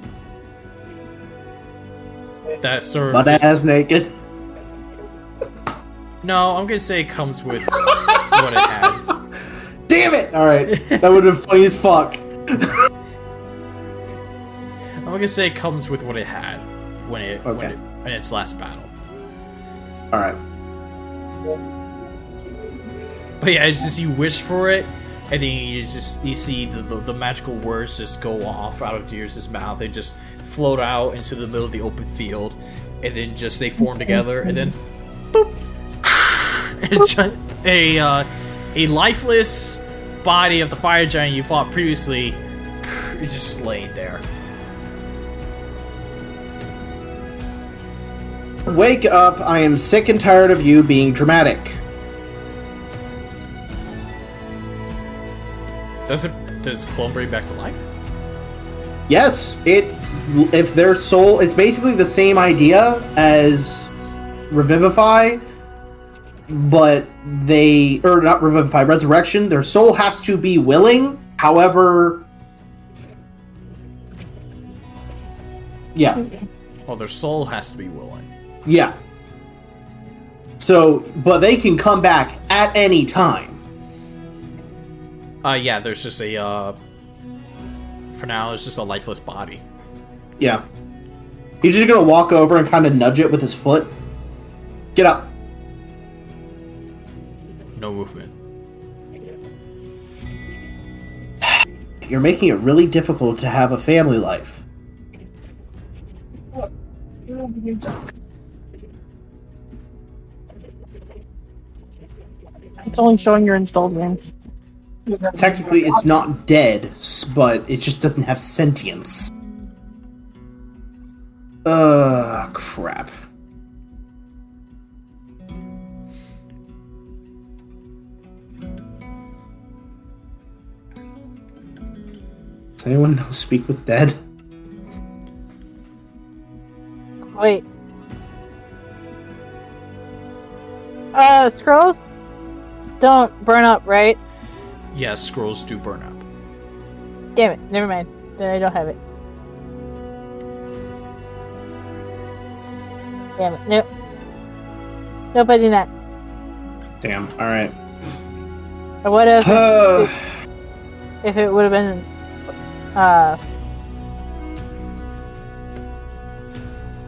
that sort of Butt ass naked. No, I'm gonna say it comes with what it had. Damn it! Alright, that would have been funny as fuck. I'm gonna say it comes with what it had when Okay. in its last battle. Alright. But yeah, it's just you wish for it, and then you see the magical words just go off out of Dearest's mouth. They just float out into the middle of the open field, and then just they form together, and then boop, and a lifeless body of the fire giant you fought previously is just laying there. Wake up, I am sick and tired of you being dramatic. Does Clone bring back to life? Yes, if their soul, it's basically the same idea as Revivify, but not Revivify, Resurrection, their soul has to be willing, however... Yeah. Well, their soul has to be willing. Yeah. So, but they can come back at any time. Yeah, there's just a, for now, it's just a lifeless body. Yeah. He's just gonna walk over and kind of nudge it with his foot. Get up. No movement. You're making it really difficult to have a family life. It's only showing your installed games. Technically, it's not dead, but it just doesn't have sentience. Crap. Does anyone know Speak with Dead? Wait. Scrolls don't burn up, right? Yes, scrolls do burn up. Damn it, never mind. Then I don't have it. Damn it, nope. Nope, I do not. Damn, alright. What if it would have been,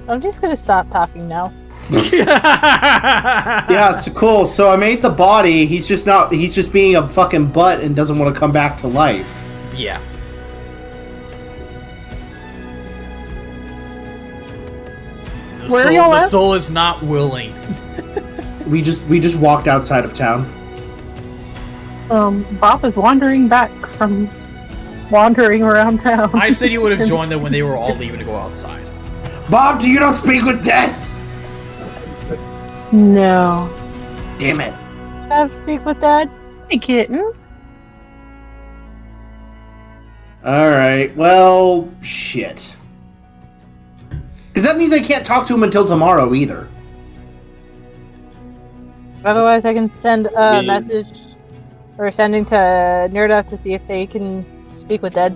I'm just gonna stop talking now. Yeah, it's cool. So I made the body. He's just being a fucking butt and doesn't want to come back to life. Yeah. Where are y'all The at? soul is not willing. We just walked outside of town. Bob is wandering back from wandering around town. I said you would have joined them when they were all leaving to go outside. Bob, do you not speak with dead? No. Damn it. Have speak with Dad? Hey, kitten. Alright, well, shit. Because that means I can't talk to him until tomorrow either. Otherwise, I can send a message or sending to Nerda to see if they can speak with Dad.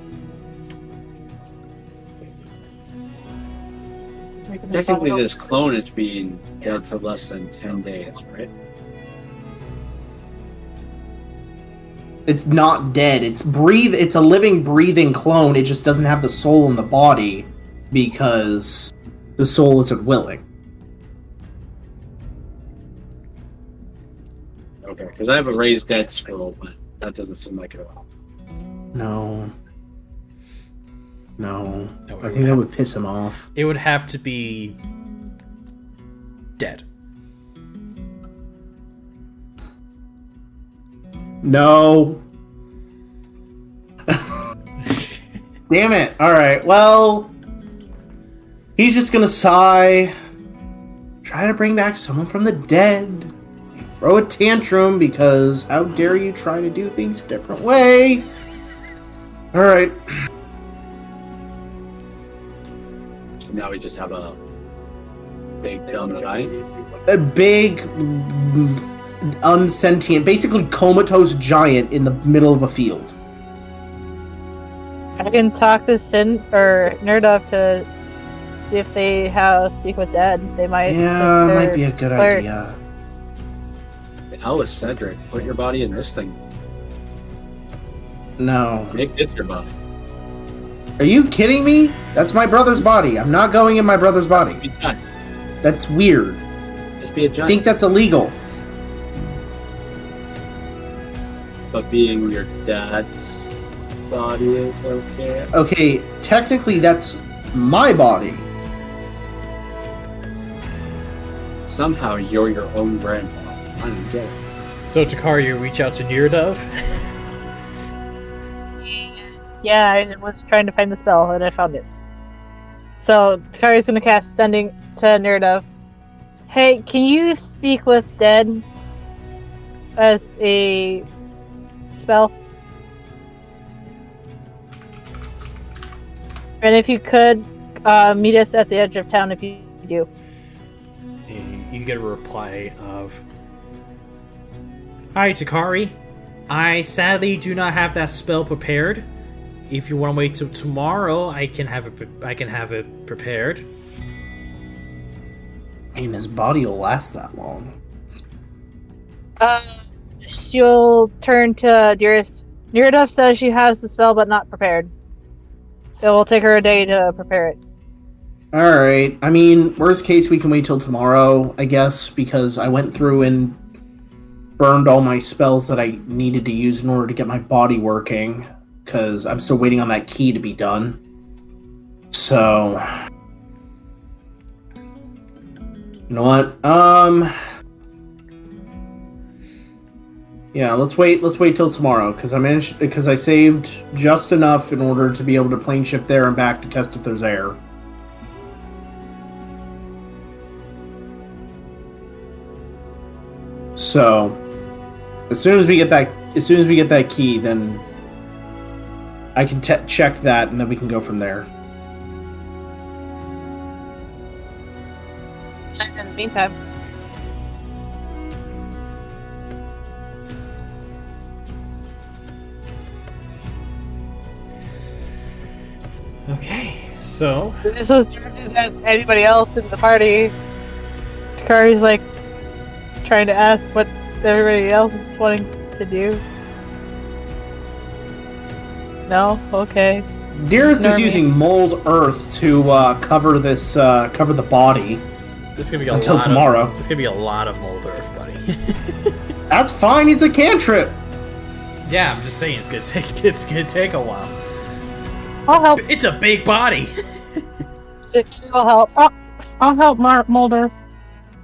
Technically, this clone is being dead for less than 10 days, right? It's not dead. It's a living, breathing clone. It just doesn't have the soul in the body because the soul isn't willing. Okay, because I have a raised dead scroll, but that doesn't seem like it at all. No. No, I think that would piss him off. It would have to be dead. No. Damn it. Alright, well... He's just gonna sigh. Try to bring back someone from the dead. Throw a tantrum because how dare you try to do things a different way. Alright. So now we just have a big dumb giant. A big, unsentient, basically comatose giant in the middle of a field. I can talk to Sin or Nerdov to see if they have speak with dead. They might. Yeah, might be a good idea. The hell is Cedric? Put your body in this thing. No. Make this your body. Are you kidding me? That's my brother's body. I'm not going in my brother's body. Be a giant. That's weird. Just be a I giant. think that's illegal. But being your dad's body is okay. Okay, technically that's my body. Somehow you're your own grandpa. I don't get it. So, Takari, you reach out to Nirdav. Yeah, I was trying to find the spell and I found it. So Takari's gonna cast Sending to Nerdov. Hey, can you speak with dead as a spell? And if you could, meet us at the edge of town if you do. You get a reply of, "Hi, Takari. I sadly do not have that spell prepared. If you want to wait till tomorrow, I can have it prepared." And his body will last that long. She'll turn to Dearest. Nerdov says she has the spell but not prepared. It will take her a day to prepare it. Alright, I mean, worst case, we can wait till tomorrow, I guess, because I went through and burned all my spells that I needed to use in order to get my body working, because I'm still waiting on that key to be done. So... You know what? Yeah, let's wait till tomorrow, because I saved just enough in order to be able to plane shift there and back to test if there's air. So, as soon as we get that key, then I can check that, and then we can go from there. In the meantime, Okay, so this was different than anybody else in the party. Takari's like trying to ask what everybody else is wanting to do. No? Okay. Dearest is Normie. using mold earth to cover the body this is gonna be until tomorrow. There's gonna be a lot of mold earth, buddy. That's fine. He's a cantrip. Yeah, I'm just saying it's gonna take a while. I'll help. It's a big body. I'll help. I'll help Mulder.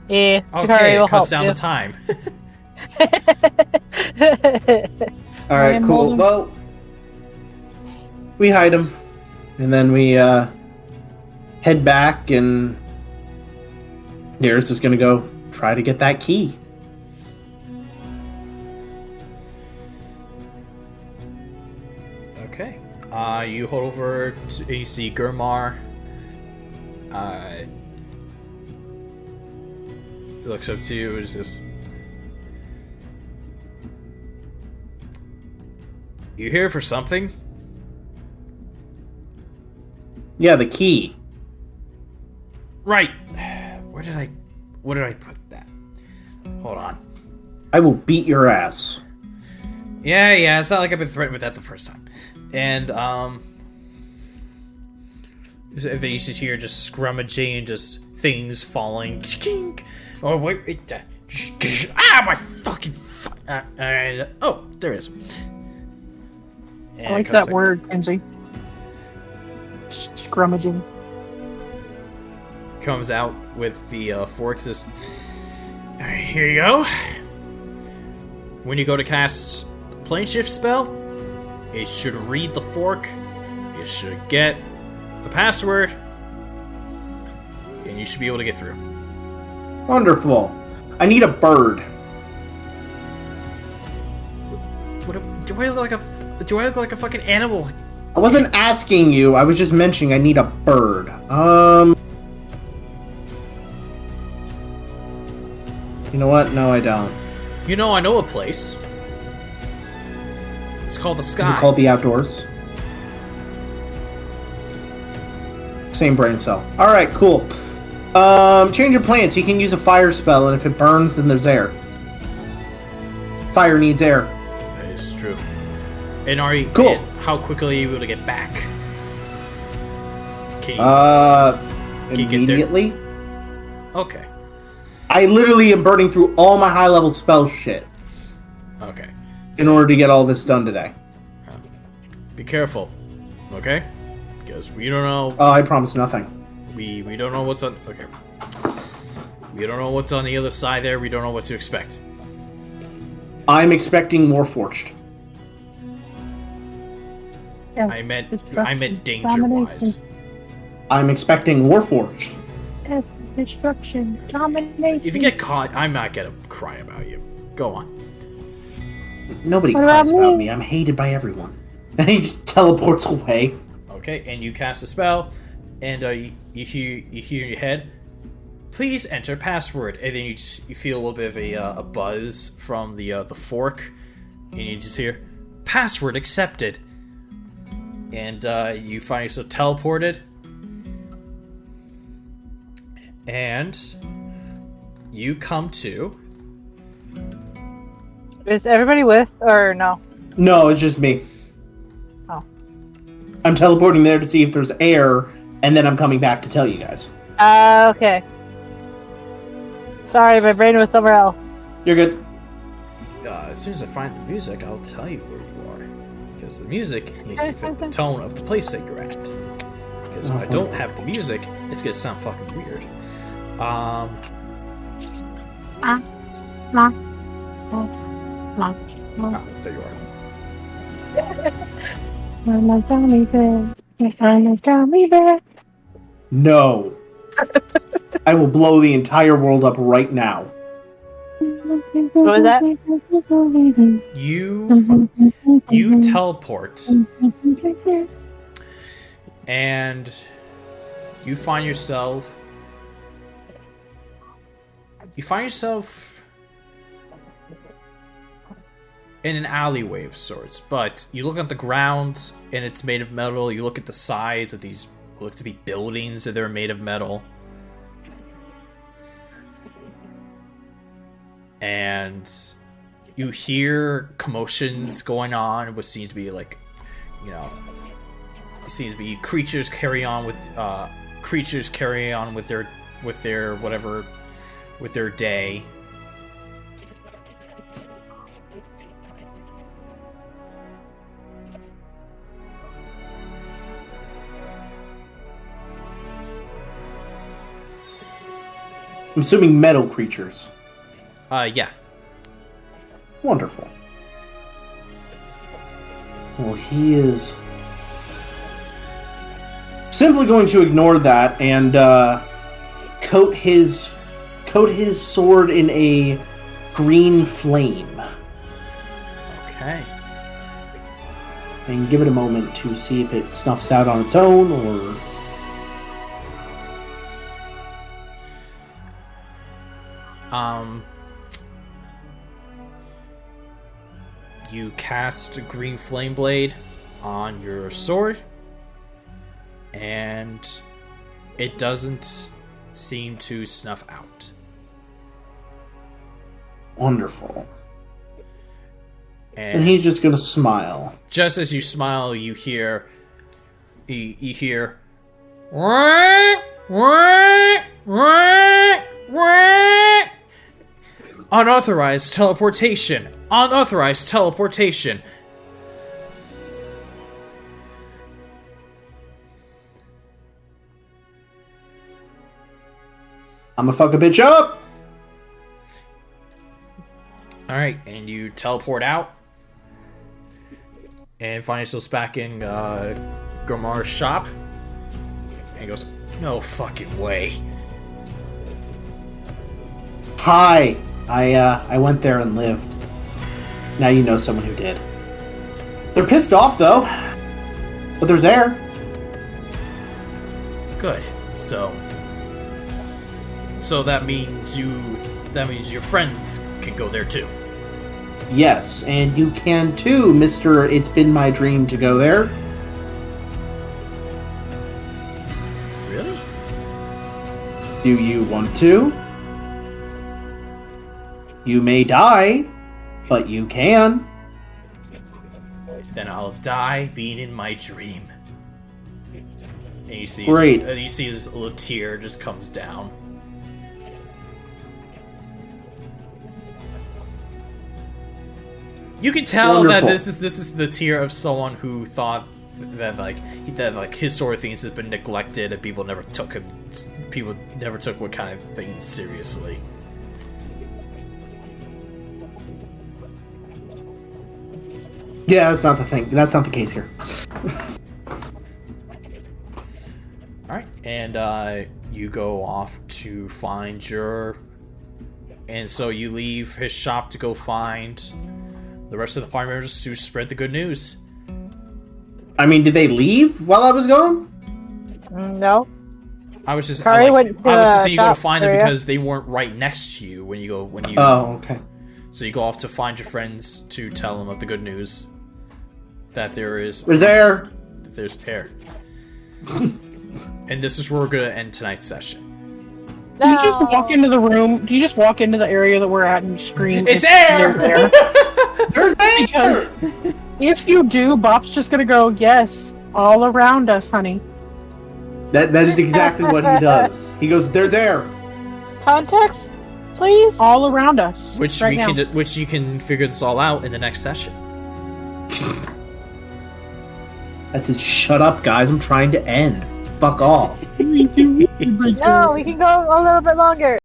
Yeah, Okay, Takari it will help cuts down you. the time. All right, am cool. holding- Well, we hide him, and then we head back, and Dearest is gonna go try to get that key. Okay. You hold over to, you see Gurmar. He looks up to you and says, "You here for something?" Yeah, the key. Right. Where did I put that? Hold on. I will beat your ass. Yeah, it's not like I've been threatened with that the first time. And, if you just hear just scrummaging and just things falling. Oh, wait. My fucking... and, oh, there it is. And I like that word, Kenzie. Scrummaging. Comes out with the fork. Says, "Alright, here you go. When you go to cast the plane shift spell, it should read the fork. It should get the password, and you should be able to get through." Wonderful. I need a bird. Do I look like a fucking animal? I wasn't asking you. I was just mentioning I need a bird. You know what? No, I don't. You know, I know a place. It's called the Sky. Is it called the Outdoors? Same brain cell. Alright, cool. Change of plans. He can use a fire spell, and if it burns, then there's air. Fire needs air. That is true. And are you... Cool. And how quickly are you able to get back? Can you Immediately? get there? Okay. I literally am burning through all my high-level spell shit Okay. in order to get all this done today. Be careful, okay? Because we don't know. Oh, I promise nothing. We don't know what's on. Okay. We don't know what's on the other side there. We don't know what to expect. I'm expecting Warforged. Yeah, I meant destruction, danger-wise. I'm expecting Warforged. Destruction, domination. If you get caught, I'm not gonna cry about you. Go on. Nobody What cries about about me? me. I'm hated by everyone. And he just teleports away. Okay, and you cast a spell, and you hear in your head, "Please enter password," and then you feel a little bit of a buzz from the fork, and you just hear, "Password accepted," and you find yourself teleported, and you come to. Is everybody with or no? No, it's just me. Oh. I'm teleporting there to see if there's air, and then I'm coming back to tell you guys. Okay. Sorry, my brain was somewhere else. You're good. As soon as I find the music, I'll tell you where you are. Because the music needs to fit the tone of the place that you're at. Because if I don't have the music, it's gonna sound fucking weird. Oh, there you are. No. I will blow the entire world up right now. What was that? You teleport, and you find yourself in an alleyway of sorts, but you look at the ground and it's made of metal. You look at the sides of these look to be buildings that are made of metal. And you hear commotions going on, what seems to be like, it seems to be creatures carry on with their day. I'm assuming metal creatures. Yeah. Wonderful. Well, he is simply going to ignore that and coat his sword in a green flame. Okay. And give it a moment to see if it snuffs out on its own, or... You cast Green Flame Blade on your sword, and it doesn't seem to snuff out. Wonderful. And he's just gonna smile. Just as you smile, you hear, you hear, "Wah, wah, wah, wah." Unauthorized teleportation. Unauthorized teleportation. I'ma fuck a bitch up! Alright, and you teleport out. And find yourselves back in Gromar's shop. And he goes, "No fucking way." Hi. I went there and lived. Now you know someone who did. They're pissed off though. But there's air. Good. So that means your friends can go there too. Yes, and you can too, Mr. It's been my dream to go there. Really? Do you want to? You may die, but you can. Then I'll die being in my dream. And you see, Great. You see this little tear just comes down. You can tell Wonderful. that this is the tear of someone who thought that his sort of things has been neglected and people never took what kind of things seriously. Yeah, that's not the thing. That's not the case here. Alright, and you go off to find your... And so you leave his shop to go find the rest of the party members to spread the good news. I mean, did they leave while I was gone? No. I was just Takari went to I was just the saying you go to shop find them area. because they weren't right next to you when you Oh, okay. So you go off to find your friends to tell them of the good news that There's air. there's air. And this is where we're gonna end tonight's session. Do you just walk into the room? Do you just walk into the area that we're at and scream? It's they're air! there? There's air! If you do, Bop's just gonna go, yes, all around us, honey. That is exactly what he does. He goes, "There's air." Context, please. All around us. Which right now. which you can figure this all out in the next session. That's it. Shut up, guys. I'm trying to end. Fuck off. No, we can go a little bit longer.